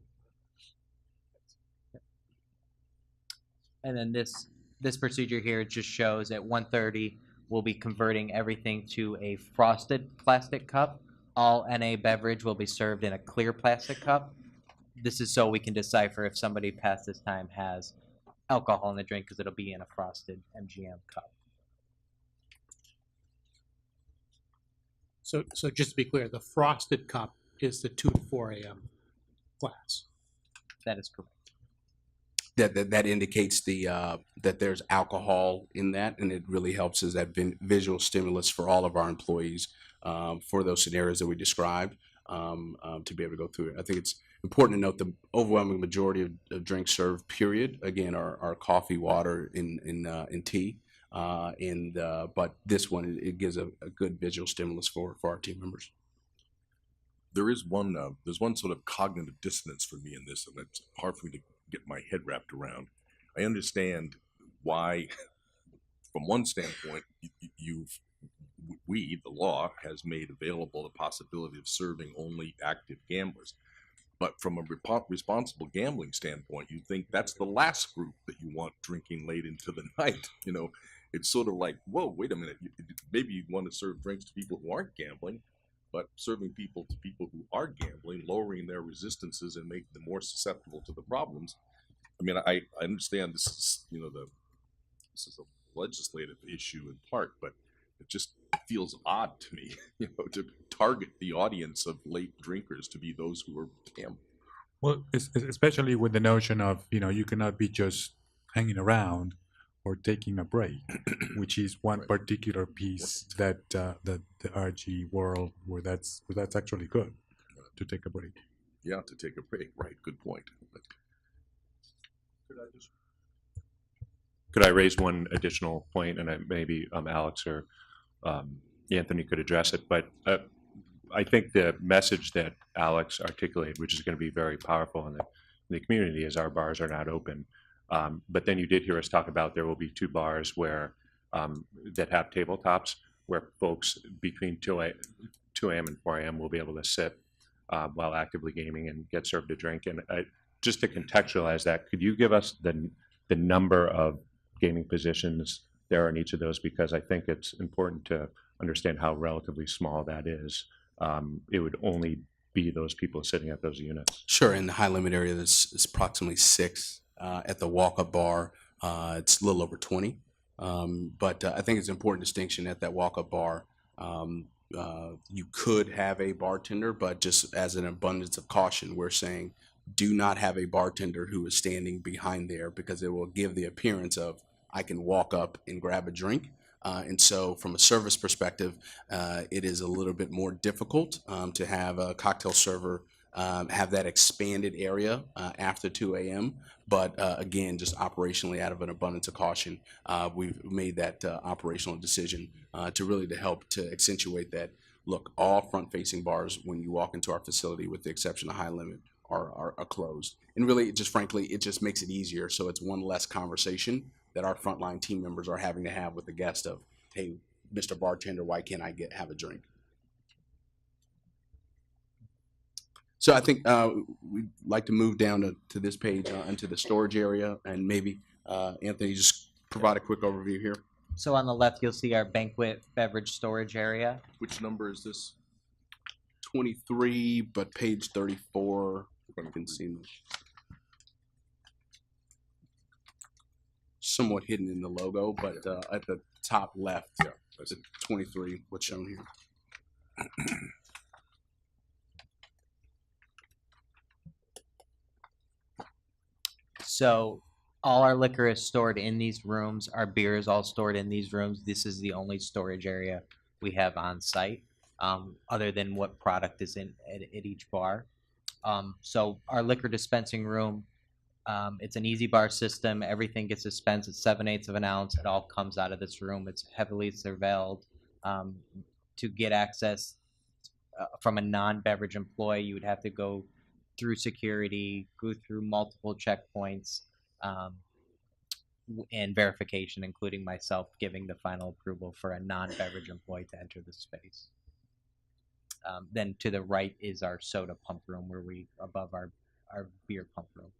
And then this procedure here just shows at 1:30, we'll be converting everything to a frosted plastic cup. All NA beverage will be served in a clear plastic cup. This is so we can decipher if somebody past this time has alcohol in the drink, because it'll be in a frosted MGM cup. So just to be clear, the frosted cup is the 2 to 4 a.m. class. That is correct. That indicates that there's alcohol in that, and it really helps as that visual stimulus for all of our employees for those scenarios that we described to be able to go through it. I think it's important to note the overwhelming majority of drinks served, period, again, are coffee, water, and tea. But this one, it gives a good visual stimulus for our team members. there is one, there's one sort of cognitive dissonance for me in this, and it's hard for me to get my head wrapped around. I understand why, from one standpoint, we, the law, has made available the possibility of serving only active gamblers. But from a responsible gambling standpoint, you think that's the last group that you want drinking late into the night. You know, it's sort of like, whoa, wait a minute. Maybe you want to serve drinks to people who aren't gambling, but serving people to people who are gambling, lowering their resistances and making them more susceptible to the problems. I mean, I understand this is, you know, this is a legislative issue in part, but it just feels odd to me, you know, to target the audience of late drinkers to be those who are gambling. Well, especially with the notion of, you know, you cannot be just hanging around or taking a break, which is one Right. particular piece that the RG world where that's actually good to take a break. Yeah, to take a break. Right. Good point. But Could I raise one additional point, and maybe Alex or Anthony could address it, but I think the message that Alex articulated, which is going to be very powerful in the community, is our bars are not open. But then you did hear us talk about there will be 2 bars where that have tabletops where folks between 2 a.m. and 4 a.m. will be able to sit while actively gaming and get served a drink. And just to contextualize that, could you give us the number of gaming positions there are in each of those? Because I think it's important to understand how relatively small that is. It would only be those people sitting at those units. Sure, in the high limit area, there's approximately 6. At the walk-up bar, it's a little over 20. But I think it's an important distinction at that walk-up bar. You could have a bartender, but just as an abundance of caution, we're saying do not have a bartender who is standing behind there because it will give the appearance of I can walk up and grab a drink. And so from a service perspective, it is a little bit more difficult to have a cocktail server have that expanded area after 2 a.m. But again, just operationally out of an abundance of caution, we've made that operational decision to help to accentuate that. Look, all front-facing bars, when you walk into our facility, with the exception of high limit, are closed. And really, frankly, it just makes it easier. So it's one less conversation that our frontline team members are having to have with the guest of, hey, Mr. Bartender, why can't I have a drink? So I think we'd like to move down to this page into the storage area, and maybe Anthony, just provide a quick overview here. So on the left, you'll see our banquet beverage storage area. which number is this? 23, but page 34, if you can see me. Somewhat hidden in the logo, but at the top left, that's 23, what's shown here. So all our liquor is stored in these rooms. Our beer is all stored in these rooms. This is the only storage area we have on site, other than what product is in at each bar. So our liquor dispensing room, it's an easy bar system. Everything gets dispensed at 7/8 of an ounce. It all comes out of this room. It's heavily surveilled. To get access from a non-beverage employee, you would have to go through security, go through multiple checkpoints, and verification, including myself giving the final approval for a non-beverage employee to enter the space. Then to the right is our soda pump room, where above our beer pump room,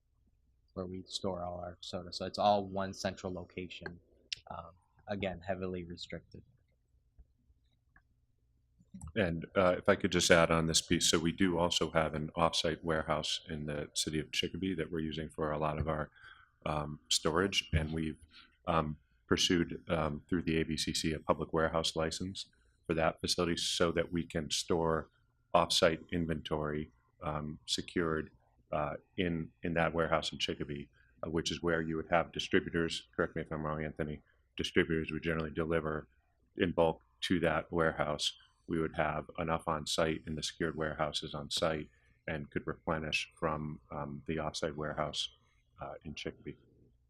where we store all our soda. So it's all one central location. Again, heavily restricted. And if I could just add on this piece, so we do also have an offsite warehouse in the city of Chicopee that we're using for a lot of our storage, and we've pursued through the ABCC a public warehouse license for that facility so that we can store offsite inventory secured in that warehouse in Chicopee, which is where you would have distributors, correct me if I'm wrong, Anthony, distributors would generally deliver in bulk to that warehouse. We would have enough on site in the secured warehouses on site and could replenish from the offsite warehouse in Chicopee.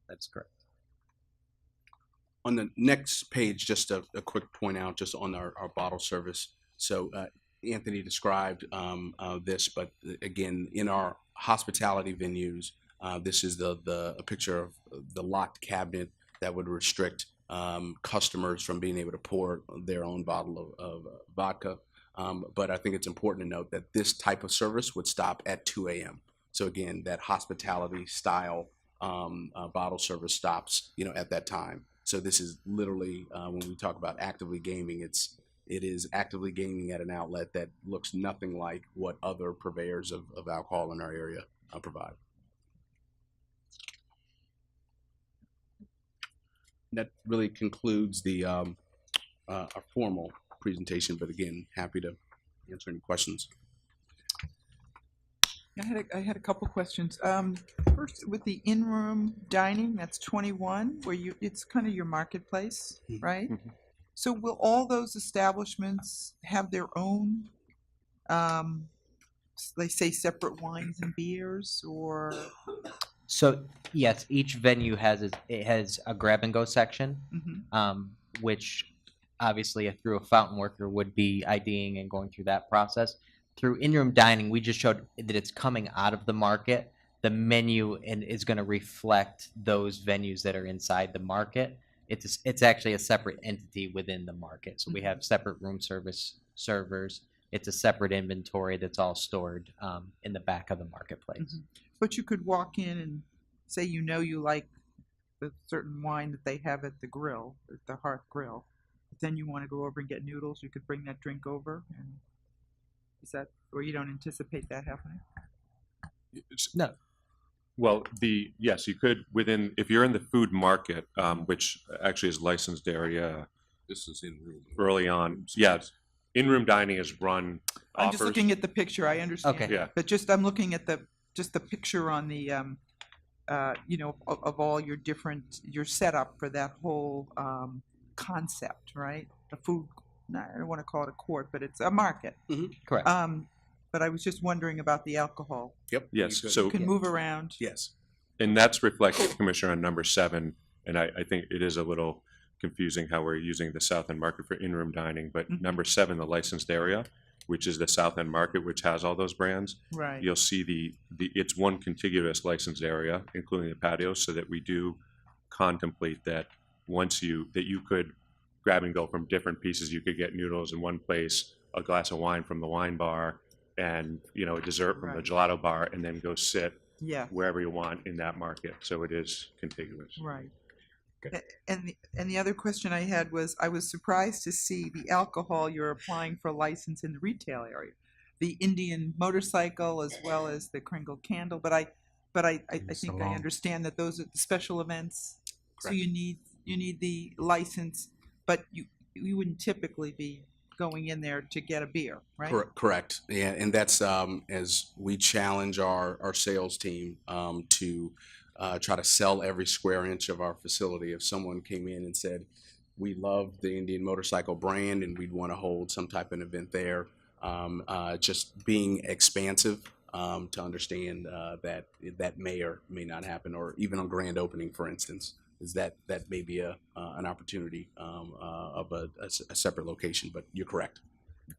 That's correct. On the next page, just a quick point out just on our bottle service. So Anthony described this, but again, in our hospitality venues, this is a picture of the locked cabinet that would restrict customers from being able to pour their own bottle of vodka. But I think it's important to note that this type of service would stop at 2 a.m. So again, that hospitality style bottle service stops, at that time. So this is literally when we talk about actively gaming, it is actively gaming at an outlet that looks nothing like what other purveyors of alcohol in our area provide. That really concludes the our formal presentation, but again, happy to answer any questions. I had a couple questions. First, with the in-room dining, that's 21, where it's kind of your marketplace, right? Mhm. So will all those establishments have their own, they say separate wines and beers, or? So yes, each venue has a grab and go section, Mhm. which obviously through a fountain worker would be IDing and going through that process. Through in-room dining, we just showed that it's coming out of the market. The menu is going to reflect those venues that are inside the market. It's actually a separate entity within the market. So we have separate room service servers. It's a separate inventory that's all stored in the back of the marketplace. But you could walk in and say you like the certain wine that they have at the grill, at the Hearth Grill. But then you want to go over and get noodles, you could bring that drink over, and is that, or you don't anticipate that happening? No. Well, yes, you could if you're in the food market, which actually is licensed area This is in room. early on. Yeah, in-room dining is run. I'm just looking at the picture, I understand. Okay. Yeah. But I'm looking at the picture on the, of all your setup for that whole concept, right? A food, I don't want to call it a court, but it's a market. Correct. But I was just wondering about the alcohol. Yep. Yes, you could. so You can move around. Yes. and that's reflected, Commissioner, on number 7. And I think it is a little confusing how we're using the South End Market for in-room dining. But number 7, the licensed area, which is the South End Market, which has all those brands. Right. You'll see it's one contiguous licensed area, including the patios, so that we do contemplate that that you could grab and go from different pieces. You could get noodles in one place, a glass of wine from the wine bar, and a dessert from the gelato bar, and then go sit Yeah. wherever you want in that market. So it is contiguous. Right. And the other question I had was, I was surprised to see the alcohol you're applying for license in the retail area, the Indian motorcycle as well as the Kringle Candle. But I think I understand that those are the special events. So Correct. you need the license, but you wouldn't typically be going in there to get a beer, right? Correct. Yeah, and that's as we challenge our sales team to try to sell every square inch of our facility. If someone came in and said, we love the Indian motorcycle brand and we'd want to hold some type of event there, just being expansive to understand that may or may not happen, or even on grand opening, for instance, is that may be an opportunity of a separate location. But you're correct.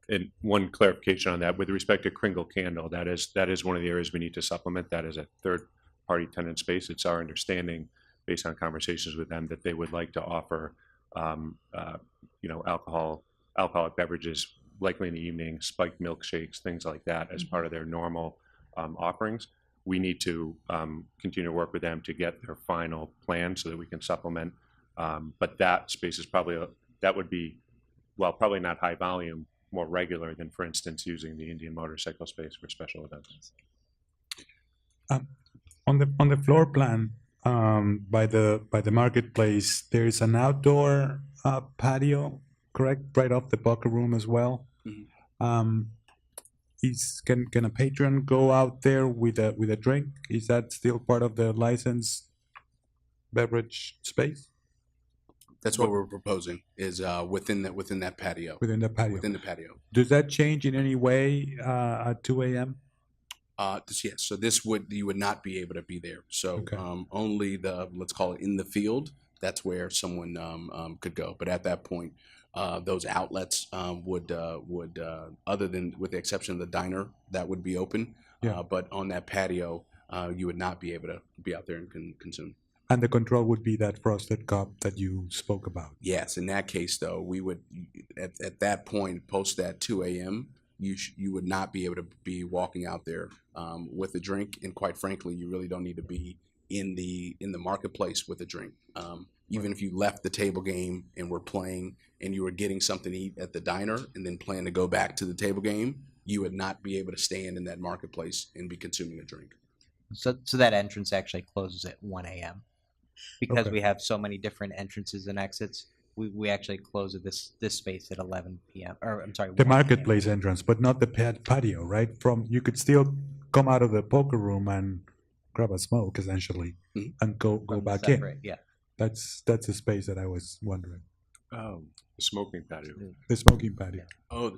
And one clarification on that, with respect to Kringle Candle, that is one of the areas we need to supplement. That is a third-party tenant space. It's our understanding, based on conversations with them, that they would like to offer, alcoholic beverages, likely in the evening, spiked milkshakes, things like that, as part of their normal offerings. We need to continue to work with them to get their final plan so that we can supplement. But that space is probably probably not high volume, more regular than, for instance, using the Indian motorcycle space for special events. On the floor plan by the marketplace, there is an outdoor patio, correct, right off the poker room as well. Can a patron go out there with a drink? Is that still part of the licensed beverage space? That's what we're proposing, is within that patio. Within the patio. Within the patio. Does that change in any way at 2 a.m.? Yes. So you would not be able to be there. So Okay. Only let's call it in the field. That's where someone could go. But at that point, those outlets would other than with the exception of the diner that would be open. Yeah. But on that patio, you would not be able to be out there and consume. And the control would be that frosted cup that you spoke about. Yes, in that case though, we would at that point post that 2 a.m. You would not be able to be walking out there with a drink, and quite frankly, you really don't need to be in the marketplace with a drink. Even if you left the table game and were playing and you were getting something to eat at the diner and then plan to go back to the table game, you would not be able to stand in that marketplace and be consuming a drink. So that entrance actually closes at 1 a.m. Because Okay. we have so many different entrances and exits. We actually close this space at 11 p.m. Or I'm sorry, The 1 marketplace entrance, but not the patio, right? You could still come out of the poker room and grab a smoke essentially Mhm. and go from back separate, in. Yeah. That's the space that I was wondering. Oh, the smoking patio. The smoking patio. Oh,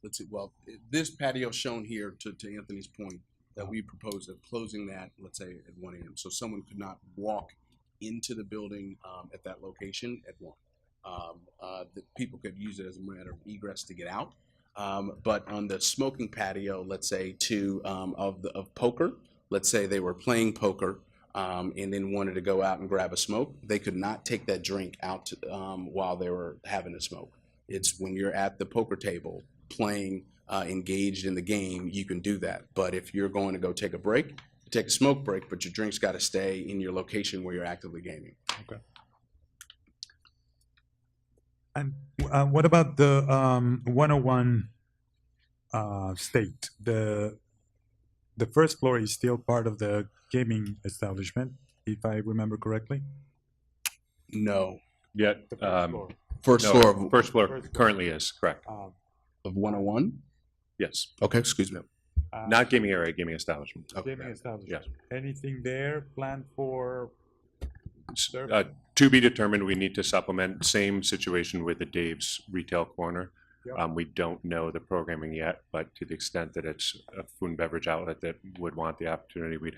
let's see. Well, this patio shown here, to Anthony's point, that we propose of closing that, let's say at 1 a.m. So someone could not walk into the building at that location at 1. The people could use it as a matter of egress to get out. But on the smoking patio, let's say of poker, let's say they were playing poker and then wanted to go out and grab a smoke, they could not take that drink out while they were having a smoke. It's when you're at the poker table playing, engaged in the game, you can do that. But if you're going to go take a break, take a smoke break, but your drink's got to stay in your location where you're actively gaming. Okay. And what about the 101 state? The first floor is still part of the gaming establishment, if I remember correctly. No. Yet, First no, floor of, first floor currently is, correct. Uh, of 101? Yes. Okay, excuse me. Not gaming area, gaming establishment. Gaming establishment. Anything there planned for? To be determined, we need to supplement, same situation with the Dave's Retail Corner. Yep. We don't know the programming yet, but to the extent that it's a food and beverage outlet that would want the opportunity, we'd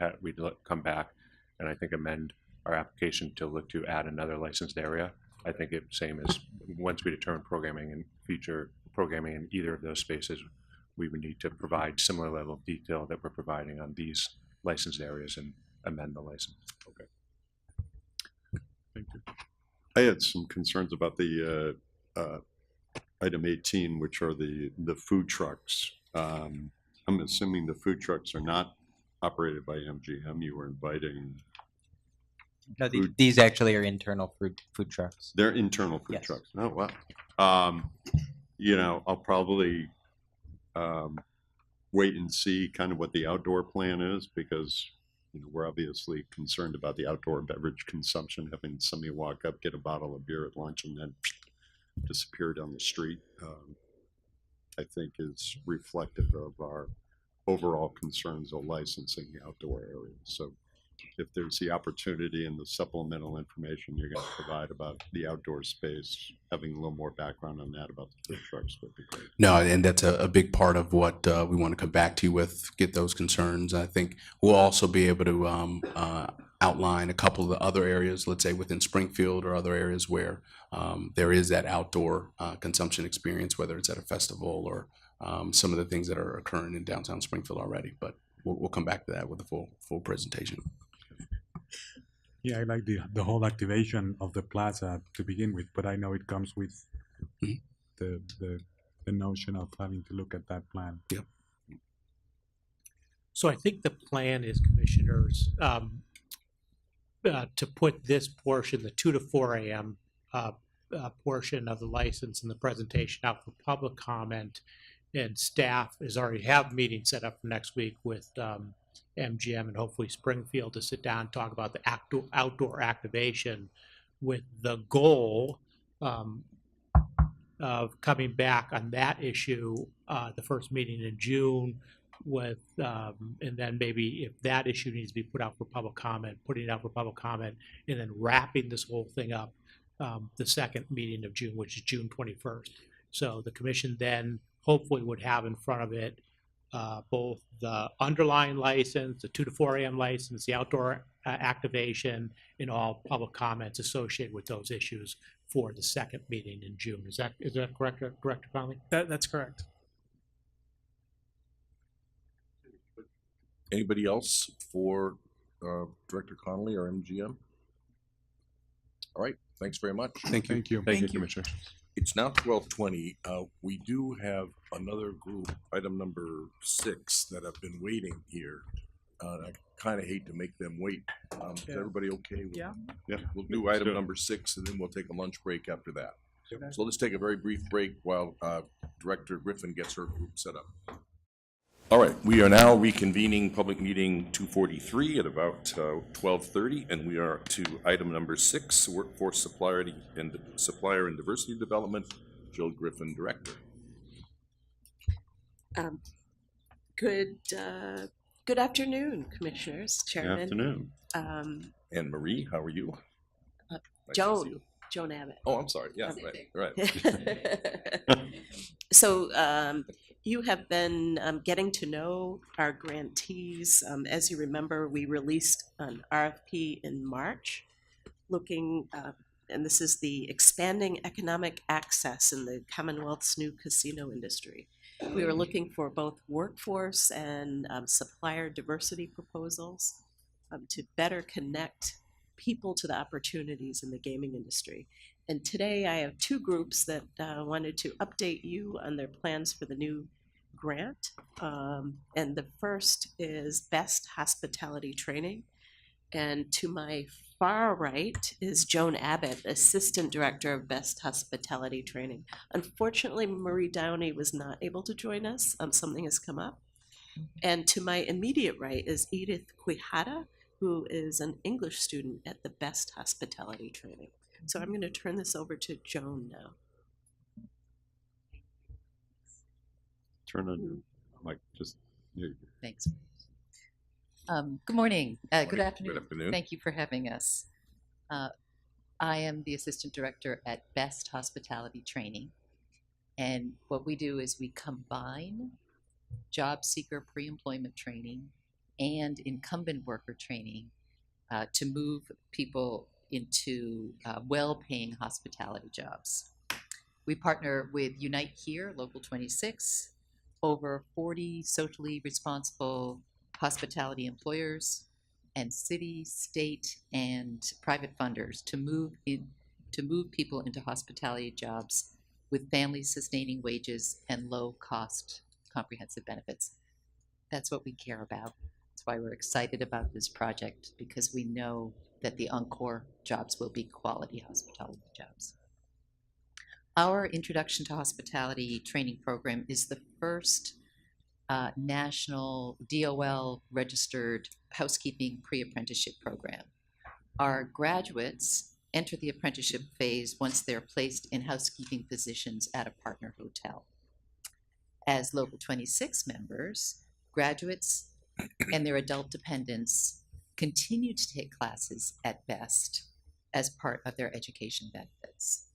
come back and I think amend our application to look to add another licensed area. I think it's same as once we determine programming and feature programming in either of those spaces, we would need to provide similar level of detail that we're providing on these licensed areas and amend the license. Okay. Thank you. I had some concerns about the item 18, which are the food trucks. I'm assuming the food trucks are not operated by MGM. You were inviting. No, Food- these actually are internal food trucks. They're internal food Yes. trucks. Oh, wow. I'll probably wait and see kind of what the outdoor plan is, because we're obviously concerned about the outdoor beverage consumption, having somebody walk up, get a bottle of beer at lunch, and then disappear down the street, I think is reflective of our overall concerns of licensing the outdoor areas. So if there's the opportunity and the supplemental information you're going to provide about the outdoor space, having a little more background on that about the food trucks would be great. No, and that's a big part of what we want to come back to you with, get those concerns. I think we'll also be able to outline a couple of the other areas, let's say within Springfield or other areas where there is that outdoor consumption experience, whether it's at a festival or some of the things that are occurring in downtown Springfield already. But we'll come back to that with a full presentation. Yeah, I like the whole activation of the plaza to begin with, but I know it comes with the notion of having to look at that plan. Yep. So I think the plan is, commissioners, to put this portion, the 2 to 4 a.m. Portion of the license and the presentation out for public comment, and staff is already have meetings set up for next week with MGM and hopefully Springfield to sit down and talk about the outdoor activation, with the goal of coming back on that issue the first meeting in June, with and then maybe if that issue needs to be put out for public comment, putting it out for public comment, and then wrapping this whole thing up the second meeting of June, which is June 21st. So the commission then hopefully would have in front of it both the underlying license, the 2 to 4 a.m. license, the outdoor activation, and all public comments associated with those issues for the second meeting in June. Is that correct, Director Conley? That's correct. Anybody else for Director Connolly or MGM? All right, thanks very much. Thank you. Thank you. Thank you, Commissioner. It's now 12:20. We do have another group, item number 6, that have been waiting here. I kind of hate to make them wait. Is Yeah. everybody okay? with- Yeah. Yeah. We'll do item number 6, and then we'll take a lunch break after that. So let's take a very brief break while Director Griffin gets her group set up. All right, we are now reconvening public meeting 243 at about 12:30, and we are to item number 6, workforce supplier and diversity development. Jill Griffin, Director. Good afternoon, Commissioners, Good Chairman. afternoon. And Marie, how are you? Nice to see Joan, you. Joan Abbott. Oh, I'm sorry. Yeah, right. So you have been getting to know our grantees. As you remember, we released an RFP in March looking, and this is the expanding economic access in the Commonwealth's new casino industry. We were looking for both workforce and supplier diversity proposals to better connect people to the opportunities in the gaming industry. And today I have 2 groups that wanted to update you on their plans for the new grant. And the first is Best Hospitality Training. And to my far right is Joan Abbott, Assistant Director of Best Hospitality Training. Unfortunately, Marie Downey was not able to join us. Something has come up. And to my immediate right is Edith Quijada, who is an English student at the Best Hospitality Training. So I'm going to turn this over to Joan now. Turn on your mic, just, you. Thanks. Good morning. Good afternoon. Good afternoon. Thank you for having us. I am the Assistant Director at Best Hospitality Training. And what we do is we combine job seeker pre-employment training and incumbent worker training to move people into well-paying hospitality jobs. We partner with Unite Here, Local 26, over 40 socially responsible hospitality employers, and city, state, and private funders to move people into hospitality jobs with family-sustaining wages and low-cost comprehensive benefits. That's what we care about. That's why we're excited about this project, because we know that the Encore jobs will be quality hospitality jobs. Our Introduction to Hospitality training program is the first national DOL registered housekeeping pre-apprenticeship program. Our graduates enter the apprenticeship phase once they're placed in housekeeping positions at a partner hotel. As Local 26 members, graduates and their adult dependents continue to take classes at Best as part of their education benefits.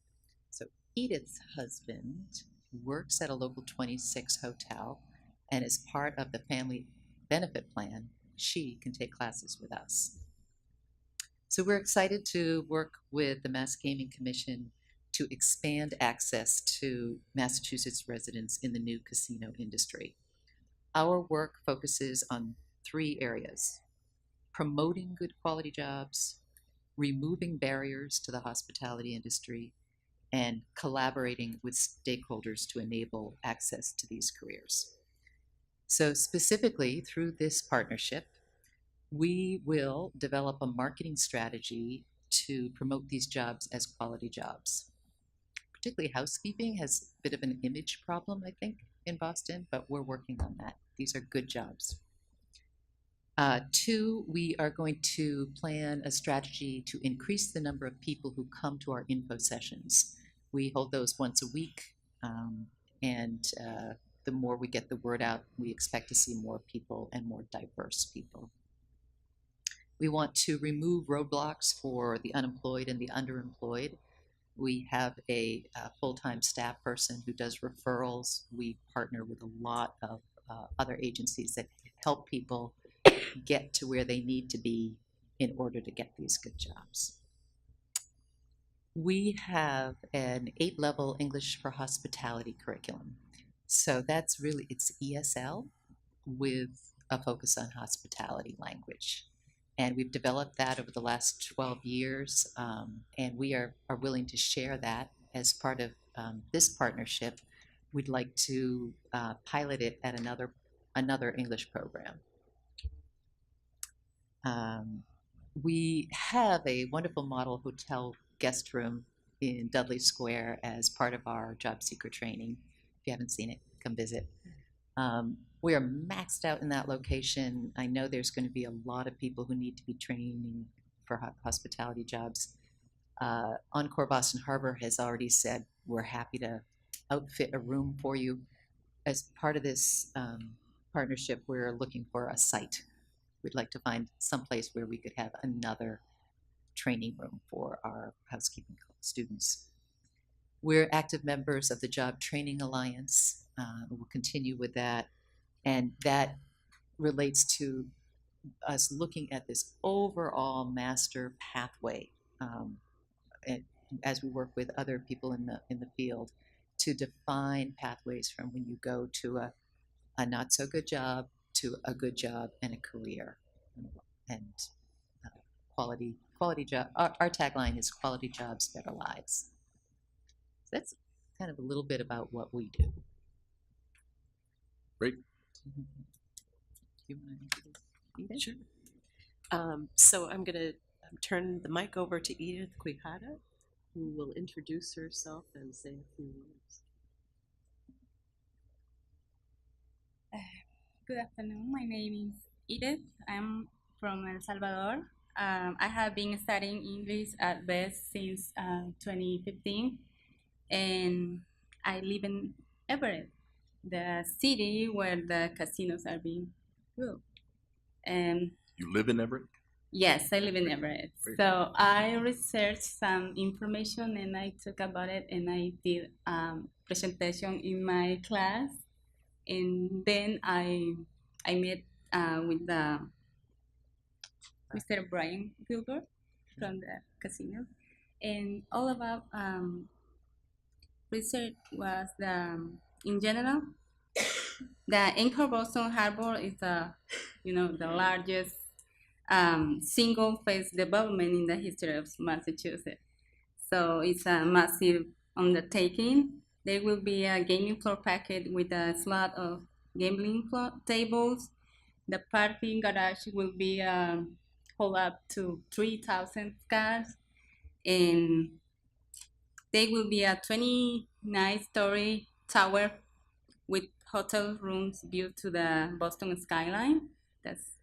So Edith's husband works at a Local 26 hotel, and as part of the family benefit plan, she can take classes with us. So we're excited to work with the Mass Gaming Commission to expand access to Massachusetts residents in the new casino industry. Our work focuses on 3 areas: promoting good quality jobs, removing barriers to the hospitality industry, and collaborating with stakeholders to enable access to these careers. So specifically, through this partnership, we will develop a marketing strategy to promote these jobs as quality jobs. Particularly housekeeping has a bit of an image problem, I think, in Boston, but we're working on that. These are good jobs. 2, we are going to plan a strategy to increase the number of people who come to our info sessions. We hold those once a week, and the more we get the word out, we expect to see more people and more diverse people. We want to remove roadblocks for the unemployed and the underemployed. We have a full-time staff person who does referrals. We partner with a lot of other agencies that help people get to where they need to be in order to get these good jobs. We have an 8-level English for Hospitality curriculum. So that's really, it's ESL with a focus on hospitality language. And we've developed that over the last 12 years, and we are willing to share that as part of this partnership. We'd like to pilot it at another English program. We have a wonderful model hotel guest room in Dudley Square as part of our job seeker training. If you haven't seen it, come visit. We are maxed out in that location. I know there's going to be a lot of people who need to be training for hospitality jobs. Encore Boston Harbor has already said we're happy to outfit a room for you. As part of this partnership, we're looking for a site. We'd like to find some place where we could have another training room for our housekeeping students. We're active members of the Job Training Alliance. We'll continue with that. And that relates to us looking at this overall master pathway as we work with other people in the field to define pathways from when you go to a not so good job to a good job and a career and quality job. Our tagline is quality jobs, better lives. So that's kind of a little bit about what we do. Great. You want to Edith? Sure. So I'm going to turn the mic over to Edith Quijada, who will introduce herself and say a few words. Good afternoon. My name is Edith. I'm from El Salvador. I have been studying English at BEST since 2015, and I live in Everett, the city where the casinos are being built. And You live in Everett? yes, I live in Everett. Great. So I researched some information and I talked about it, and I did presentation in my class, and then I met with Mr. Brian Gilbert from the casino, and all about research was in general, the Anchor Boston Harbor is the largest single-phase development in the history of Massachusetts. So it's a massive undertaking. There will be a gaming floor packed with a slot of gambling tables. The parking garage will be hold up to 3,000 cars, and there will be a 29-story tower with hotel rooms built to the Boston skyline. That's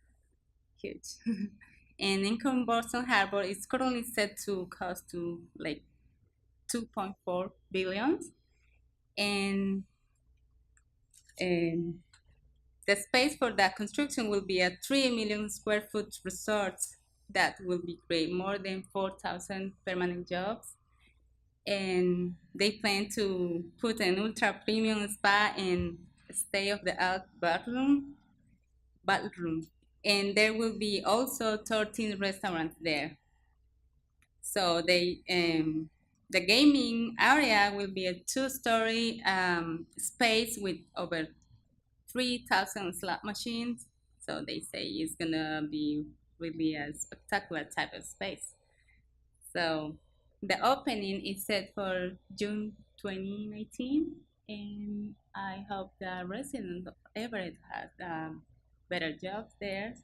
huge. And Income Boston Harbor is currently set to cost to like 2.4 billion. And the space for that construction will be a 3 million square foot resort that will be create more than 4,000 permanent jobs. And they plan to put an ultra premium spa and state-of-the-art bathroom. And there will be also 13 restaurants there. So the gaming area will be a 2-story space with over 3,000 slot machines. So they say it's gonna be really a spectacular type of space. So the opening is set for June 2019, and I hope the residents of Everett have better jobs there.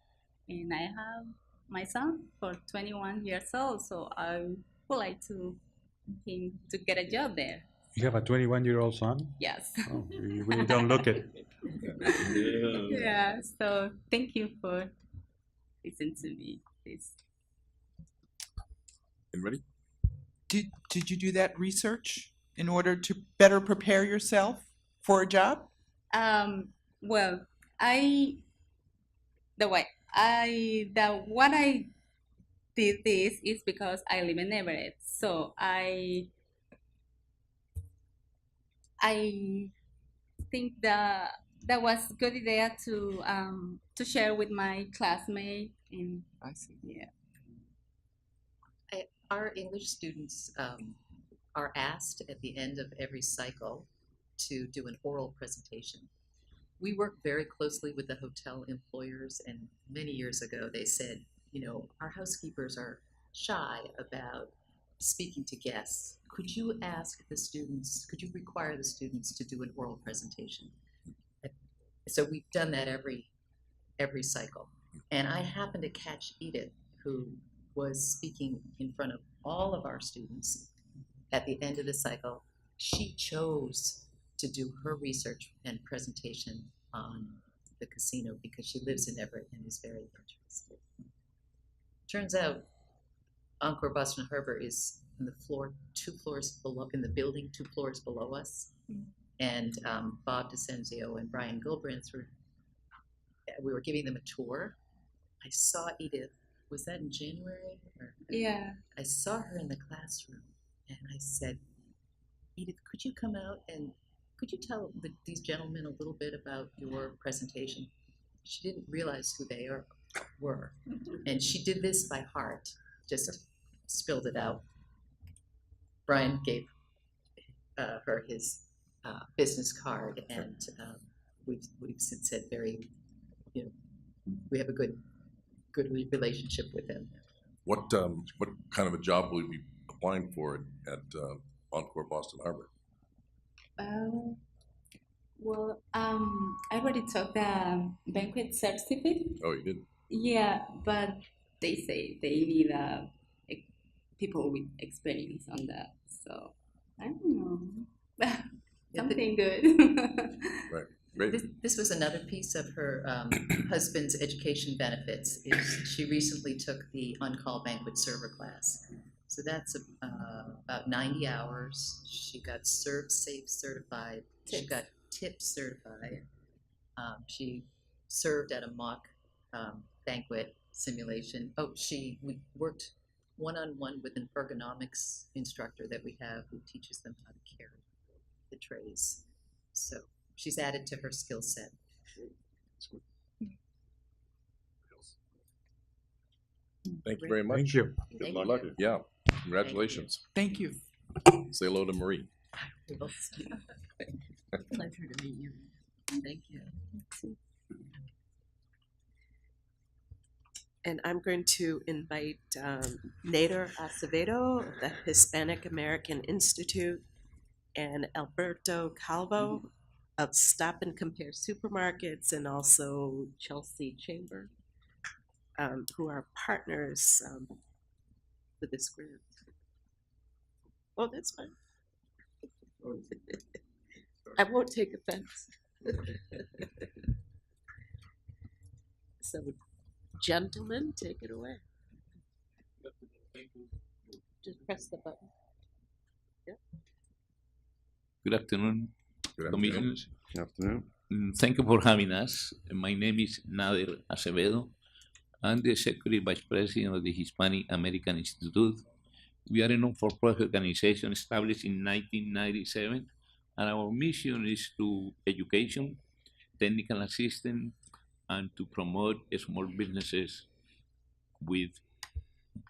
And I have my son for 21 years old, so I would like to him to get a job there. You have a 21-year-old son? Yes. Oh, you really don't look it. Yeah, so thank you for listening to me, please. And ready? Did you do that research in order to better prepare yourself for a job? Well, what I did this is because I live in Everett. So I think that was a good idea to share with my classmates. And I see. Yeah. Our English students are asked at the end of every cycle to do an oral presentation. We work very closely with the hotel employers, and many years ago they said, you know, our housekeepers are shy about speaking to guests. Could you ask the students, could you require the students to do an oral presentation? So we've done that every cycle. And I happened to catch Edith, who was speaking in front of all of our students at the end of the cycle. She chose to do her research and presentation on the casino because she lives in Everett and is very interested. Turns out Encore Boston Harbor is in the floor, 2 floors below, in the building 2 floors below us. And Bob DeCenzio and Brian Gilbrandt we were giving them a tour. I saw Edith, was that in January? Yeah. I saw her in the classroom and I said, Edith, could you come out and could you tell these gentlemen a little bit about your presentation? She didn't realize who they were. And she did this by heart, just spilled it out. Brian gave her his business card, and we've since said very, you know, we have a good relationship with him. What kind of a job will you be applying for at Encore Boston Harbor? Well, I already took the banquet certificate. Oh, you did? Yeah, but they say they need people with experience on that. So I don't know. Something good. Right. Great. This was another piece of her husband's education benefits. Is she recently took the on-call banquet server class. So that's about 90 hours. She got Serve Safe certified. Tips. She got Tips certified. She served at a mock banquet simulation. We worked one-on-one with an ergonomics instructor that we have who teaches them how to carry the trays. So she's added to her skill set. Thank you very much. Thank you. Good luck. Yeah, congratulations. Thank you. Say hello to Marie. Pleasure to meet you. Thank you. And I'm going to invite Nader Acevedo of the Hispanic American Institute and Alberto Calvo of Stop and Compare Supermarkets and also Chelsea Chamber, who are partners with this grant. Oh, that's fine. I won't take offense. So, gentlemen, take it away. Just press the button. Good afternoon, Good afternoon. commissioners. Good afternoon. Thank you for having us. My name is Nader Acevedo. I'm the Executive Vice President of the Hispanic American Institute. We are a non-for-profit organization established in 1997, and our mission is to education, technical assistance, and to promote small businesses with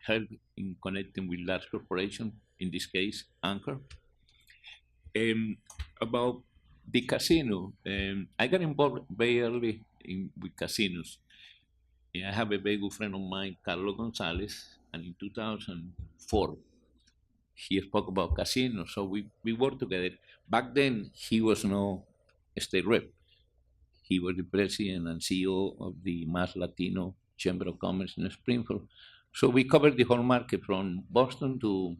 help in connecting with large corporations, in this case, Anchor. About the casino, I got involved very early with casinos. I have a very good friend of mine, Carlos Gonzalez, and in 2004, he spoke about casinos, so we worked together. Back then, he was no state rep. He was the president and CEO of the Mass Latino Chamber of Commerce in Springfield. So we covered the whole market from Boston to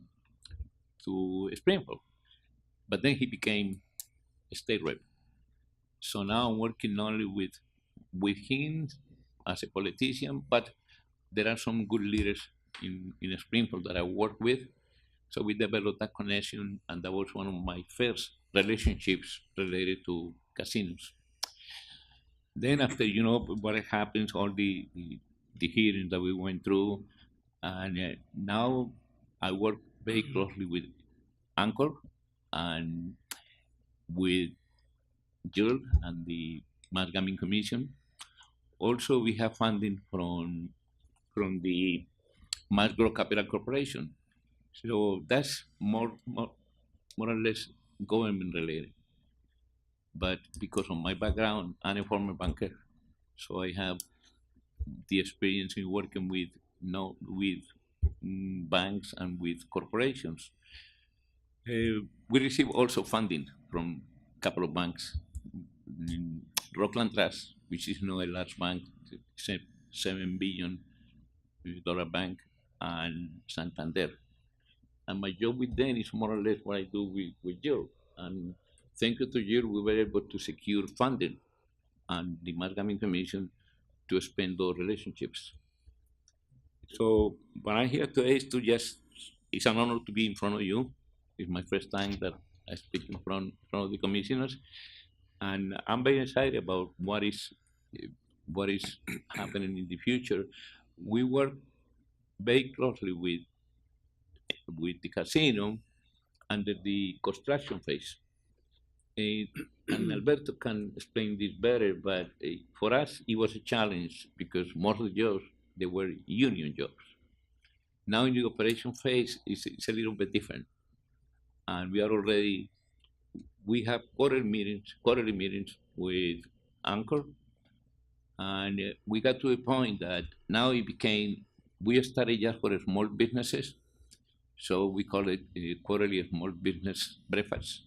Springfield. But then he became a state rep. So now I'm working not only with him as a politician, but there are some good leaders in Springfield that I work with. So we developed that connection, and that was one of my first relationships related to casinos. Then after, what happens, all the hearings that we went through, and now I work very closely with Anchor and with Jill and the Mass Gaming Commission. Also, we have funding from the Mass Growth Capital Corporation. So that's more or less government related. But because of my background, I'm a former banker, so I have the experience in working with banks and with corporations. We receive also funding from a couple of banks. Rockland Trust, which is not a large bank, it's a $7 billion bank, and Santander. And my job with them is more or less what I do with you. And thank you to you, we were able to secure funding and the Mass Gaming Commission to expand those relationships. So what I'm here today is it's an honor to be in front of you. It's my first time that I speak in front of the commissioners. And I'm very excited about what is happening in the future. We work very closely with the casino under the construction phase. And Alberto can explain this better, but for us it was a challenge because most of the jobs, they were union jobs. Now in the operation phase, it's a little bit different. And we have quarterly meetings with Anchor, and we got to a point that now we started just for small businesses, so we call it quarterly small business breakfast.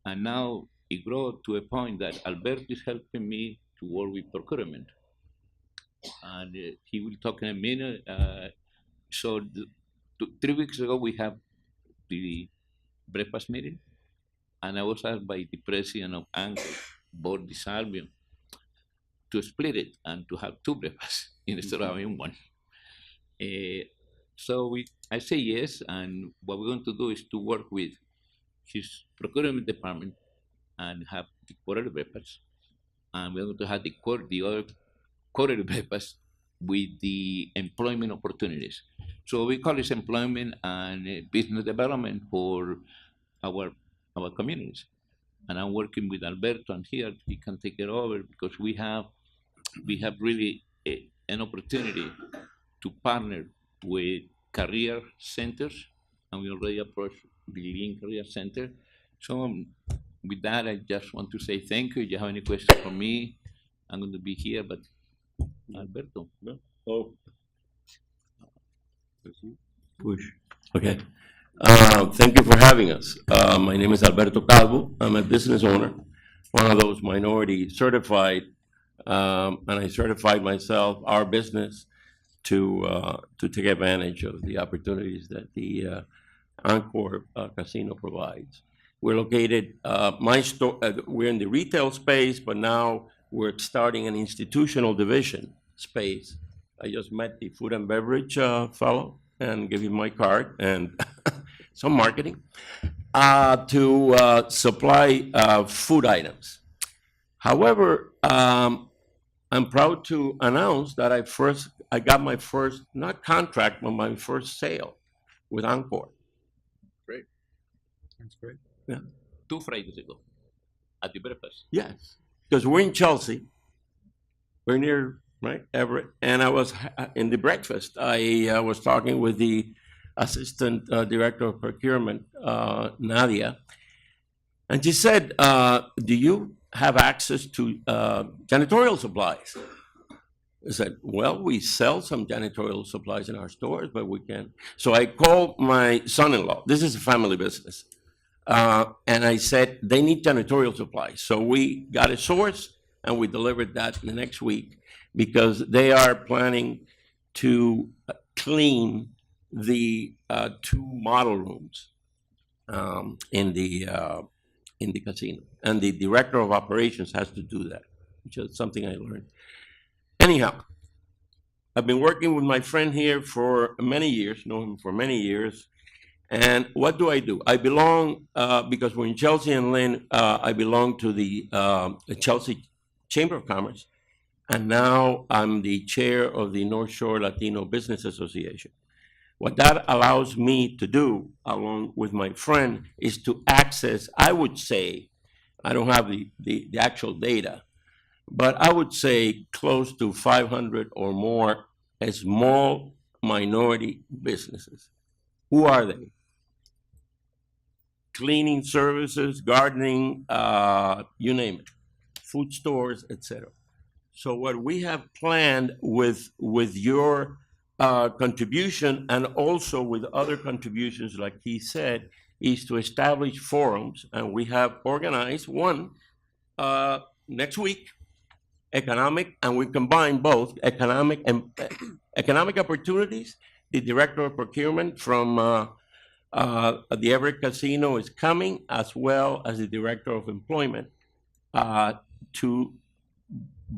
And now it grew to a point that Alberto is helping me to work with procurement. And he will talk in a minute. So 3 weeks ago, we have the breakfast meeting, and I was asked by the president of Anchor, Board de Salvio, to split it and to have 2 breakfasts instead of having 1. So I say yes, and what we're going to do is to work with his procurement department and have the quarterly breakfast, and we're going to have the other quarterly breakfast with the employment opportunities. So we call this employment and business development for our communities. And I'm working with Alberto, and here he can take it over because we have really an opportunity to partner with career centers, and we already approached the Lean Career Center. So with that, I just want to say thank you. If you have any questions for me, I'm going to be here, but Alberto. No? Oh. Push. Okay. Thank you for having us. My name is Alberto Calvo. I'm a business owner, one of those minority certified, and I certified myself, our business, to take advantage of the opportunities that the Encore Casino provides. We're located, we're in the retail space, but now we're starting an institutional division space. I just met the food and beverage fellow and gave him my card and some marketing to supply food items. However, I'm proud to announce that I got my first, not contract, but my first sale with Encore. Great. That's great. Yeah. 2 Fridays ago at the breakfast. Yes, because we're in Chelsea. We're near, right, Everett. And I was in the breakfast. I was talking with the Assistant Director of Procurement, Nadia. And she said, do you have access to janitorial supplies? I said, well, we sell some janitorial supplies in our stores, but we can't. So I called my son-in-law. This is a family business. And I said, they need janitorial supplies. So we got a source and we delivered that the next week because they are planning to clean the 2 model rooms in the casino. And the director of operations has to do that, which is something I learned. Anyhow, I've been working with my friend here for many years, know him for many years. And what do? I belong, because we're in Chelsea and Lynn, I belong to the Chelsea Chamber of Commerce. And now I'm the chair of the North Shore Latino Business Association. What that allows me to do, along with my friend, is to access, I would say, I don't have the actual data, but I would say close to 500 or more small minority businesses Who are they? Cleaning services, gardening, you name it, food stores, etc. So what we have planned with your contribution and also with other contributions, like he said, is to establish forums, and we have organized one next week, economic, and we combine both economic and economic opportunities. The director of procurement from the Everett Casino is coming, as well as the director of employment, to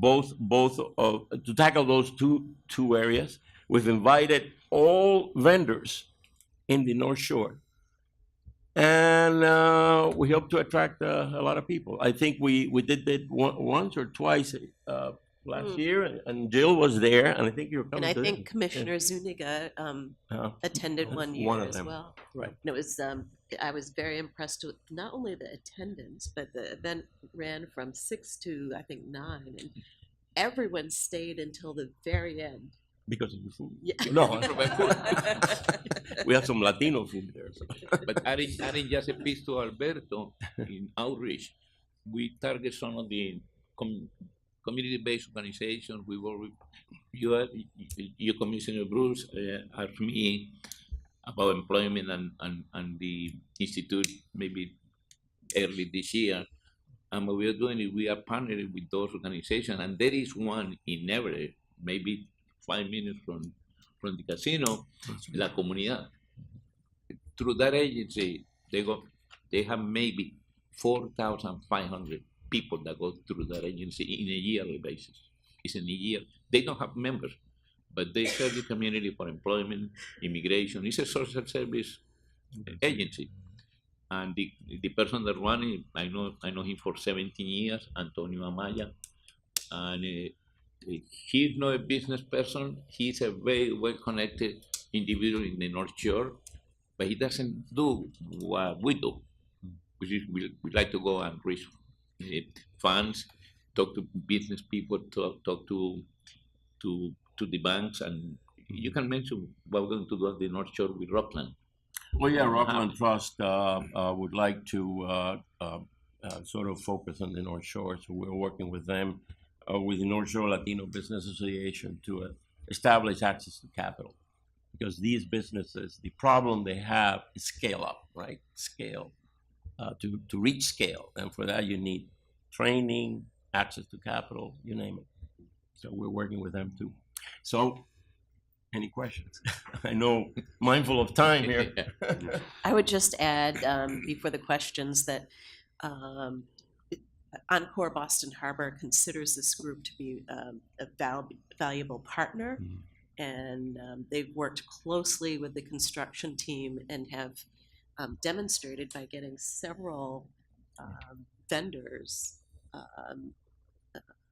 to tackle those two areas. We've invited all vendors in the North Shore, and we hope to attract a lot of people. I think we did it once or twice last year, and Jill was there, and I think you were coming. And I to think them. Commissioner Zuniga attended one year one of as them. well. Right. And it was, I was very impressed with not only the attendance, but the event ran from 6 to, I think, 9, and everyone stayed until the very end. Because of the food. Yeah. No, we have some Latino food there. So. But adding just a piece to Alberto, in outreach, we target some of the community-based organizations. We work with you, Commissioner Bruce, asked me about employment and the institute maybe early this year. And what we are doing is we are partnering with those organizations, and there is one in Everett, maybe 5 minutes from the casino, La Comunidad. Through that agency, they have maybe 4,500 people that go through that agency in a yearly basis. It's in a year. They don't have members, but they serve the community for employment, immigration. It's a social service agency. And the person that runs it, I know him for 17 years, Antonio Amaya, and he's not a business person. He's a very well-connected individual in the North Shore, but he doesn't do what we do, which is we like to go and raise funds, talk to business people, talk to the banks, and you can mention what we're going to do at the North Shore with Rockland. Well, yeah, Rockland Trust would like to sort of focus on the North Shore, so we're working with them, with the North Shore Latino Business Association, to establish access to capital. Because these businesses, the problem they have is scale up, right? Scale, to reach scale. And for that, you need training, access to capital, you name it. So we're working with them too. So, any questions? I know, mindful of time here. I would just add, before the questions, that Encore Boston Harbor considers this group to be a valuable partner, and they've worked closely with the construction team and have demonstrated by getting several vendors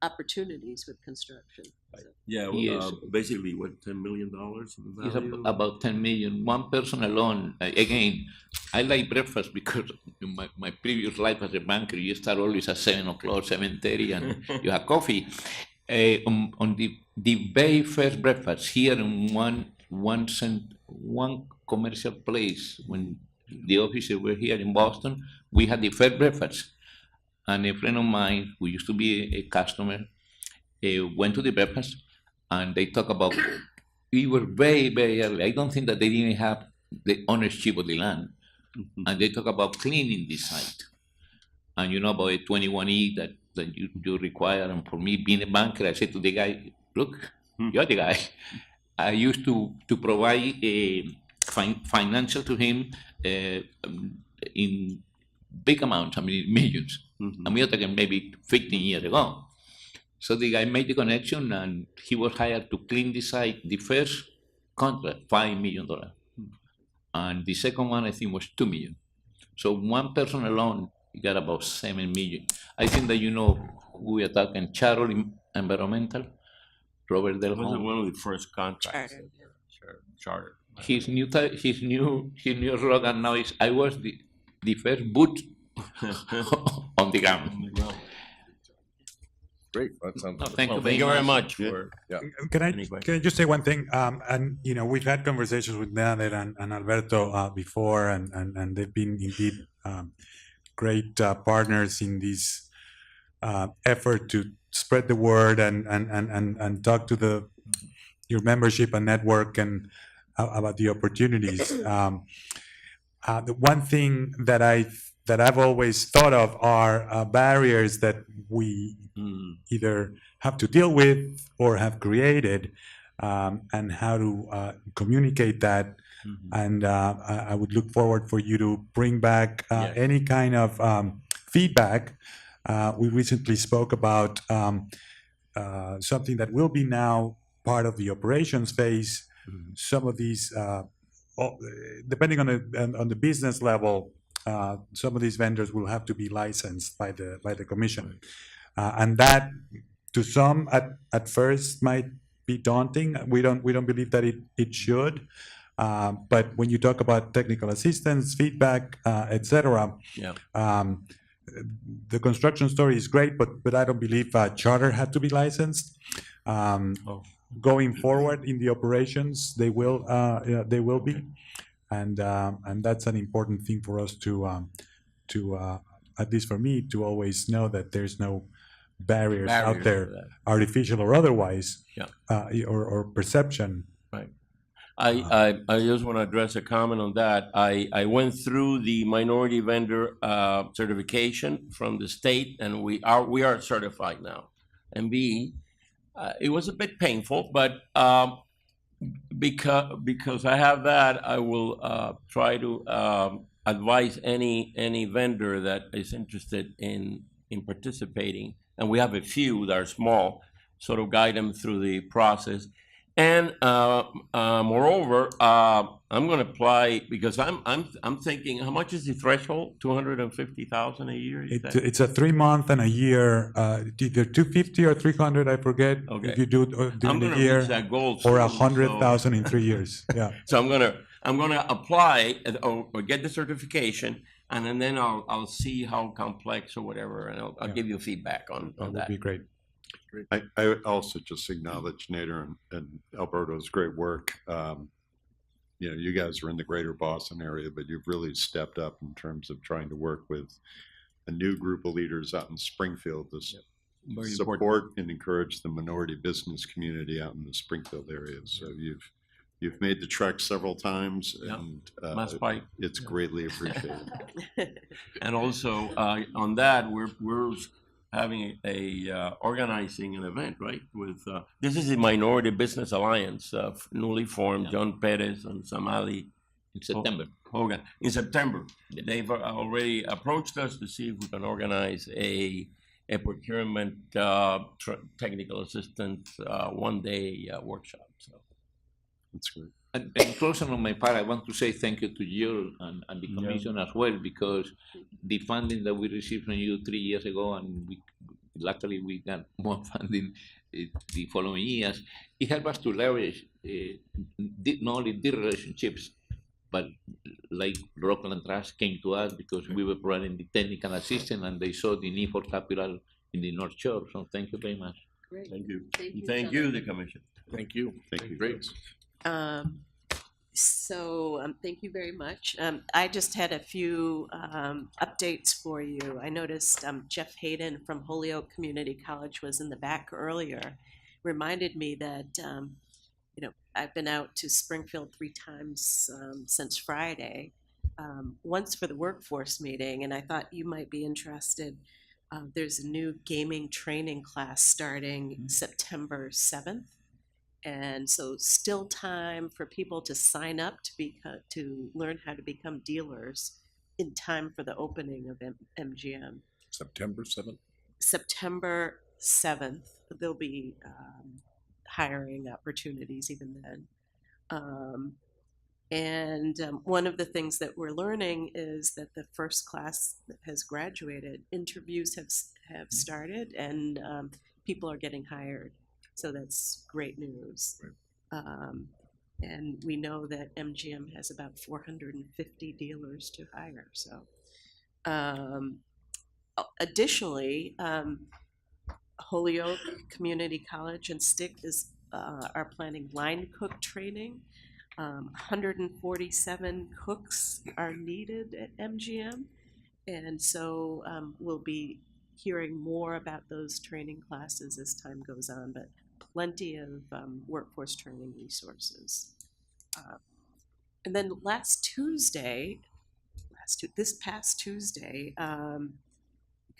opportunities with construction. So. Yeah, Yes. basically, what, $10 million in It's value? about 10 million. One person alone. Again, I like breakfast because in my previous life as a banker, you start always at 7 o'clock, 7:30, and you have coffee. On the very first breakfast here in one commercial place, when the officers were here in Boston, we had the first breakfast. And a friend of mine who used to be a customer went to the breakfast, and they talk about, we were very, very early. I don't think that they didn't have the ownership of the land. And they talk about cleaning the site. And you know about a 21E that you require. And for me, being a banker, I said to the guy, look, you're the guy. I used to provide financial to him in big amounts, I mean, millions. And we are talking maybe 15 years ago. So the guy made the connection, and he was hired to clean the site. The first contract, $5 million. And the second one, I think, was $2 million. So one person alone got about 7 million. I think that you know who we are talking, Charlie Environmental, Robert Del Wasn't Home. one of the first contracts. Charter. His new slogan now is, I was the first boot on the ground. Great, that sounds. No, thank you Thank you very much Yeah. for. Can I, Anyway. can I just say one thing? And, you know, we've had conversations with Nader and Alberto before, and they've been indeed great partners in this effort to spread the word and talk to your membership and network and about the opportunities. The one thing that I've always thought of are barriers that we either have to deal with or have created, and how to communicate that. And I would look forward for you to bring back any kind of feedback. We recently spoke about something that will be now part of the operations phase. Some of these, depending on the business level, some of these vendors will have to be licensed by the commission, and that to some at first might be daunting. We don't believe that it should, but when you talk about technical assistance, feedback, etc. The construction story is great, but I don't believe charter had to be licensed. Going forward in the operations, they will be, and that's an important thing for us to at least for me to always know that there's no barriers out there, artificial or otherwise, or perception. Right. I just want to address a comment on that. I went through the minority vendor certification from the state, and we are certified now. And it was a bit painful, but because I have that, I will try to advise any vendor that is interested in participating. And we have a few that are small, sort of guide them through the process. And moreover, I'm going to apply because I'm thinking, how much is the threshold? 250,000 a year? It's a 3 month and a year, either 250 or 300, I forget. Okay. If you do during the year, reach that goal or soon, 100,000 in 3 years. Yeah. So I'm gonna apply or get the certification, and then I'll see how complex or whatever, and I'll give you feedback on That would that. be great. I would also just acknowledge Nader and Alberto's great work. You know, you guys are in the greater Boston area, but you've really stepped up in terms of trying to work with a new group of leaders out in Springfield to Very support important. and encourage the minority business community out in the Springfield area. So you've made the trek several times, and Mass Pike. it's greatly appreciated. And also on that, we're having organizing an event, right? With this is the Minority Business Alliance, newly formed, John Perez and Samali. In September. Hogan. In September. They've already approached us to see if we can organize a procurement technical assistance 1-day workshop. So that's great. And closing on my part, I want to say thank you to you and the commission as well, because the funding that we received from you 3 years ago, and luckily we got more funding the following years, it helped us to leverage not only the relationships, but like Rockland Trust came to us because we were providing the technical assistance, and they saw the need for capital in the North Shore. So thank you very much. Great. thank you. Thank Thank you, you, the commission. Thank you. Thank you. Great. Thank you very much. I just had a few updates for you. I noticed Jeff Hayden from Holyoke Community College was in the back earlier, reminded me that I've been out to Springfield 3 times since Friday, once for the workforce meeting, and I thought you might be interested. There's a new gaming training class starting September 7th. And so still time for people to sign up to learn how to become dealers in time for the opening of MGM. September 7th? September 7th. There'll be hiring opportunities even then. One of the things that we're learning is that the first class has graduated. Interviews have started, and people are getting hired. So that's great news. And we know that MGM has about 450 dealers to hire. So additionally, Holyoke Community College and Stick are planning line cook training. 147 cooks are needed at MGM, and so we'll be hearing more about those training classes as time goes on, but plenty of workforce training resources. And then this past Tuesday,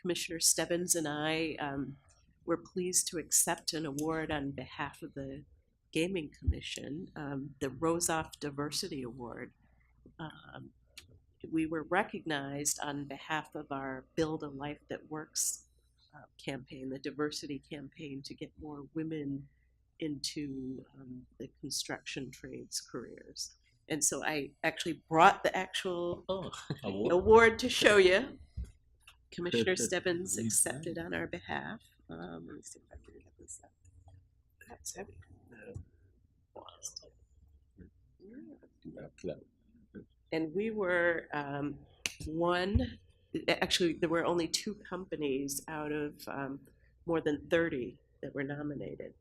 Commissioner Stebbins and I were pleased to accept an award on behalf of the Gaming Commission, the Rosoff Diversity Award. We were recognized on behalf of our Build a Life That Works campaign, the diversity campaign to get more women into the construction trades careers. And so I actually brought the actual award to show you. Commissioner Stebbins accepted on our behalf. Let me see if I can get this up. That's heavy. And we were actually, there were only 2 companies out of more than 30 that were nominated.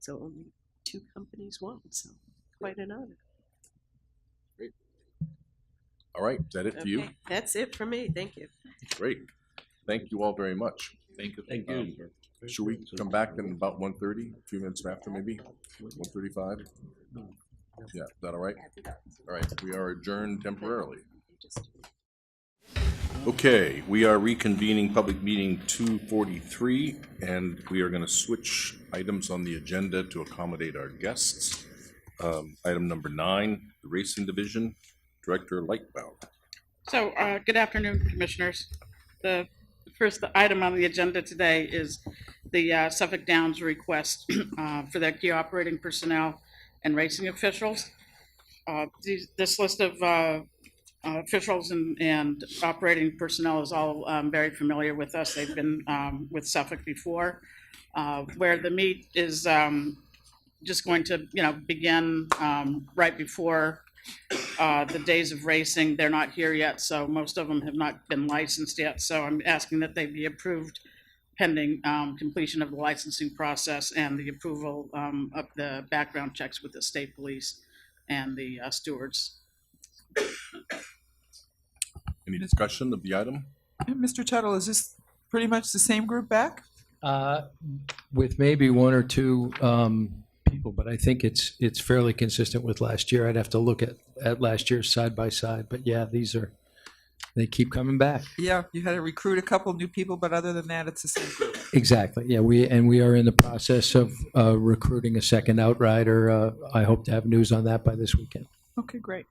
So only 2 companies won, so quite an honor. Great. All right, is that it for you? Okay, that's it for me, thank you. Great. Thank you all very much. Thank you. Thank you. Should we come back in about 1:30, a few minutes after maybe? 1:35? Yeah, is that all right? All right, we are adjourned temporarily. Okay, we are reconvening public meeting 243, and we are going to switch items on the agenda to accommodate our guests. Item number 9, the Racing Division, Director Lightbound. So, good afternoon, Commissioners. The first item on the agenda today is the Suffolk Downs request for their key operating personnel and racing officials. This list of officials and operating personnel is all very familiar with us. They've been with Suffolk before. Where the meet is just going to, begin right before the days of racing. They're not here yet, so most of them have not been licensed yet. So I'm asking that they be approved pending completion of the licensing process and the approval of the background checks with the state police and the stewards. Any discussion of the item? Mr. Tuttle, is this pretty much the same group back? With maybe 1 or 2 people, but I think it's fairly consistent with last year. I'd have to look at last year's side by side, but yeah, they keep coming back. Yeah, you had to recruit a couple new people, but other than that, it's the same group. Exactly. Yeah, we are in the process of recruiting a second outrider. I hope to have news on that by this weekend. Okay, great.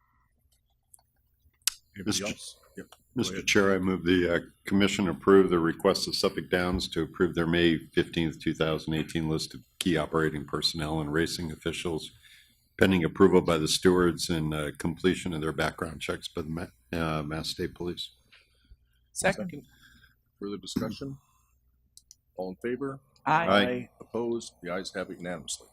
Anybody else? Yep. Mr. Chair, I move the commission approve the request of Suffolk Downs to approve their May 15th, 2018 list of key operating personnel and racing officials pending approval by the stewards and completion of their background checks by the Mass State Police. Second. Further discussion? All in favor? Aye. Aye. Opposed? The ayes have it unanimously.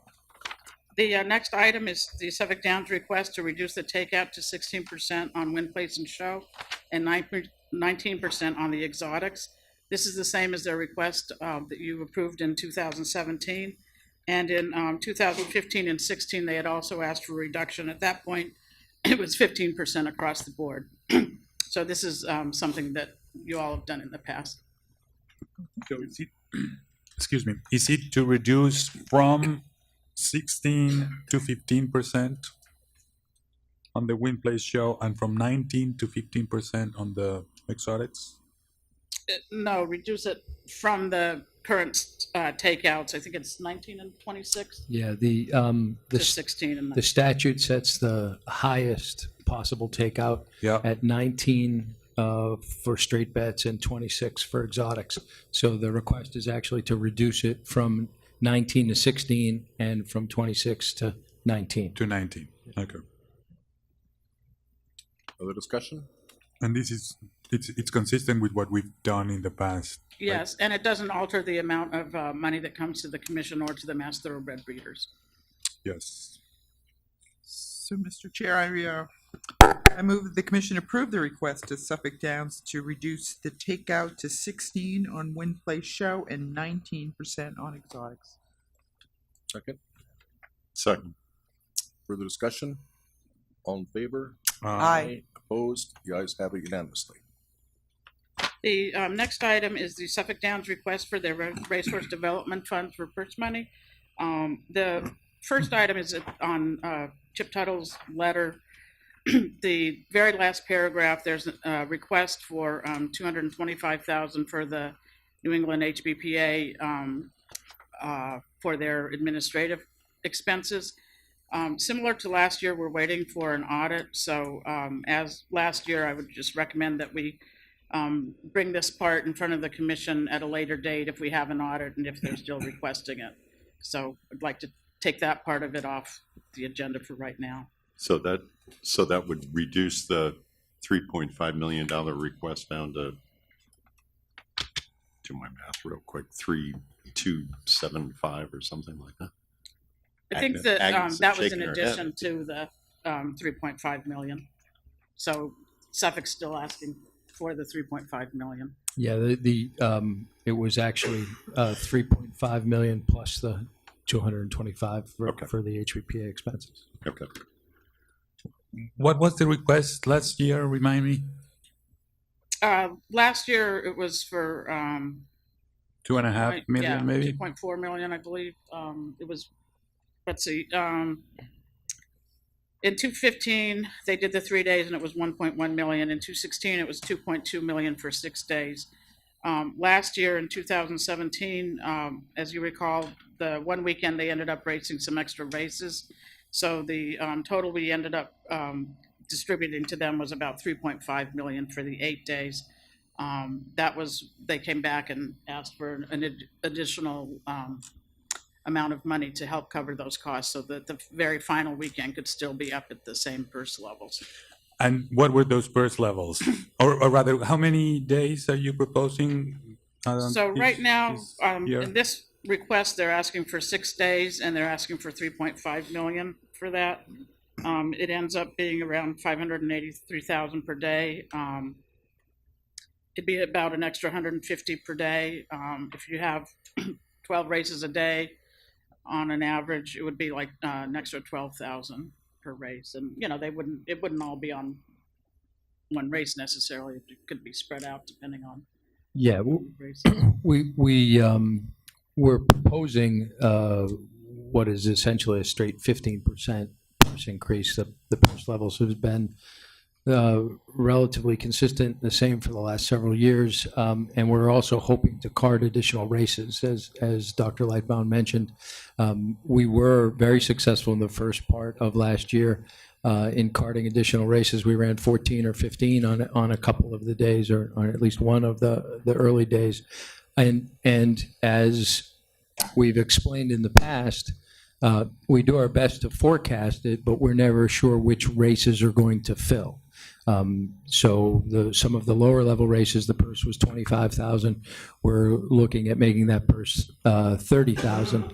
The next item is the Suffolk Downs request to reduce the takeout to 16% on Win Place and Show and 19% on the exotics. This is the same as their request that you approved in 2017. And in 2015 and 16, they had also asked for a reduction. At that point, it was 15% across the board. So this is something that you all have done in the past. So is it, excuse me, is it to reduce from 16 to 15% on the Win Place Show and from 19 to 15% on the exotics? No, reduce it from the current takeouts. I think it's 19 and 26 Yeah, to 16 and the statute sets the highest possible takeout at 19 for straight bets and 26 for exotics. So the request is actually to reduce it from 19 to 16 and from 26 to 19. To 19, okay. Other discussion? And this is, it's consistent with what we've done in the past. Yes, and it doesn't alter the amount of money that comes to the commission or to the Mass Thoroughbred breeders. Yes. So, Mr. Chair, I I move that the commission approve the request of Suffolk Downs to reduce the takeout to 16 on Win Place Show and 19% on exotics. Second. Second. Further discussion? All in favor? Aye. Opposed? The ayes have it unanimously. The next item is the Suffolk Downs request for their racehorse development fund for purse money. The first item is on Chip Tuttle's letter. The very last paragraph, there's a request for $225,000 for the New England HBPA for their administrative expenses. Similar to last year, we're waiting for an audit. So as last year, I would just recommend that we bring this part in front of the commission at a later date if we have an audit and if they're still requesting it. So I'd like to take that part of it off the agenda for right now. So that would reduce the $3.5 million request down to, do my math real quick, 3,275 or something like that. I think that Agnes is that was in shaking her addition head. to the 3.5 million. So Suffolk's still asking for the 3.5 million. Yeah, it was actually 3.5 million plus the 225 for the HVPA expenses. Okay. What was the request last year? Remind me. Last year it was for 2.5 million, maybe? 2.4 million, I believe. It was, let's see, in 2015 they did the 3 days and it was 1.1 million. In 2016 it was 2.2 million for 6 days. Last year in 2017, as you recall, the one weekend they ended up racing some extra races. So the total we ended up distributing to them was about 3.5 million for the 8 days. They came back and asked for an additional amount of money to help cover those costs so that the very final weekend could still be up at the same purse levels. And what were those purse levels? Or rather, how many days are you proposing? So right now, year? in this request, they're asking for 6 days and they're asking for 3.5 million for that. It ends up being around 583,000 per day. It'd be about an extra 150 per day. If you have 12 races a day on an average, it would be like an extra 12,000 per race. And it wouldn't all be on one race necessarily. It could be spread out depending on Yeah, race. we're proposing what is essentially a straight 15% purse increase. The purse levels have been relatively consistent, the same for the last several years, and we're also hoping to card additional races, as Dr. Lightbound mentioned. We were very successful in the first part of last year in carding additional races. We ran 14 or 15 on a couple of the days, or on at least one of the early days, and as we've explained in the past, we do our best to forecast it, but we're never sure which races are going to fill. So some of the lower level races, the purse was 25,000. We're looking at making that purse 30,000.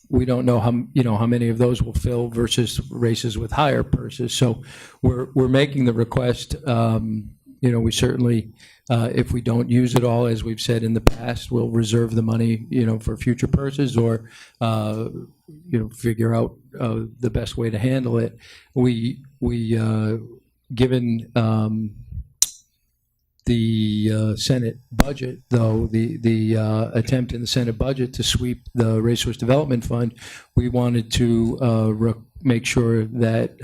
We don't know how many of those will fill versus races with higher purses. So we're making the request. We certainly, if we don't use it all, as we've said in the past, we'll reserve the money, for future purses, or figure out the best way to handle it. Given the Senate budget, though, the attempt in the Senate budget to sweep the Racehorse Development Fund, we wanted to make sure that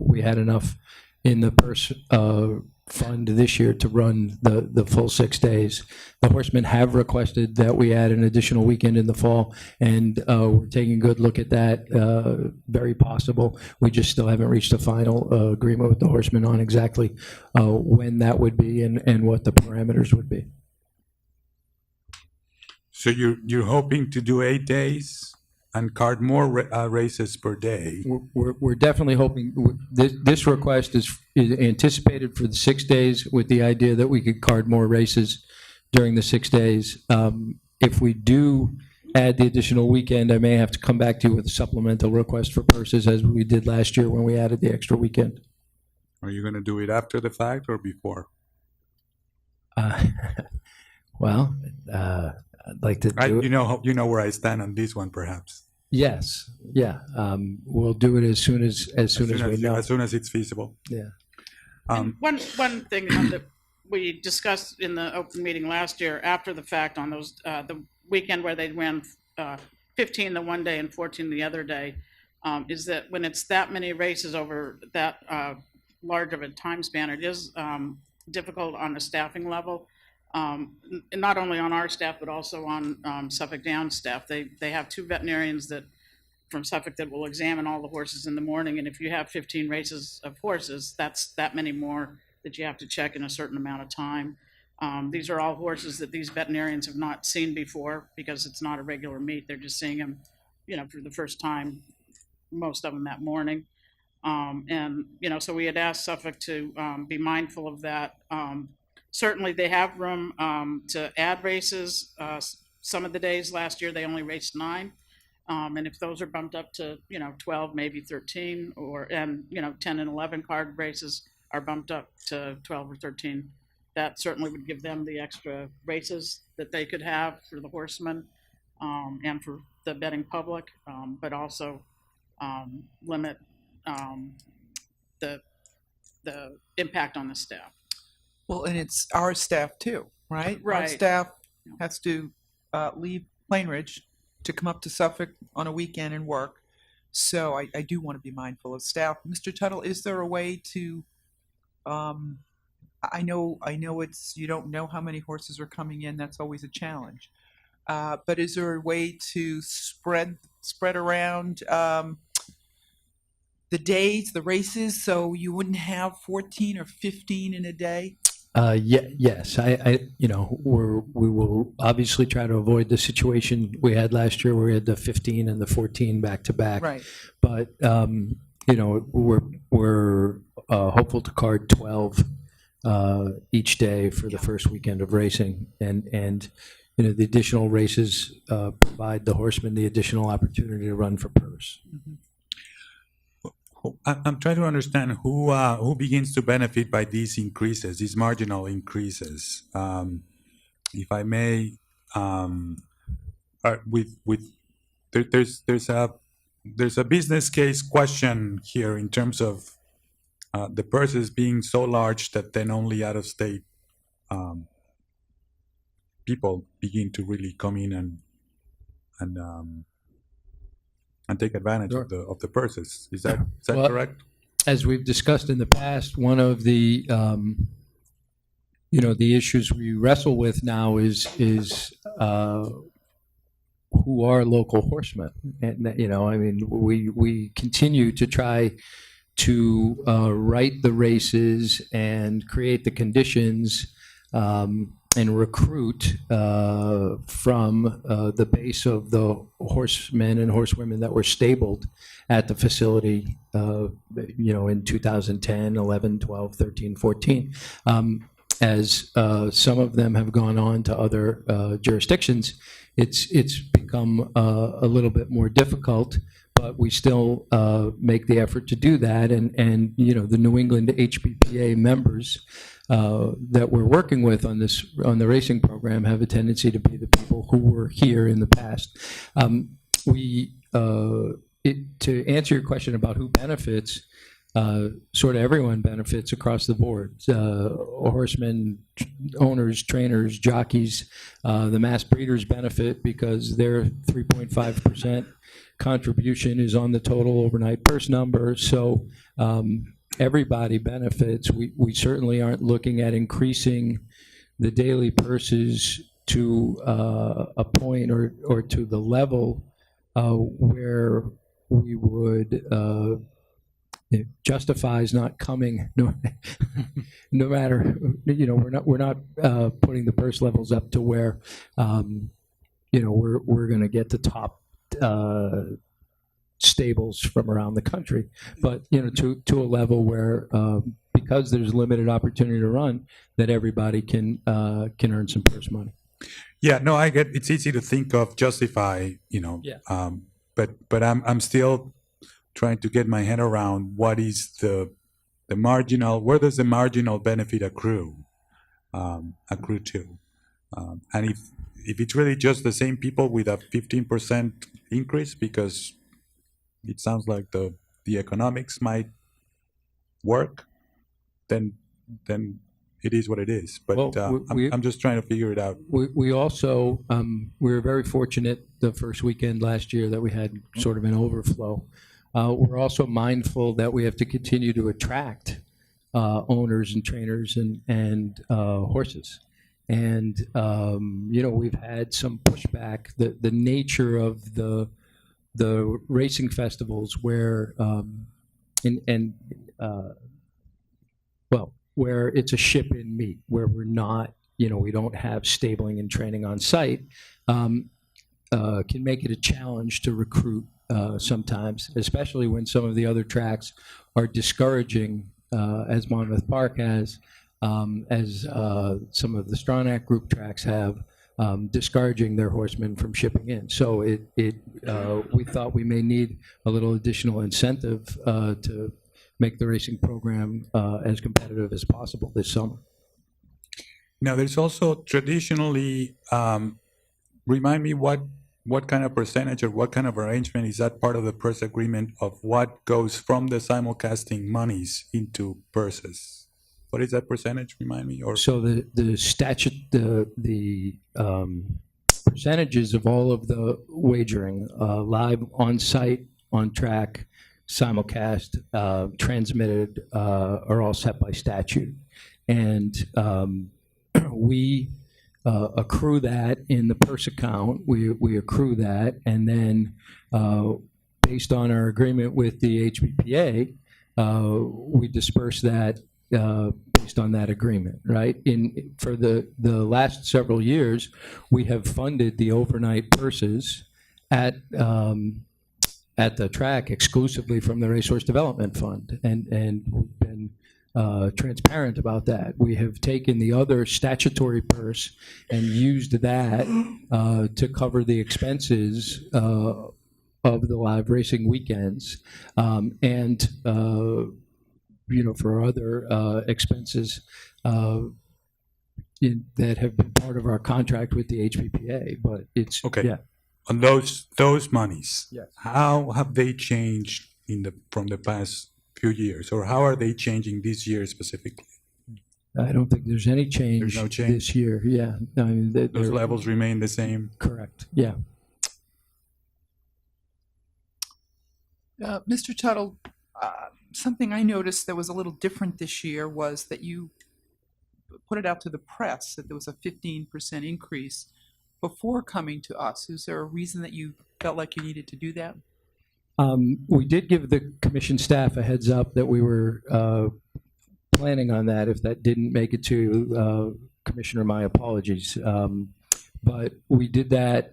we had enough in the purse fund this year to run the full 6 days. The horsemen have requested that we add an additional weekend in the fall, and we're taking a good look at that. Very possible. We just still haven't reached a final agreement with the horsemen on exactly when that would be and what the parameters would be. So you're hoping to do 8 days and card more races per day? We're definitely hoping. This request is anticipated for the 6 days, with the idea that we could card more races during the 6 days. If we do add the additional weekend, I may have to come back to you with a supplemental request for purses as we did last year when we added the extra weekend. Are you going to do it after the fact or before? Well, I'd like to do it. You know where I stand on this one, perhaps. Yes, yeah. We'll do it as soon as we know. As soon as it's feasible. Yeah. And one thing that we discussed in the open meeting last year, after the fact, on those the weekend where they ran 15 the one day and 14 the other day, is that when it's that many races over that large of a time span, it is difficult on the staffing level. Not only on our staff, but also on Suffolk Downs staff. They have 2 veterinarians from Suffolk that will examine all the horses in the morning. And if you have 15 races of horses, that's that many more that you have to check in a certain amount of time. These are all horses that these veterinarians have not seen before because it's not a regular meet. They're just seeing them, for the first time, most of them that morning. And so we had asked Suffolk to be mindful of that. Certainly, they have room to add races. Some of the days last year, they only raced 9. And if those are bumped up to, 12, maybe 13, and 10 and 11 card races are bumped up to 12 or 13, that certainly would give them the extra races that they could have for the horsemen and for the betting public, but also limit the impact on the staff. Well, and it's our staff too, right? Our Right. staff has to leave Plainridge to come up to Suffolk on a weekend and work. So I do want to be mindful of staff. Mr. Tuttle, is there a way to, I know you don't know how many horses are coming in. That's always a challenge. But is there a way to spread around the days, the races, so you wouldn't have 14 or 15 in a day? Yes, we will obviously try to avoid the situation we had last year where we had the 15 and the 14 back to back. Right. But we're hopeful to card 12 each day for the first weekend of racing, and the additional races provide the horsemen the additional opportunity to run for purse. Mm-hmm. I'm trying to understand who begins to benefit by these increases, these marginal increases. If I may, there's a business case question here in terms of the purses being so large that then only out-of-state people begin to really come in and take advantage Sure. of the purses. Is that Well, correct? As we've discussed in the past, one of the the issues we wrestle with now is who are local horsemen, and we continue to try to write the races and create the conditions and recruit from the base of the horsemen and horsewomen that were stabled at the facility, in 2010, 11, 12, 13, 14. As some of them have gone on to other jurisdictions, it's become a little bit more difficult, but we still make the effort to do that. And the New England HBPA members that we're working with on the racing program have a tendency to be the people who were here in the past. To answer your question about who benefits, sort of everyone benefits across the board. Horsemen, owners, trainers, jockeys, the mass breeders benefit because their 3.5% contribution is on the total overnight purse number. So everybody benefits. We certainly aren't looking at increasing the daily purses to a point or to the level where we would it justifies not coming. No matter, we're not putting the purse levels up to where we're going to get the top stables from around the country, but to a level where because there's limited opportunity to run, that everybody can earn some purse money. Yeah, no, I get, it's easy to think of justify, Yeah. But I'm still trying to get my head around what is the marginal, where does the marginal benefit accrue to? And if it's really just the same people with a 15% increase, because it sounds like the economics might work, then it is what it is. But Well, we- I'm just trying to figure it out. We also, we were very fortunate the first weekend last year that we had sort of an overflow. We're also mindful that we have to continue to attract owners and trainers and horses. And, we've had some pushback. The nature of the racing festivals where, where it's a ship-in meet, where we're not, we don't have stabling and training on site, can make it a challenge to recruit sometimes, especially when some of the other tracks are discouraging, as Monmouth Park has, as some of the Stronach Group tracks have, discouraging their horsemen from shipping in. So we thought we may need a little additional incentive to make the racing program as competitive as possible this summer. Now, there's also traditionally, remind me what kind of percentage or what kind of arrangement is that part of the purse agreement of what goes from the simulcasting monies into purses? What is that percentage? Remind me. Or so the statute, the percentages of all of the wagering, live, on site, on track, simulcast, transmitted, are all set by statute, and we accrue that in the purse account. We accrue that, and then based on our agreement with the HBPA, we disperse that based on that agreement, right? For the last several years, we have funded the overnight purses at the track exclusively from the Racehorse Development Fund, and we've been transparent about that. We have taken the other statutory purse and used that to cover the expenses of the live racing weekends, and for other expenses that have been part of our contract with the HPPA. But it's okay. Yeah. On those monies, yes, how have they changed from the past few years, or how are they changing this year specifically? I don't think there's any change. There's no change this year. Yeah, I mean, those levels remain the same. Correct. Yeah. Mr. Tuttle, something I noticed that was a little different this year was that you put it out to the press that there was a 15% increase before coming to us. Is there a reason that you felt like you needed to do that? We did give the commission staff a heads up that we were planning on that. If that didn't make it to Commissioner, my apologies. But we did that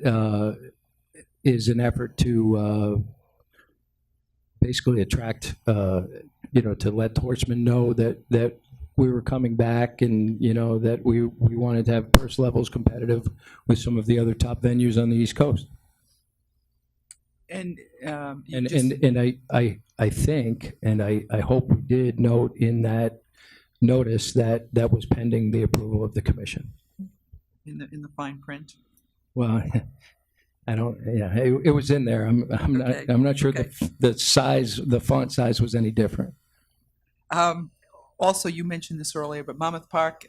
as an effort to basically attract, to let horsemen know that we were coming back, and that we wanted to have purse levels competitive with some of the other top venues on the East Coast. And I think, and I hope we did note in that notice that was pending the approval of the commission. in the fine print. Well, I don't. Yeah, it was in there. I'm not sure Okay. the size, the font size was any different. Also, you mentioned this earlier, but Monmouth Park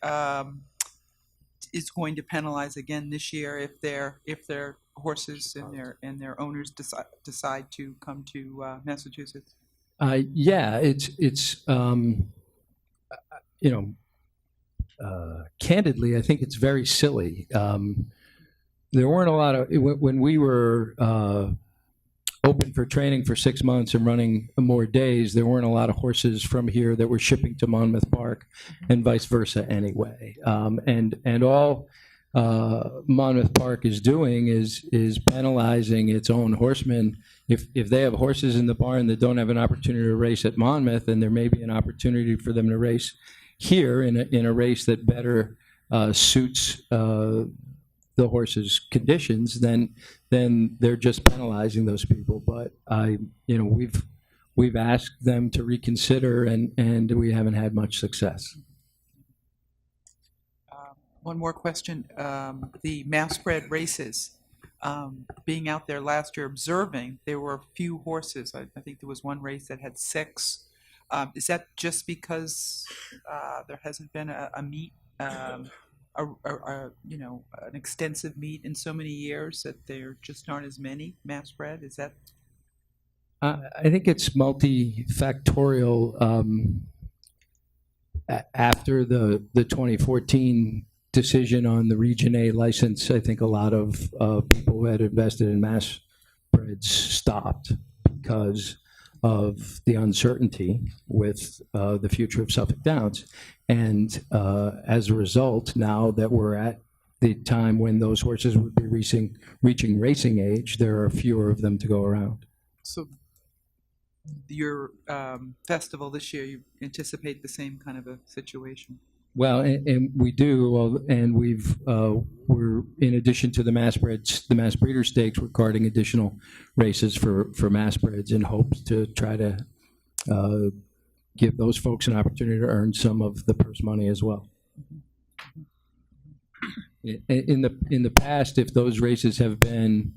is going to penalize again this year if their horses and their owners decide to come to Massachusetts. Yeah, it's candidly, I think it's very silly. There weren't a lot of when we were open for training for 6 months and running more days. There weren't a lot of horses from here that were shipping to Monmouth Park, and vice versa anyway. And all Monmouth Park is doing is penalizing its own horsemen. If they have horses in the barn that don't have an opportunity to race at Monmouth, and there may be an opportunity for them to race here in a race that better suits the horse's conditions, then they're just penalizing those people. But we've asked them to reconsider, and we haven't had much success. One more question. The mass bred races, being out there last year observing, there were few horses. I think there was one race that had 6. Is that just because there hasn't been a meet, an extensive meet in so many years that there just aren't as many mass bred? Is that? I think it's multifactorial. After the 2014 decision on the Region A license, I think a lot of people who had invested in mass breds stopped because of the uncertainty with the future of Suffolk Downs. And as a result, now that we're at the time when those horses would be reaching racing age, there are fewer of them to go around. So your festival this year, you anticipate the same kind of a situation? Well, and we do, and we're in addition to the mass breeder stakes, we're guarding additional races for mass breds in hopes to try to give those folks an opportunity to earn some of the purse money as well. In the past, if those races have been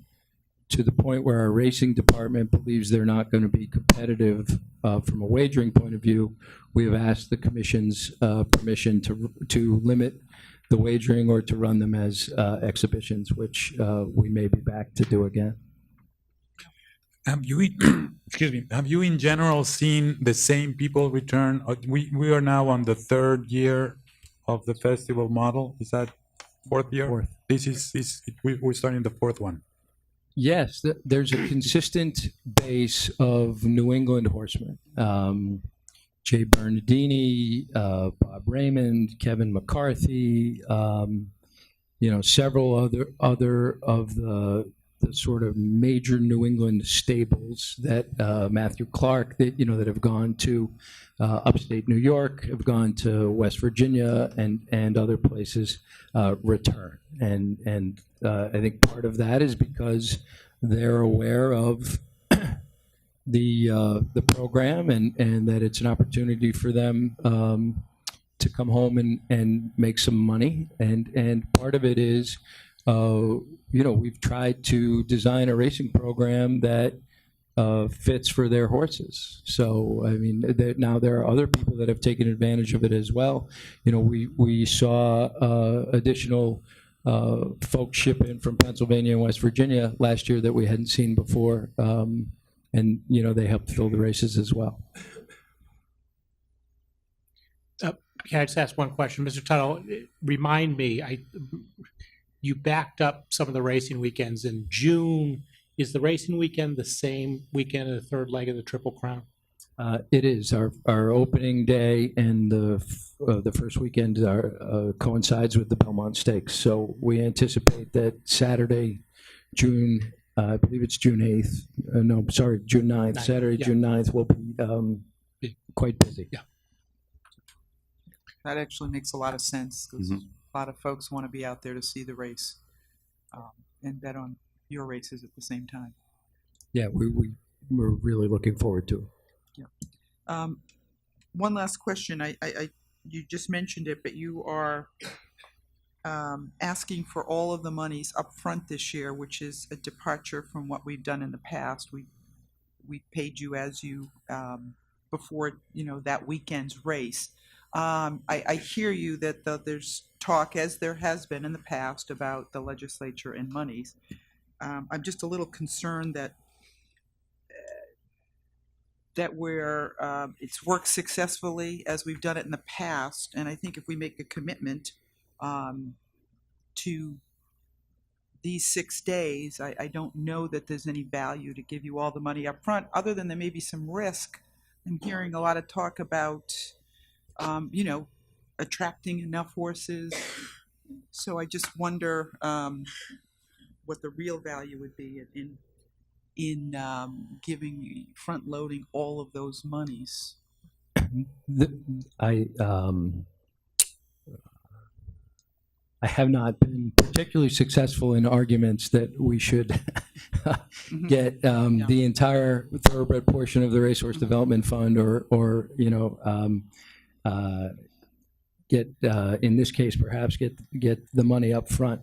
to the point where our racing department believes they're not going to be competitive from a wagering point of view, we have asked the commission's permission to limit the wagering or to run them as exhibitions, which we may be back to do again. Have you, excuse me, have you in general seen the same people return? We are now on the 3rd year of the festival model. Is that 4th year? 4th. We're starting the 4th one. Yes, there's a consistent base of New England horsemen. Jay Bernardini, Bob Raymond, Kevin McCarthy, several other of the sort of major New England stables that Matthew Clark that have gone to upstate New York, have gone to West Virginia and other places return. And I think part of that is because they're aware of the program and that it's an opportunity for them to come home and make some money. And part of it is, we've tried to design a racing program that fits for their horses. So, I mean, now there are other people that have taken advantage of it as well. We saw additional folks ship in from Pennsylvania and West Virginia last year that we hadn't seen before. And, they helped fill the races as well. Can I just ask one question? Mr. Tuttle, remind me, you backed up some of the racing weekends in June. Is the racing weekend the same weekend of the 3rd leg of the Triple Crown? It is. Our opening day and the first weekend coincides with the Belmont Stakes. So we anticipate that Saturday, I believe it's June 8th. June 9th. Saturday, yeah. June 9th will be quite busy. Yeah. That actually makes a lot of sense because a lot of folks want to be out there to see the race and bet on your races at the same time. Yeah, we're really looking forward to it. Yeah. One last question. You just mentioned it, but you are asking for all of the monies up front this year, which is a departure from what we've done in the past. We paid you as you before that weekend's race. I hear you that there's talk, as there has been in the past, about the legislature and monies. I'm just a little concerned that it's worked successfully as we've done it in the past, and I think if we make a commitment to these 6 days, I don't know that there's any value to give you all the money up front, other than there may be some risk. I'm hearing a lot of talk about attracting enough horses. So I just wonder what the real value would be in giving front loading all of those monies. I have not been particularly successful in arguments that we should get the entire thoroughbred portion of the Racehorse Development Fund, or get in this case perhaps get the money up front.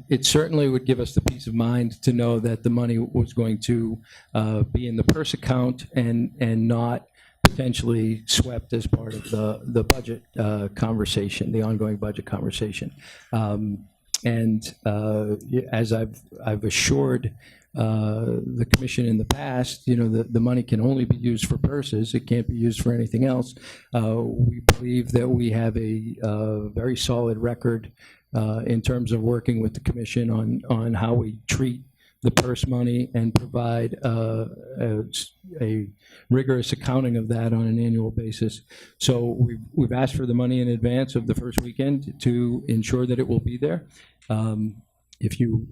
It certainly would give us the peace of mind to know that the money was going to be in the purse account and not potentially swept as part of the budget conversation, the ongoing budget conversation. And as I've assured the commission in the past, the money can only be used for purses. It can't be used for anything else. We believe that we have a very solid record in terms of working with the commission on how we treat the purse money and provide a rigorous accounting of that on an annual basis. So we've asked for the money in advance of the first weekend to ensure that it will be there. If you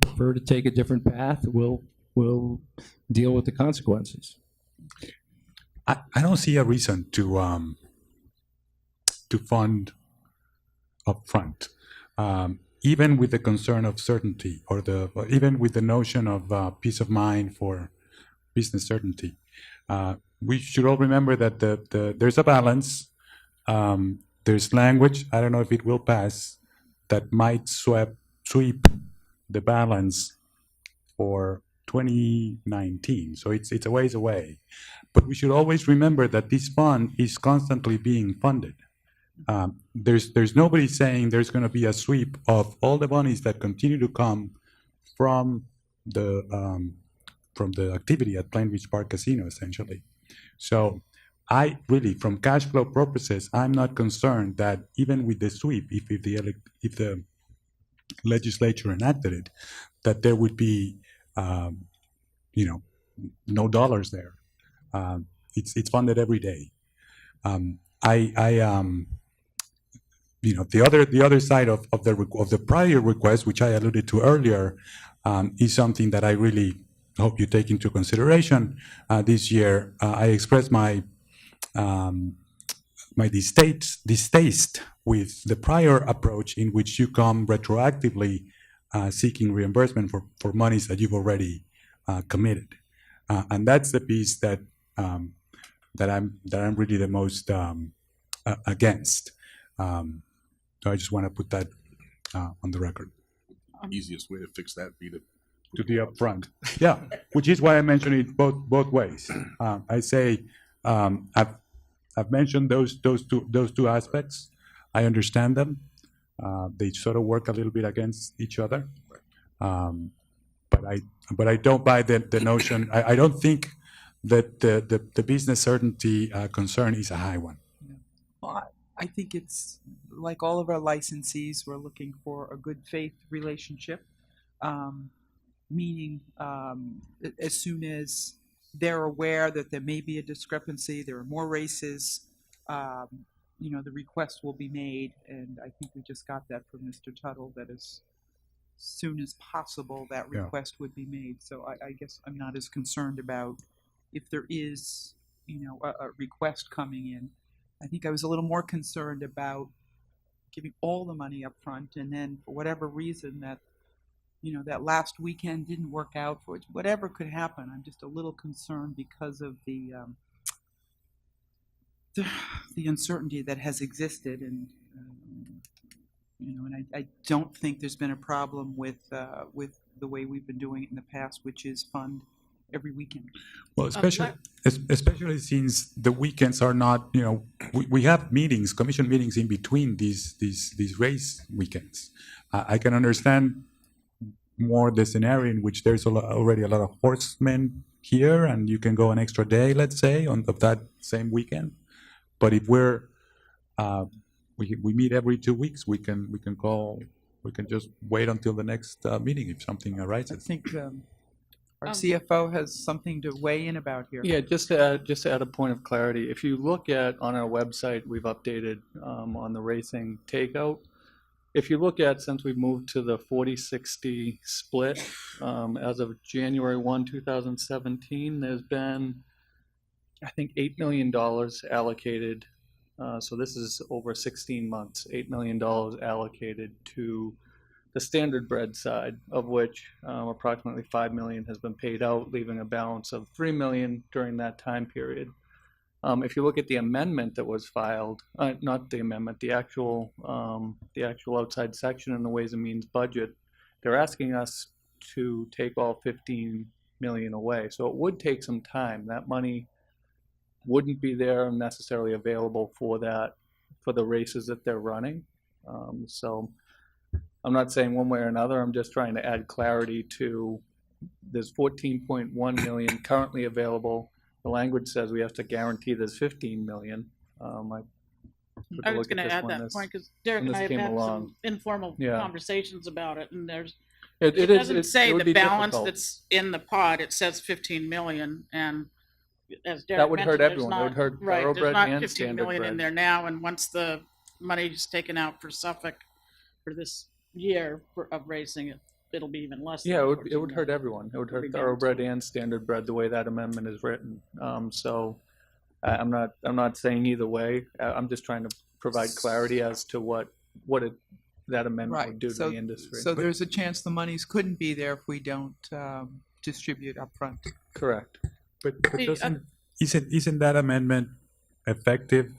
prefer to take a different path, we'll deal with the consequences. I don't see a reason to fund upfront, even with the concern of certainty, or even with the notion of peace of mind for business certainty. We should all remember that there's a balance. There's language, I don't know if it will pass, that might sweep the balance for 2019. So it's a ways away. But we should always remember that this fund is constantly being funded. There's nobody saying there's going to be a sweep of all the monies that continue to come from the activity at Plain Beach Park Casino, essentially. So I really, from cash flow purposes, I'm not concerned that even with the sweep, if the legislature enacted it, that there would be no dollars there. It's funded every day. The other side of the prior request, which I alluded to earlier, is something that I really hope you take into consideration this year. I expressed my distaste with the prior approach, in which you come retroactively seeking reimbursement for monies that you've already committed, and that's the piece that I'm really the most against. So I just want to put that on the record. Easiest way to fix that be to be upfront. Yeah, which is why I mentioned it both ways. I say I've mentioned those two aspects. I understand them. They sort of work a little bit against each other. But I don't buy the notion. I don't think that the business certainty concern is a high one. Well, I think it's like all of our licensees, we're looking for a good faith relationship, meaning as soon as they're aware that there may be a discrepancy, there are more races, the request will be made, and I think we just got that from Mr. Tuttle, that as soon as possible that request would be made. So I guess I'm not as concerned about if there is, a request coming in. I think I was a little more concerned about giving all the money up front, and then for whatever reason that, that last weekend didn't work out, for whatever could happen. I'm just a little concerned because of the uncertainty that has existed, and and I don't think there's been a problem with the way we've been doing it in the past, which is fund every weekend. Well, especially since the weekends are not, we have meetings, commission meetings in between these race weekends. I can understand more the scenario in which there's already a lot of horsemen here, and you can go an extra day, let's say, of that same weekend. But if we meet every 2 weeks, we can just wait until the next meeting if something arises. I think our CFO has something to weigh in about here. Yeah, just to add a point of clarity, if you look at on our website, we've updated on the racing takeout. If you look at, since we've moved to the 40-60 split, as of January 1, 2017, there's been, I think, $8 million allocated So this is over 16 months, $8 million allocated to the standard bread side, of which approximately $5 million has been paid out, leaving a balance of $3 million during that time period. If you look at the amendment that was filed, not the amendment, the actual outside section in the Ways and Means budget, they're asking us to take all 15 million away. So it would take some time. That money wouldn't be there necessarily available for that, for the races that they're running. So I'm not saying one way or another. I'm just trying to add clarity to, there's 14.1 million currently available. The language says we have to guarantee there's 15 million. I was going to add that point because Derek and I have had some informal conversations about it, and there's it doesn't say the balance that's in the pot. It says 15 million, and as Derek that would mentioned, hurt everyone. It would hurt thoroughbred there's not and 15 standard million bread. in there now, and once the money's taken out for Suffolk for this year of racing, it'll be even less. Yeah, than it 14 would hurt million. everyone. It would It'll hurt be down thoroughbred and standard bread the way that amendment is written. So I'm not saying either way. I'm just trying to provide clarity as to what that amendment would do to the industry. So there's a chance the monies couldn't be there if we don't distribute upfront. Correct. But isn't that amendment effective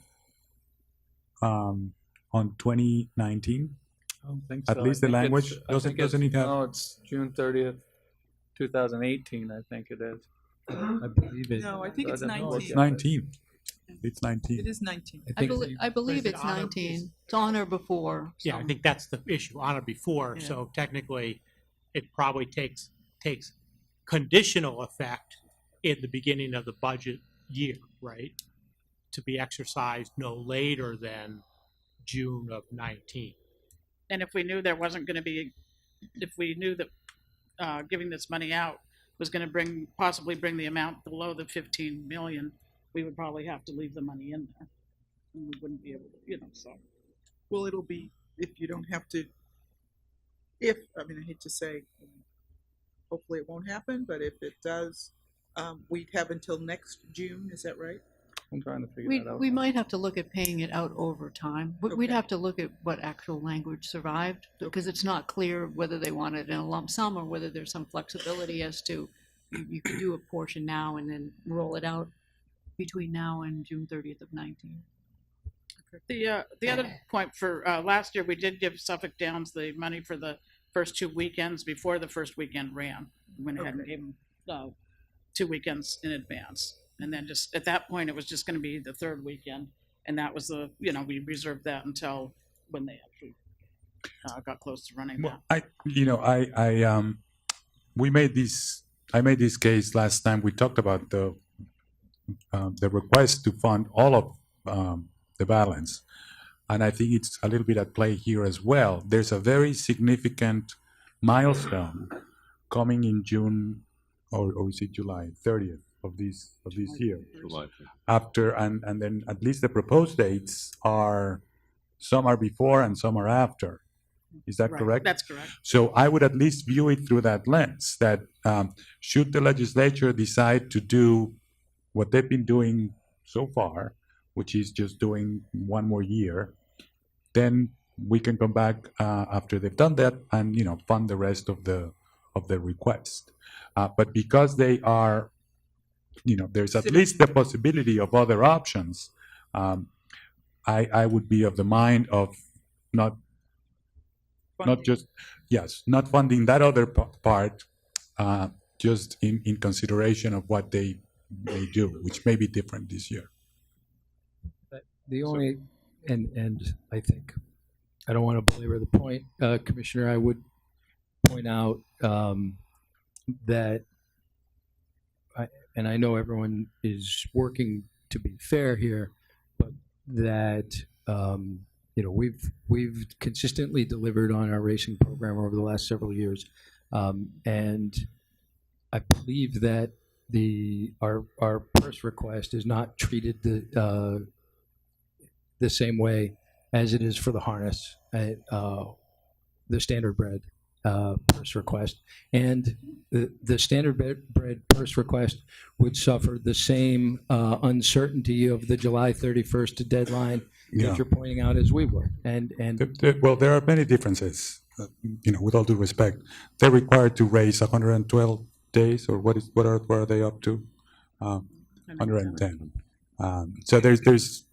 on 2019? I don't think At so. least the language doesn't it have? No, it's June 30th, 2018. I think it is. I believe it. No, I think it's I don't know. 19. It's 19. It's 19. It is 19. I believe Is it it's on or 19. It's on or before. Yeah, I think that's the issue, on or before. Yeah. So technically, it probably takes conditional effect in the beginning of the budget year, right? To be exercised no later than June of 19. And if we knew there wasn't going to be, if we knew that giving this money out was going to possibly bring the amount below the 15 million, we would probably have to leave the money in there. And we wouldn't be able to, so. Well, it'll be, if you don't have to, I hate to say, hopefully it won't happen, but if it does, we'd have until next June, is that right? I'm trying to figure that out. We might have to look at paying it out over time. We'd have to look at what actual language survived, because it's not clear whether they want it in a lump sum or whether there's some flexibility as to, you could do a portion now and then roll it out between now and June 30th of 19. The other point for last year, we did give Suffolk Downs the money for the first 2 weekends before the first weekend ran. We went ahead and gave them 2 weekends in advance. And then just at that point, it was just going to be the third weekend. And that was we reserved that until when they actually got close to running that. I made this case last time. We talked about the request to fund all of the balance. And I think it's a little bit at play here as well. There's a very significant milestone coming in June, or is it July 30th of this year? July. After, and then at least the proposed dates are, some are before and some are after. Is that correct? That's correct. So I would at least view it through that lens, that should the legislature decide to do what they've been doing so far, which is just doing one more year, then we can come back after they've done that and fund the rest of the request. But because they are, there's at least the possibility of other options. I would be of the mind of not funding that other part, just in consideration of what they do, which may be different this year. The only, and I think, I don't want to belabor the point, Commissioner, I would point out that, and I know everyone is working to be fair here, but that we've consistently delivered on our racing program over the last several years, and I believe that our purse request is not treated the same way as it is for the harness, the standard bread, purse request. And the standard bread purse request would suffer the same uncertainty of the July 31st deadline Yeah. that you're pointing out as we would. And Well, there are many differences. With all due respect, they're required to raise 112 days, or what are they up to? 110. So there's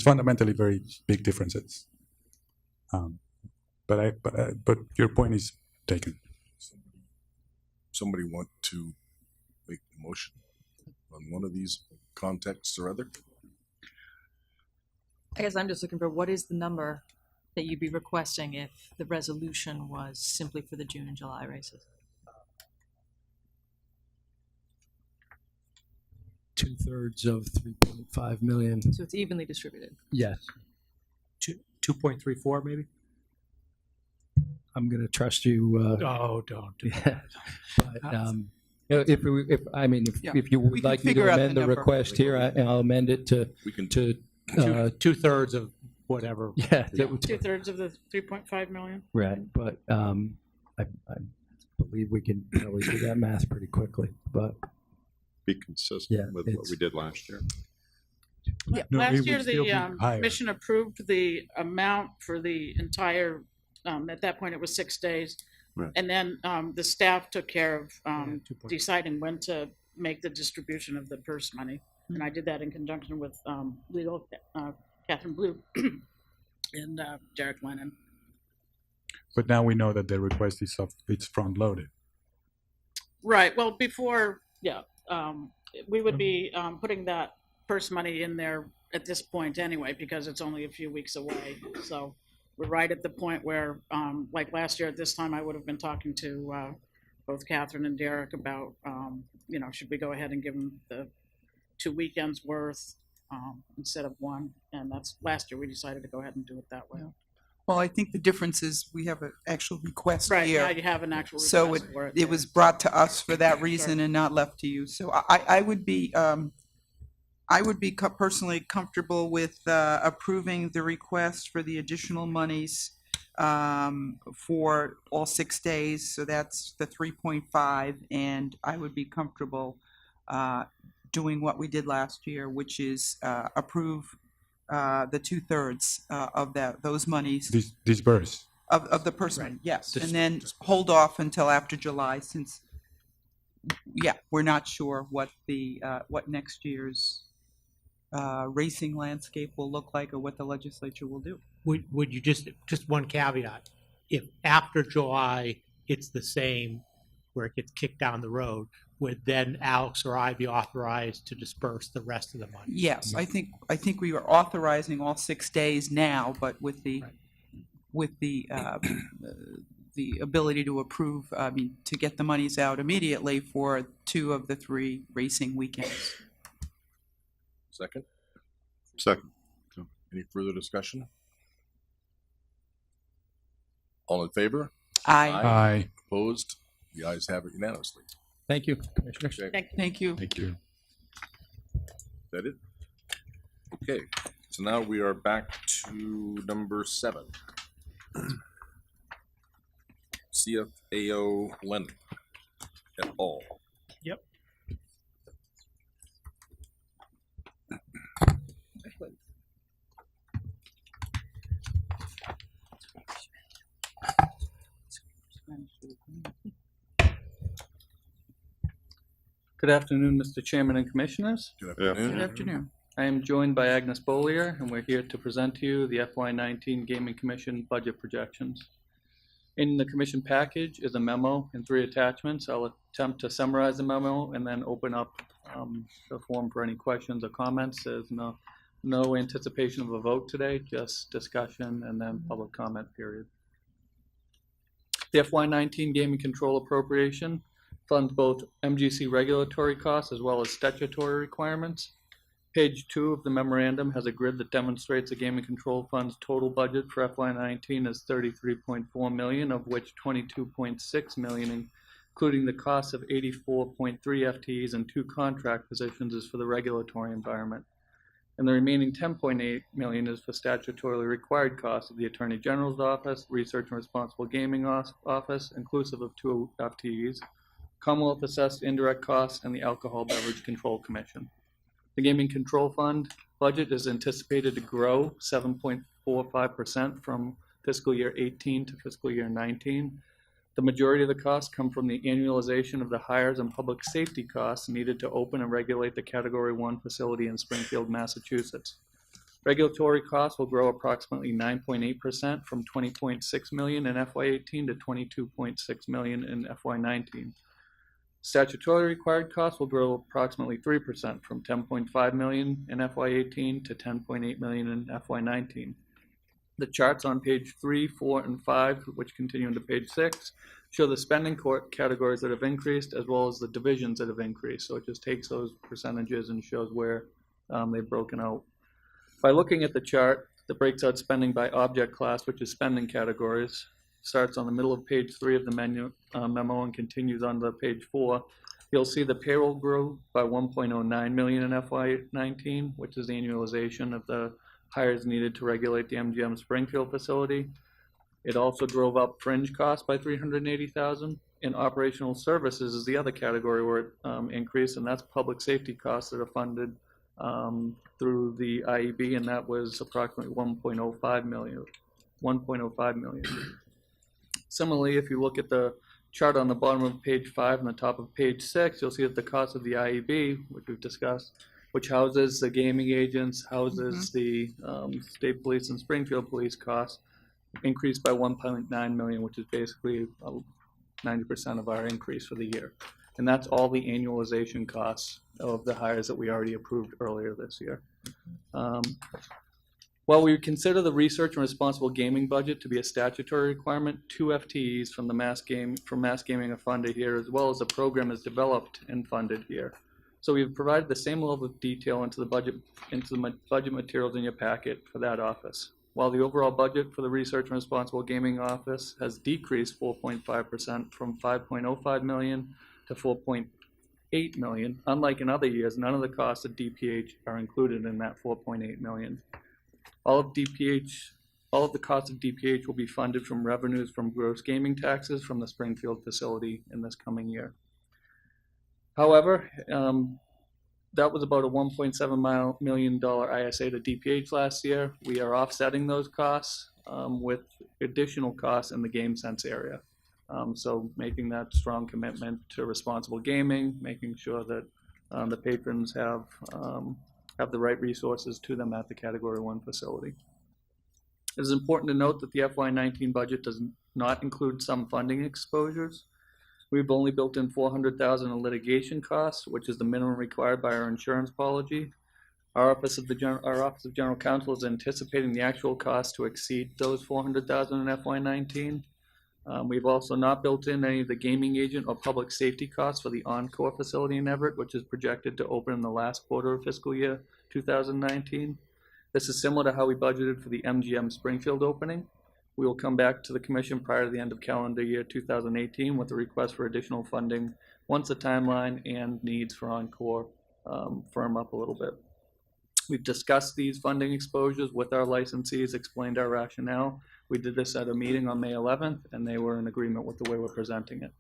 fundamentally very big differences. But your point is taken. Somebody want to make a motion on one of these contexts or other? I guess I'm just looking for what is the number that you'd be requesting if the resolution was simply for the June and July races? 2/3 of 3.5 million. So it's evenly distributed. Yes. 2.34 maybe? I'm going to trust you. Oh, don't. Yeah. But if you We would can like me figure to out the amend the number. request here, I'll amend it to Two-thirds of whatever. Yeah. 2/3 of the 3.5 million. Right, but I believe we can probably do that math pretty quickly, but. Be consistent Yeah, with what it's- we did last year. Yeah, No, it last would year, still be the higher. commission approved the amount for the entire, at that point, it was 6 days. Right. And then the staff took care of deciding when to make the distribution of the purse money. And I did that in conjunction with legal, Catherine Blue and Derek Lennon. But now we know that the request it's front loaded. Right, well, before, we would be putting that purse money in there at this point anyway, because it's only a few weeks away. So we're right at the point where, like last year at this time, I would have been talking to both Catherine and Derek about, should we go ahead and give them the 2 weekends worth instead of one? And that's, last year we decided to go ahead and do it that way. Well, I think the difference is we have an actual request Right, here. now you have an actual So request for it. it was brought to us for that reason and not left to you. So I would be personally comfortable with approving the request for the additional monies for all 6 days. So that's the 3.5, and I would be comfortable doing what we did last year, which is approve the 2/3 of those monies. Disperse. Of the person, yes, and then hold off until after July, since, we're not sure what what next year's racing landscape will look like or what the legislature will do. Would you just one caveat, if after July it's the same, where it gets kicked down the road, would then Alex or I be authorized to disperse the rest of the money? Yes, I think we are authorizing all 6 days now, but with the ability to approve, to get the monies out immediately for 2 of the 3 racing weekends. Second? Second. Any further discussion? All in favor? Aye. Aye. Opposed? The ayes have it unanimously. Thank you, Commissioners. Thank you. Thank you. Is that it? Okay, so now we are back to number 7. CFAO Lennon et al. Yep. Good afternoon, Mr. Chairman and Commissioners. Good Good afternoon. I am joined by Agnes Bollier, and we're here to present to you the FY19 Gaming Commission budget projections. In the commission package is a memo and 3 attachments. I'll attempt to summarize the memo and then open up the forum for any questions or comments. There's no anticipation of a vote today, just discussion and then public comment period. The FY19 Gaming Control Appropriation funds both MGC regulatory costs as well as statutory requirements. Page 2 of the memorandum has a grid that demonstrates the Gaming Control Fund's total budget for FY19 is $33.4 million, of which $22.6 million, including the cost of 84.3 FTEs and 2 contract positions, is for the regulatory environment. And the remaining 10.8 million is for statutorily required costs of the Attorney General's Office, Research and Responsible Gaming Office, inclusive of 2 FTEs, Commonwealth assessed indirect costs, and the Alcohol Beverage Control Commission. The Gaming Control Fund budget is anticipated to grow 7.45% from fiscal year 18 to fiscal year 19. The majority of the costs come from the annualization of the hires and public safety costs needed to open and regulate the Category 1 facility in Springfield, Massachusetts. Regulatory costs will grow approximately 9.8% from $20.6 million in FY18 to $22.6 million in FY19. Statutorily required costs will grow approximately 3% from $10.5 million in FY18 to $10.8 million in FY19. The charts on page 3, 4, and 5, which continue into page 6, show the spending categories that have increased as well as the divisions that have increased. So it just takes those percentages and shows where they've broken out. By looking at the chart that breaks out spending by object class, which is spending categories, starts on the middle of page 3 of the memo and continues on to page 4, you'll see the payroll grew by 1.09 million in FY19, which is the annualization of the hires needed to regulate the MGM Springfield facility. It also drove up fringe costs by 380,000. And operational services is the other category where it increased, and that's public safety costs that are funded through the IEB, and that was approximately 1.05 million. Similarly, if you look at the chart on the bottom of page 5 and the top of page 6, you'll see that the cost of the IEB, which we've discussed, which houses the gaming agents, houses the state police and Springfield police costs, increased by 1.9 million, which is basically 90% of our increase for the year. And that's all the annualization costs of the hires that we already approved earlier this year. While we consider the research and responsible gaming budget to be a statutory requirement, 2 FTEs from Mass Gaming are funded here, as well as the program is developed and funded here. So we've provided the same level of detail into the budget materials in your packet for that office. While the overall budget for the Research and Responsible Gaming Office has decreased 4.5% from 5.05 million to 4.8 million, unlike in other years, none of the costs of DPH are included in that 4.8 million. All of the costs of DPH will be funded from revenues from gross gaming taxes from the Springfield facility in this coming year. However, that was about a $1.7 million ISA to DPH last year. We are offsetting those costs with additional costs in the GameSense area. So making that strong commitment to responsible gaming, making sure that the patrons have the right resources to them at the Category 1 facility. It is important to note that the FY19 budget does not include some funding exposures. We've only built in $400,000 in litigation costs, which is the minimum required by our insurance policy. Our Office of General Counsel is anticipating the actual cost to exceed those $400,000 in FY19. We've also not built in any of the gaming agent or public safety costs for the Encore facility in Everett, which is projected to open in the last quarter of fiscal year 2019. This is similar to how we budgeted for the MGM Springfield opening. We will come back to the Commission prior to the end of calendar year 2018 with a request for additional funding once the timeline and needs for Encore firm up a little bit. We've discussed these funding exposures with our licensees, explained our rationale. We did this at a meeting on May 11th, and they were in agreement with the way we're presenting it.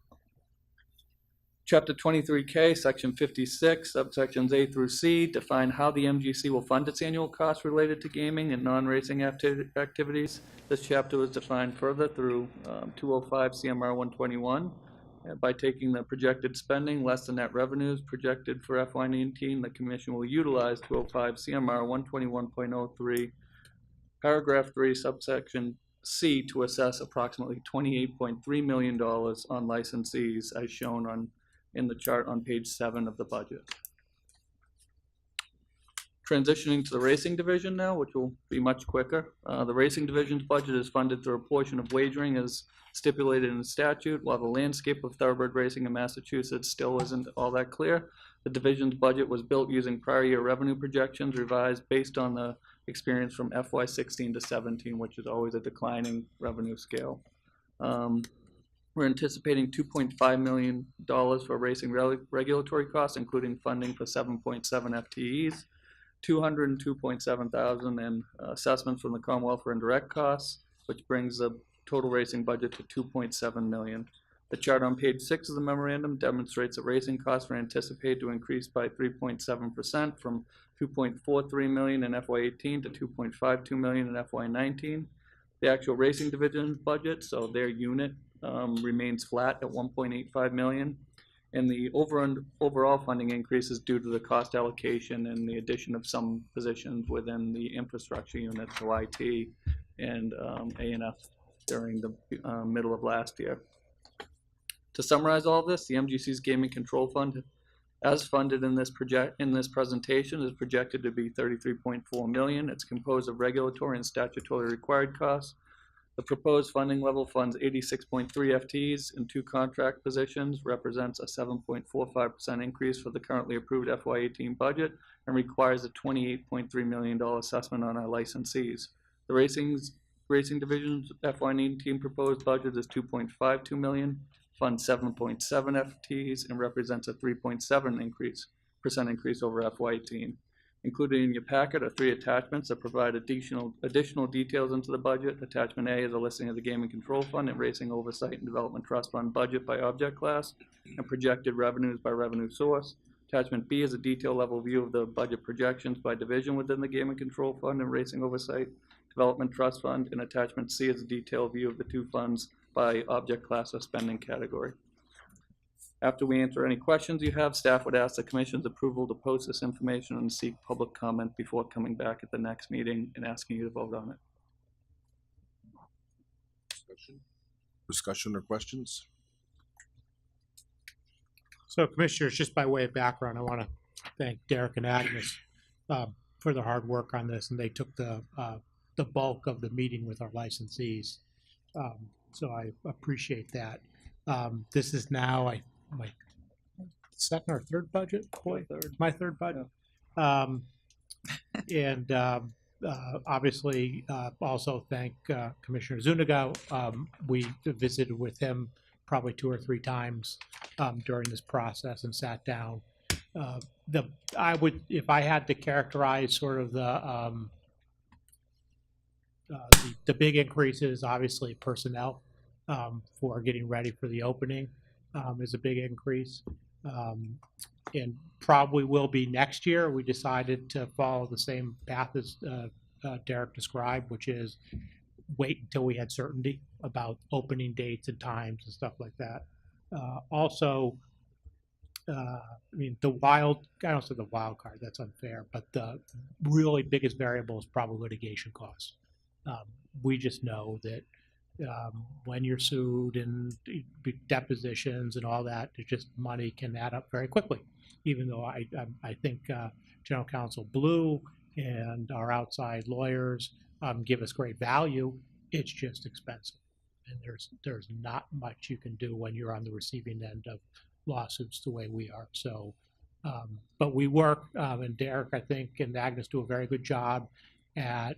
Chapter 23K, Section 56, subsections A through C, define how the MGC will fund its annual costs related to gaming and non-racing activities. This chapter was defined further through 205 CMR 121. By taking the projected spending less than net revenues projected for FY19, the Commission will utilize 205 CMR 121.03, paragraph 3, subsection C, to assess approximately $28.3 million on licensees, as shown in the chart on page 7 of the budget. Transitioning to the racing division now, which will be much quicker. The racing division's budget is funded through a portion of wagering as stipulated in the statute. While the landscape of thoroughbred racing in Massachusetts still isn't all that clear, the division's budget was built using prior year revenue projections revised based on the experience from FY16 to 17, which is always a declining revenue scale. We're anticipating $2.5 million for racing regulatory costs, including funding for 7.7 FTEs. $202.7 thousand in assessments from the Commonwealth for indirect costs, which brings the total racing budget to $2.7 million. The chart on page 6 of the memorandum demonstrates that racing costs are anticipated to increase by 3.7% from $2.43 million in FY18 to $2.52 million in FY19. The actual racing division budget, so their unit, remains flat at $1.85 million. And the overall funding increase is due to the cost allocation and the addition of some positions within the infrastructure unit, so IT and A&F during the middle of last year. To summarize all of this, the MGC's Gaming Control Fund, as funded in this presentation, is projected to be $33.4 million. It's composed of regulatory and statutory required costs. The proposed funding level funds 86.3 FTEs and 2 contract positions, represents a 7.45% increase for the currently approved FY18 budget, and requires a $28.3 million assessment on our licensees. The racing division's FY19 proposed budget is $2.52 million, funds 7.7 FTEs, and represents a 3.7% increase over FY18. Included in your packet are 3 attachments that provide additional details into the budget. Attachment A is a listing of the Gaming Control Fund and Racing Oversight and Development Trust Fund budget by object class and projected revenues by revenue source. Attachment B is a detail level view of the budget projections by division within the Gaming Control Fund and Racing Oversight Development Trust Fund. And Attachment C is a detailed view of the 2 funds by object class or spending category. After we answer any questions you have, staff would ask the Commission's approval to post this information and seek public comment before coming back at the next meeting and asking you to vote on it. Discussion or questions? So Commissioners, just by way of background, I want to thank Derek and Agnes for their hard work on this, and they took the bulk of the meeting with our licensees. So I appreciate that. This is now my second or third budget, my third budget. And obviously also thank Commissioner Zuniga. We visited with him probably 2 or 3 times during this process and sat down. If I had to characterize sort of the big increases, obviously personnel for getting ready for the opening is a big increase, and probably will be next year. We decided to follow the same path as Derek described, which is wait until we had certainty about opening dates and times and stuff like that. Also, I mean, I don't say the wild card, that's unfair, but the really biggest variable is probably litigation costs. We just know that when you're sued and depositions and all that, it just money can add up very quickly. Even though I think General Counsel Blue and our outside lawyers give us great value, it's just expensive, and there's not much you can do when you're on the receiving end of lawsuits the way we are. So, but we work, and Derek, I think, and Agnes do a very good job at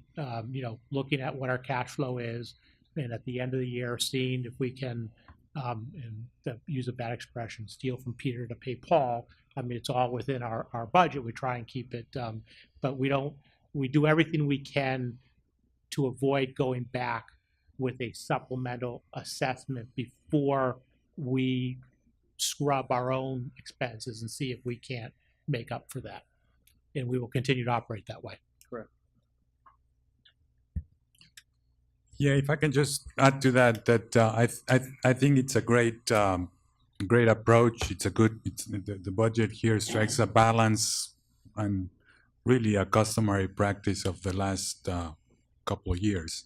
looking at what our cash flow is, and at the end of the year, seeing if we can, use a bad expression, steal from Peter to pay Paul. I mean, it's all within our budget. We try and keep it, but we do everything we can to avoid going back with a supplemental assessment before we scrub our own expenses and see if we can't make up for that. And we will continue to operate that way. Correct. Yeah, if I can just add to that, I think it's a great approach. The budget here strikes a balance and really a customary practice of the last couple of years.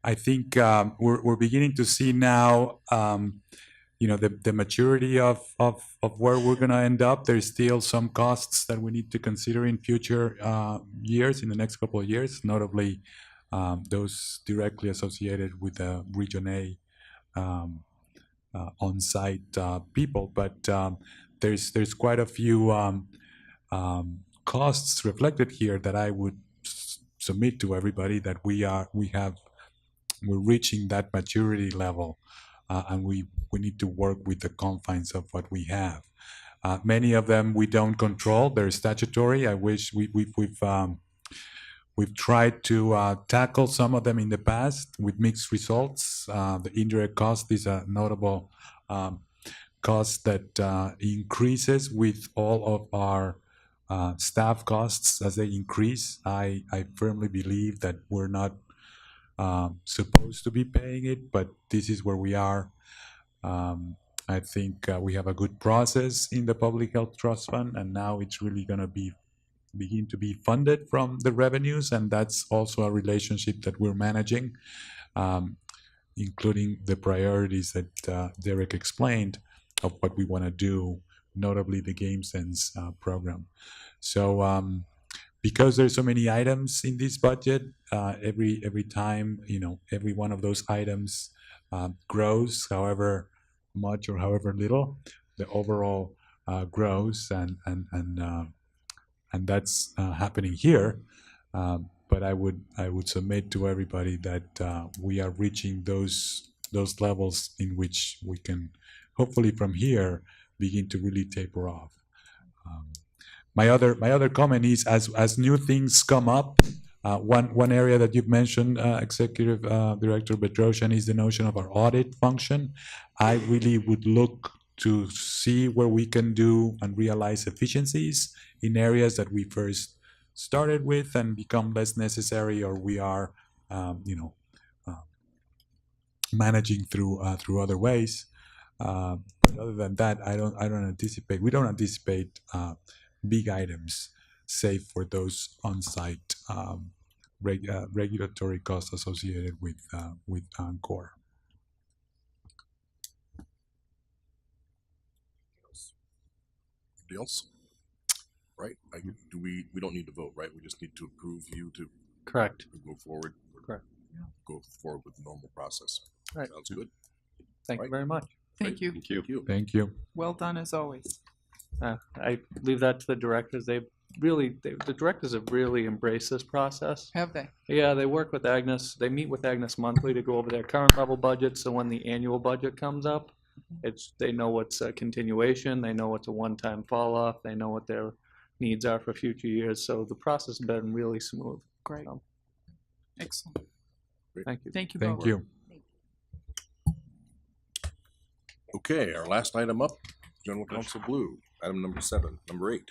I think we're beginning to see now, the maturity of where we're going to end up. There's still some costs that we need to consider in future years, in the next couple of years, notably those directly associated with the Region A on-site people. But there's quite a few costs reflected here that I would submit to everybody that we're reaching that maturity level, and we need to work with the confines of what we have. Many of them we don't control; they're statutory. I wish we've tried to tackle some of them in the past with mixed results. The indirect cost is a notable cost that increases with all of our staff costs as they increase. I firmly believe that we're not supposed to be paying it, but this is where we are. I think we have a good process in the Public Health Trust Fund, and now it's really going to begin to be funded from the revenues, and that's also a relationship that we're managing, including the priorities that Derek explained of what we want to do, notably the Game Sense program. So because there's so many items in this budget, every time, every one of those items grows, however much or however little, the overall grows, and that's happening here. But I would submit to everybody that we are reaching those levels in which we can, hopefully from here, begin to really taper off. My other comment is, as new things come up, one area that you've mentioned, Executive Director Bedrosian, is the notion of our audit function. I really would look to see where we can do and realize efficiencies in areas that we first started with and become less necessary, or we are, managing through other ways. But other than that, we don't anticipate big items, save for those on-site regulatory costs associated with Encore. Anybody else? Right? We don't need to vote, right? We just need to approve you to Correct. go forward. Correct. Go forward with the normal process. Right. Sounds good. Thank you very much. Thank you. Thank you. Thank you. Well done as always. I leave that to the directors. The directors have really embraced this process. Have they? Yeah, they work with Agnes. They meet with Agnes monthly to go over their current level budget. So when the annual budget comes up, they know what's a continuation. They know what's a one-time fall off. They know what their needs are for future years. So the process has been really smooth. Great. Excellent. Thank you. Thank you. Thank both. you. Okay, our last item up, General Counsel Blue, item number 8.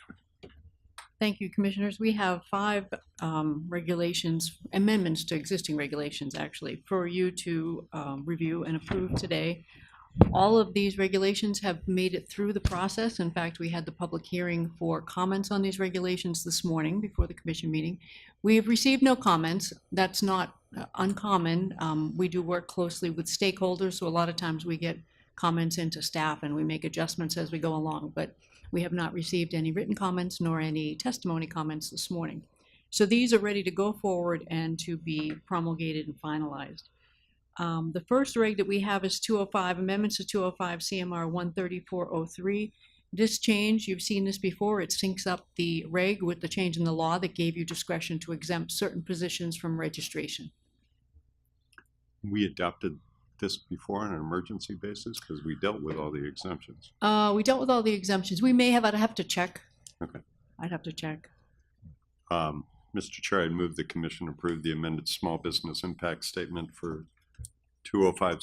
Thank you, Commissioners. We have 5 regulations, amendments to existing regulations, actually, for you to review and approve today. All of these regulations have made it through the process. In fact, we had the public hearing for comments on these regulations this morning before the commission meeting. We have received no comments. That's not uncommon. We do work closely with stakeholders, so a lot of times we get comments into staff and we make adjustments as we go along, but we have not received any written comments nor any testimony comments this morning. So these are ready to go forward and to be promulgated and finalized. The first reg that we have is 205, amendments to 205 CMR 13403. This change, you've seen this before, it syncs up the reg with the change in the law that gave you discretion to exempt certain positions from registration. We adopted this before on an emergency basis because we dealt with all the exemptions. We dealt with all the exemptions. We may have, I'd have to check. Okay. I'd have to check. Mr. Chair, I'd move the commission approve the amended small business impact statement for 205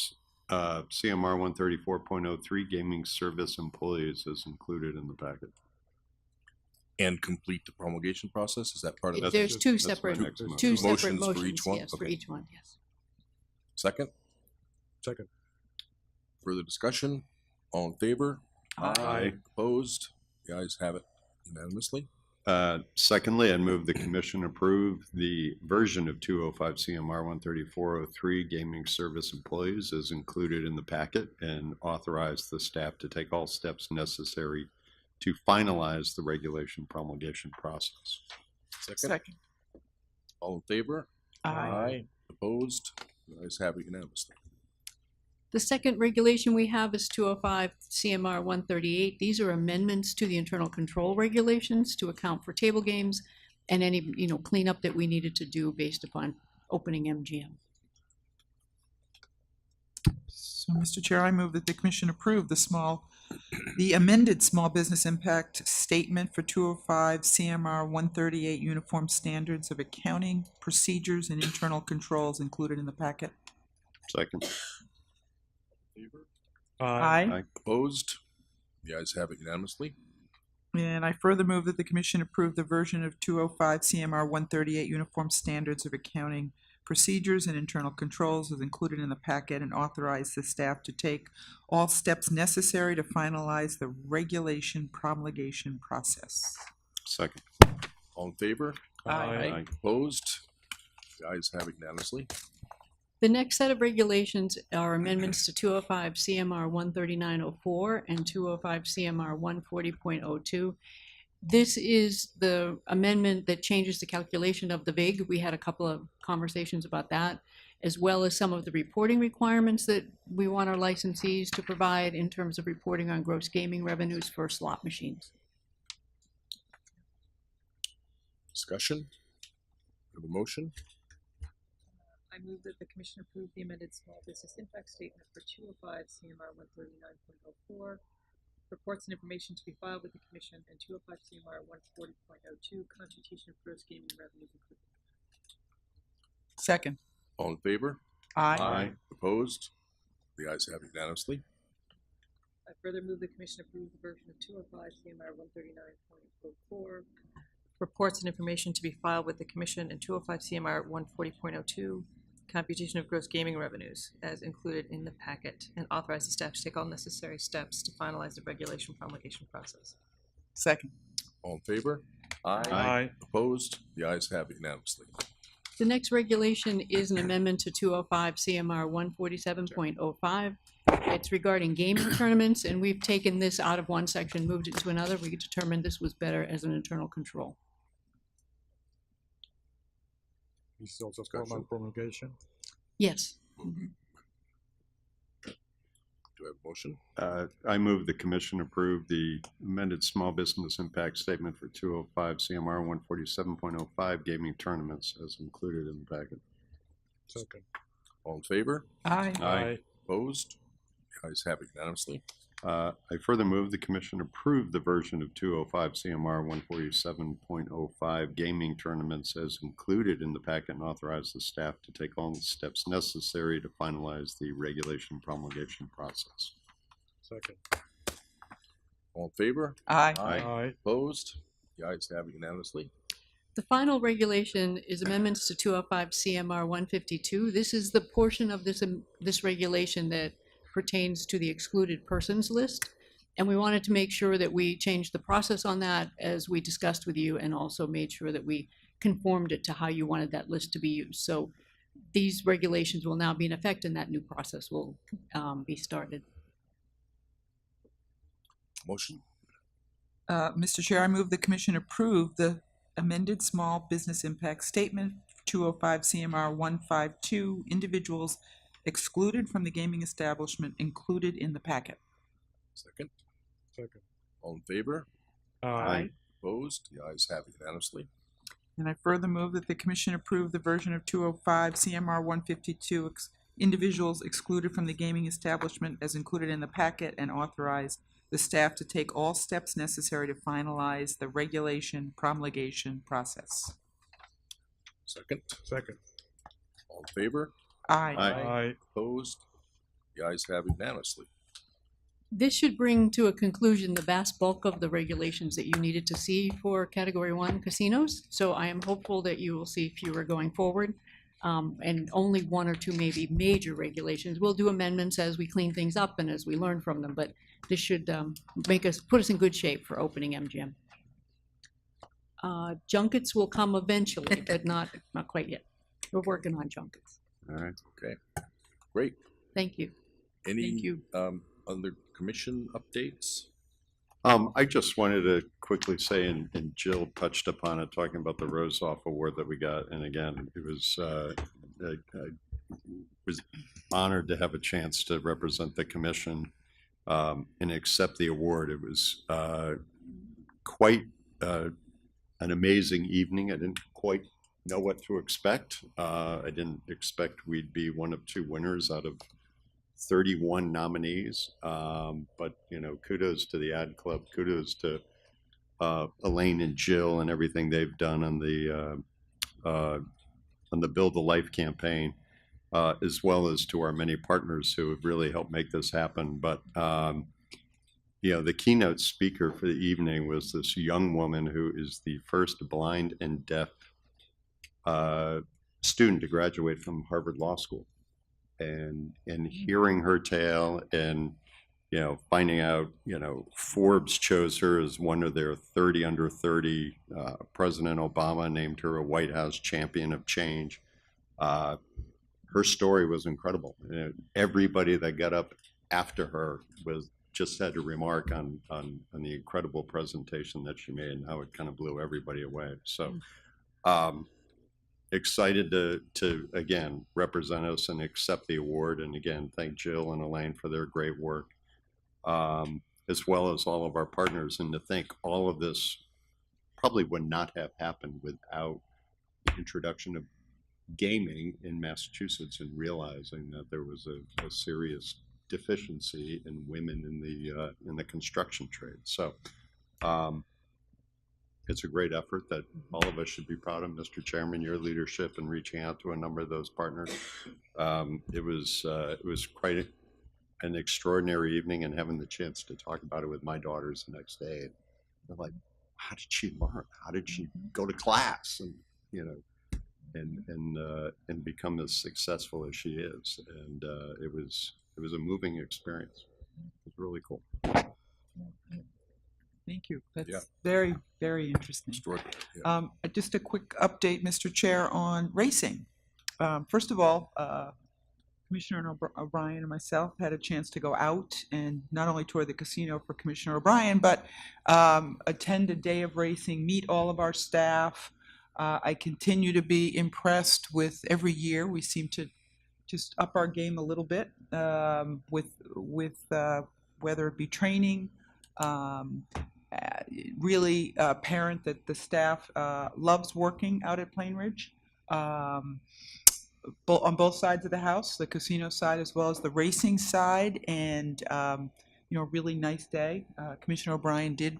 CMR 134.03 gaming service employees as included in the packet. And complete the promulgation process? Is that part of that? There's two separate Motions motions, for each one? yes, for Okay. each one, yes. Second? Second. Further discussion? All in favor? Aye. Opposed? The ayes have it unanimously. Secondly, I move the commission approve the version of 205 CMR 134.03 gaming service employees as included in the packet and authorize the staff to take all steps necessary to finalize the regulation promulgation process. Second. All in favor? Aye. Opposed? The ayes have it unanimously. The second regulation we have is 205 CMR 138. These are amendments to the internal control regulations to account for table games and any, cleanup that we needed to do based upon opening MGM. So, Mr. Chair, I move that the commission approve the amended small business impact statement for 205 CMR 138 Uniform Standards of Accounting, Procedures, and Internal Controls included in the packet. Second. Aye. Opposed? The ayes have it unanimously. And I further move that the commission approve the version of 205 CMR 138 Uniform Standards of Accounting, Procedures, and Internal Controls as included in the packet and authorize the staff to take all steps necessary to finalize the regulation promulgation process. Second. All in favor? Aye. Opposed? The ayes have it unanimously. The next set of regulations are amendments to 205 CMR 13904 and 205 CMR 140.02. This is the amendment that changes the calculation of the VIG. We had a couple of conversations about that, as well as some of the reporting requirements that we want our licensees to provide in terms of reporting on gross gaming revenues for slot machines. Discussion? Have a motion? I move that the commission approve the amended small business impact statement for 205 CMR 139.04, reports and information to be filed with the commission, and 205 CMR 140.02, computation of gross gaming revenues included. Second. All in favor? Aye. Opposed? The ayes have it unanimously. I further move the commission approve the version of 205 CMR 139.04, reports and information to be filed with the commission, and 205 CMR 140.02, computation of gross gaming revenues as included in the packet, and authorize the staff to take all necessary steps to finalize the regulation promulgation process. Second. All in favor? Aye. Opposed? The ayes have it unanimously. The next regulation is an amendment to 205 CMR 147.05. It's regarding gaming tournaments, and we've taken this out of one section, moved it to another. We determined this was better as an internal control. This is also formal promulgation. Yes. Do I have a motion? I move the commission approve the amended small business impact statement for 205 CMR 147.05 gaming tournaments as included in the packet. Second. All in favor? Aye. Aye. Opposed? The ayes have it unanimously. I further move the commission approve the version of 205 CMR 147.05 gaming tournaments as included in the packet and authorize the staff to take all the steps necessary to finalize the regulation promulgation process. Second. All in favor? Aye. Aye. Opposed? The ayes have it unanimously. The final regulation is amendments to 205 CMR 152. This is the portion of this regulation that pertains to the excluded persons list. And we wanted to make sure that we changed the process on that as we discussed with you, and also made sure that we conformed it to how you wanted that list to be used. So these regulations will now be in effect and that new process will be started. Motion? Mr. Chair, I move the commission approve the amended small business impact statement 205 CMR 152 individuals excluded from the gaming establishment included in the packet. Second. Second. All in favor? Aye. Opposed? The ayes have it unanimously. And I further move that the commission approve the version of 205 CMR 152 individuals excluded from the gaming establishment as included in the packet, and authorize the staff to take all steps necessary to finalize the regulation promulgation process. Second. Second. All in favor? Aye. Aye. Opposed? The ayes have it unanimously. This should bring to a conclusion the vast bulk of the regulations that you needed to see for Category 1 casinos. So I am hopeful that you will see fewer going forward, and only one or two maybe major regulations. We'll do amendments as we clean things up and as we learn from them, but this should put us in good shape for opening MGM. Junkets will come eventually, but not quite yet. We're working on junkets. All right. Okay. Great. Thank you. Any Thank you. other commission updates? I just wanted to quickly say, and Jill touched upon it, talking about the Rosoff Award that we got. And again, it was I was honored to have a chance to represent the commission and accept the award. It was quite an amazing evening. I didn't quite know what to expect. I didn't expect we'd be one of two winners out of 31 nominees. But, kudos to the Ad Club, kudos to Elaine and Jill and everything they've done on the Build a Life campaign, as well as to our many partners who have really helped make this happen. But, the keynote speaker for the evening was this young woman who is the first blind and deaf student to graduate from Harvard Law School. And hearing her tale and, finding out, Forbes chose her as one of their 30 under 30. President Obama named her a White House champion of change. Her story was incredible. Everybody that got up after her just had a remark on the incredible presentation that she made and how it kind of blew everybody away. So excited to again represent us and accept the award, and again thank Jill and Elaine for their great work, as well as all of our partners, and to think all of this probably would not have happened without the introduction of gaming in Massachusetts and realizing that there was a serious deficiency in women in the construction trade. So it's a great effort that all of us should be proud of, Mr. Chairman, your leadership in reaching out to a number of those partners. It was quite an extraordinary evening, and having the chance to talk about it with my daughters the next day. They're like, how did she learn? How did she go to class? And, and become as successful as she is. And it was a moving experience. It was really cool. Thank you. That's very, very interesting. Just a quick update, Mr. Chair, on racing. First of all, Commissioner O'Brien and myself had a chance to go out and not only tour the casino for Commissioner O'Brien, but attend a day of racing, meet all of our staff. I continue to be impressed with every year. We seem to just up our game a little bit with whether it be training. Really apparent that the staff loves working out at Plain Ridge. On both sides of the house, the casino side as well as the racing side, and really nice day. Commissioner O'Brien did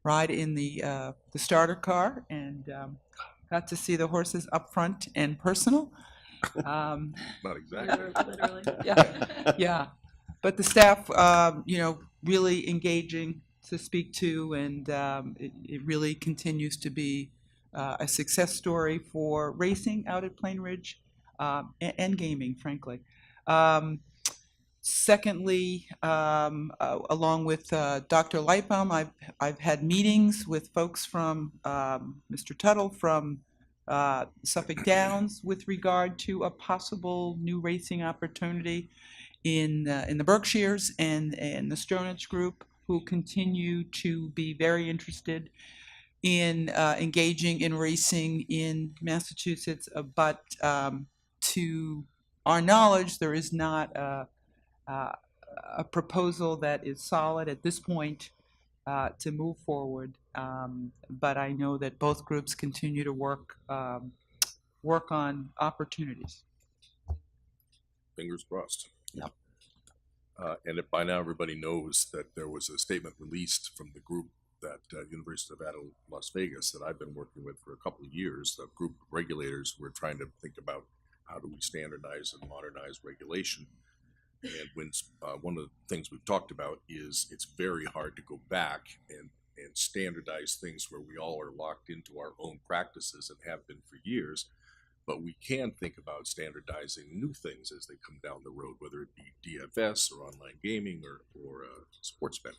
ride in the starter car and got to see the horses up front and personal. Not exactly. Literally, yeah. But the staff, really engaging to speak to, and it really continues to be a success story for racing out at Plain Ridge. And gaming, frankly. Secondly, along with Dr. Lightbaum, I've had meetings with folks from Mr. Tuttle from Suffolk Downs with regard to a possible new racing opportunity in the Berkshires, and the Stronach Group, who continue to be very interested in engaging in racing in Massachusetts, but to our knowledge, there is not a proposal that is solid at this point to move forward. But I know that both groups continue to work on opportunities. Fingers crossed. And if by now everybody knows that there was a statement released from the group that University of Nevada, Las Vegas, that I've been working with for a couple of years, a group of regulators who are trying to think about how do we standardize and modernize regulation. And when one of the things we've talked about is it's very hard to go back and standardize things where we all are locked into our own practices and have been for years. But we can think about standardizing new things as they come down the road, whether it be DFS or online gaming or sports betting.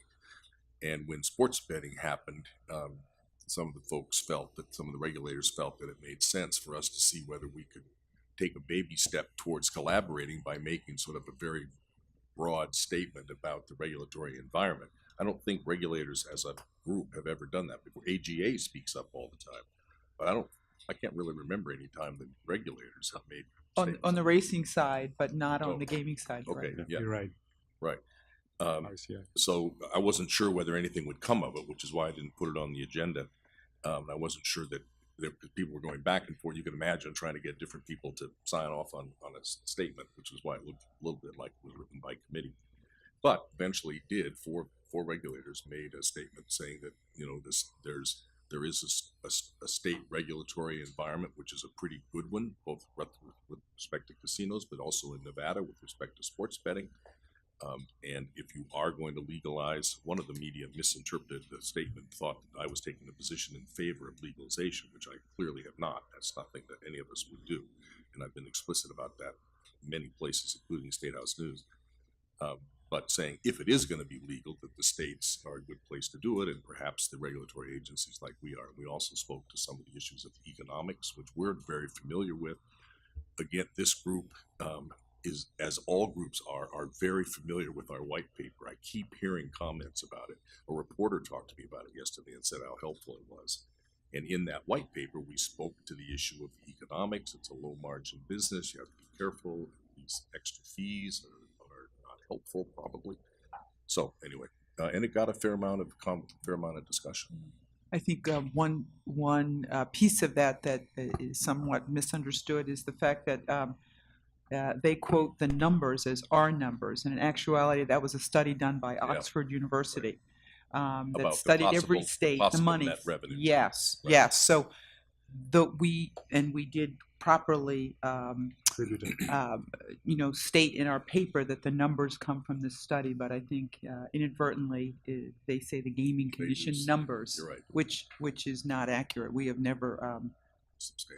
And when sports betting happened, some of the folks felt that some of the regulators felt that it made sense for us to see whether we could take a baby step towards collaborating by making sort of a very broad statement about the regulatory environment. I don't think regulators as a group have ever done that before. AGA speaks up all the time, but I can't really remember any time that regulators have made on the racing side, but not on the gaming side. Okay, right? yeah, You're right. Right. So I wasn't sure whether anything would come of it, which is why I didn't put it on the agenda. I wasn't sure that people were going back and forth. You can imagine trying to get different people to sign off on a statement, which was why it looked a little bit like it was written by committee. But eventually four regulators made a statement saying that, you know, there is a state regulatory environment, which is a pretty good one, both with respect to casinos, but also in Nevada with respect to sports betting. And if you are going to legalize, one of the media misinterpreted the statement, thought that I was taking a position in favor of legalization, which I clearly have not. That's nothing that any of us would do. And I've been explicit about that in many places, including State House News. But saying if it is going to be legal, that the states are a good place to do it, and perhaps the regulatory agencies like we are. We also spoke to some of the issues of economics, which we're very familiar with. Again, this group is, as all groups are very familiar with our white paper. I keep hearing comments about it. A reporter talked to me about it yesterday and said how helpful it was. And in that white paper, we spoke to the issue of economics. It's a low margin business. You have to be careful. These extra fees are not helpful, probably. So anyway, and it got a fair amount of discussion. I think one piece of that is somewhat misunderstood is the fact that they quote the numbers as our numbers, and in actuality, that was a study done by Oxford University that About studied the every possible- state, the possible money. net revenue. Yes, Right. yes. So we did properly, state in our paper that the numbers come from this study, but I think inadvertently they say the Gaming Commission numbers, You're right. which is not accurate. We have never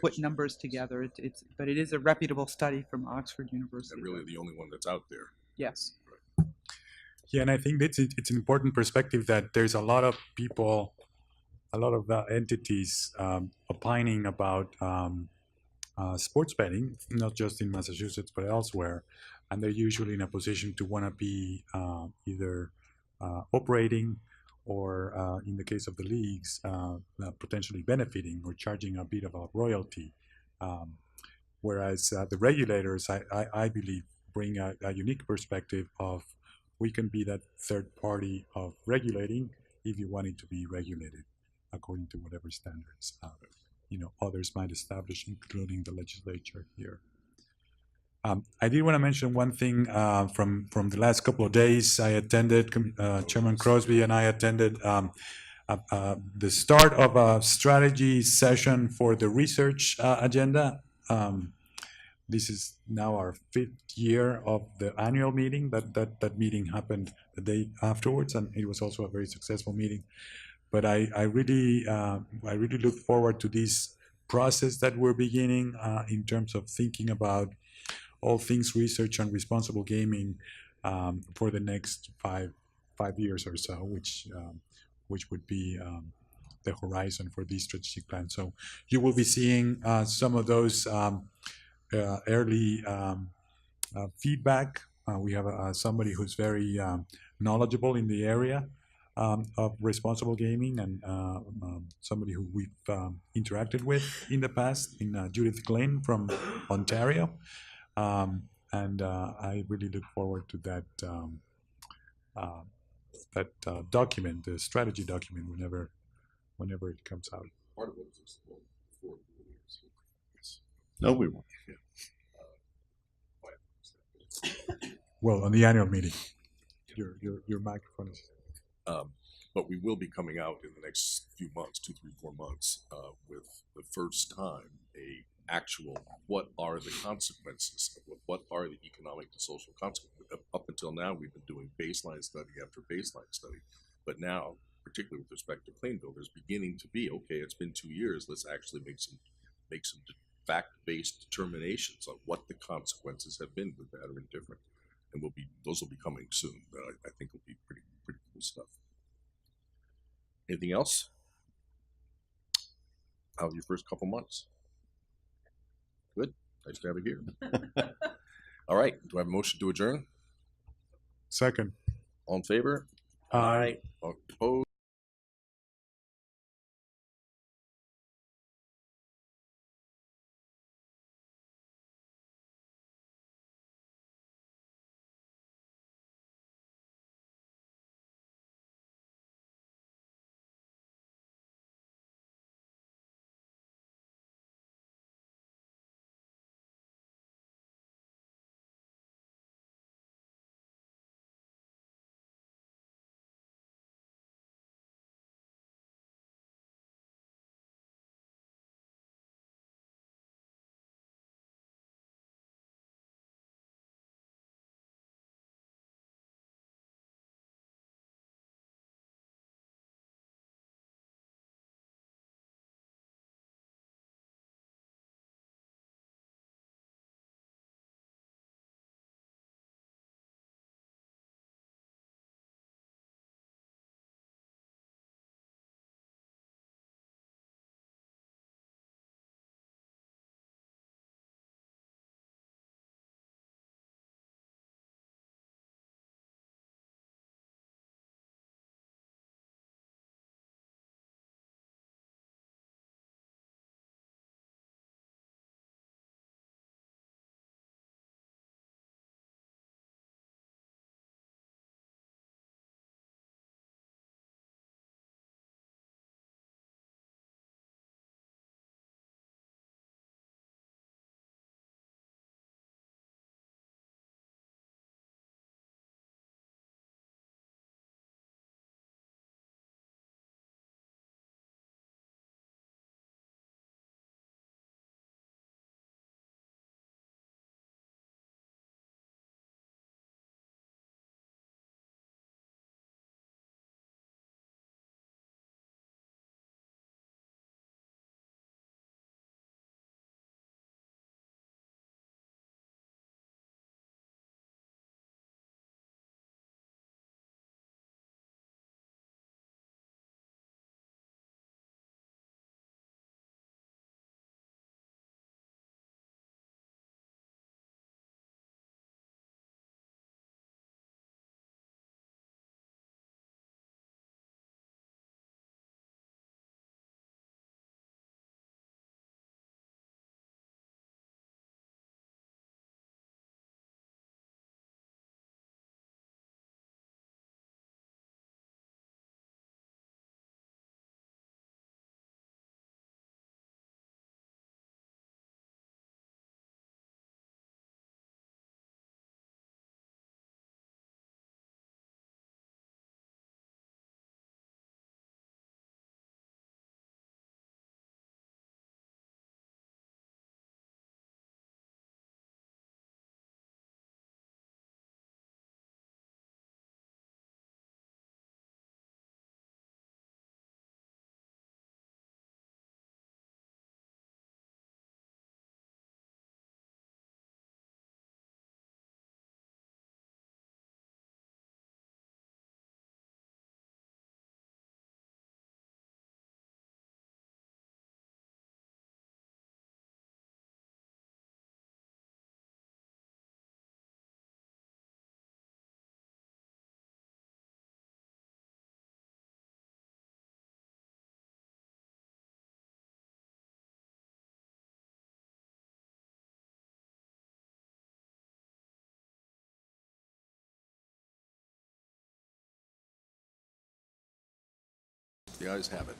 put numbers together. But it is a reputable study from Oxford University. And really the only one that's out there. Yes. Yeah, and I think it's an important perspective that there's a lot of people, a lot of entities opining about sports betting, not just in Massachusetts but elsewhere, and they're usually in a position to want to be either operating or, in the case of the leagues, potentially benefiting or charging a bit of a royalty. Whereas the regulators, I believe, bring a unique perspective of we can be that third party of regulating if you want it to be regulated according to whatever standards others might establish, including the legislature here. I did want to mention one thing from the last couple of days. I attended, Chairman Crosby and I attended the start of a strategy session for the research agenda. This is now our 5th year of the annual meeting. That meeting happened the day afterwards, and it was also a very successful meeting. But I really look forward to this process that we're beginning in terms of thinking about all things research on responsible gaming for the next five years or so, which would be the horizon for this strategic plan. So you will be seeing some of those early feedback. We have somebody who's very knowledgeable in the area of responsible gaming, and somebody who we've interacted with in the past, in Judith Glenn from Ontario. And I really look forward to that document, the strategy document, whenever it comes out. Part of it is for No, we won't. Well, on the annual meeting, your microphone is. But we will be coming out in the next few months, 2, 3, 4 months, with the first time a actual what are the consequences, what are the economic and social consequences. Up until now, we've been doing baseline study after baseline study, but now, particularly with respect to Plainville, there's beginning to be, okay, it's been 2 years, let's actually make some fact-based determinations on what the consequences have been, good, bad, or indifferent. And those will be coming soon, but I think it'll be pretty cool stuff. Anything else? How's your first couple months? Good. Nice to have you here. All right. Do I have a motion to adjourn? Second. All in favor? Aye. Opposed? The ayes have it.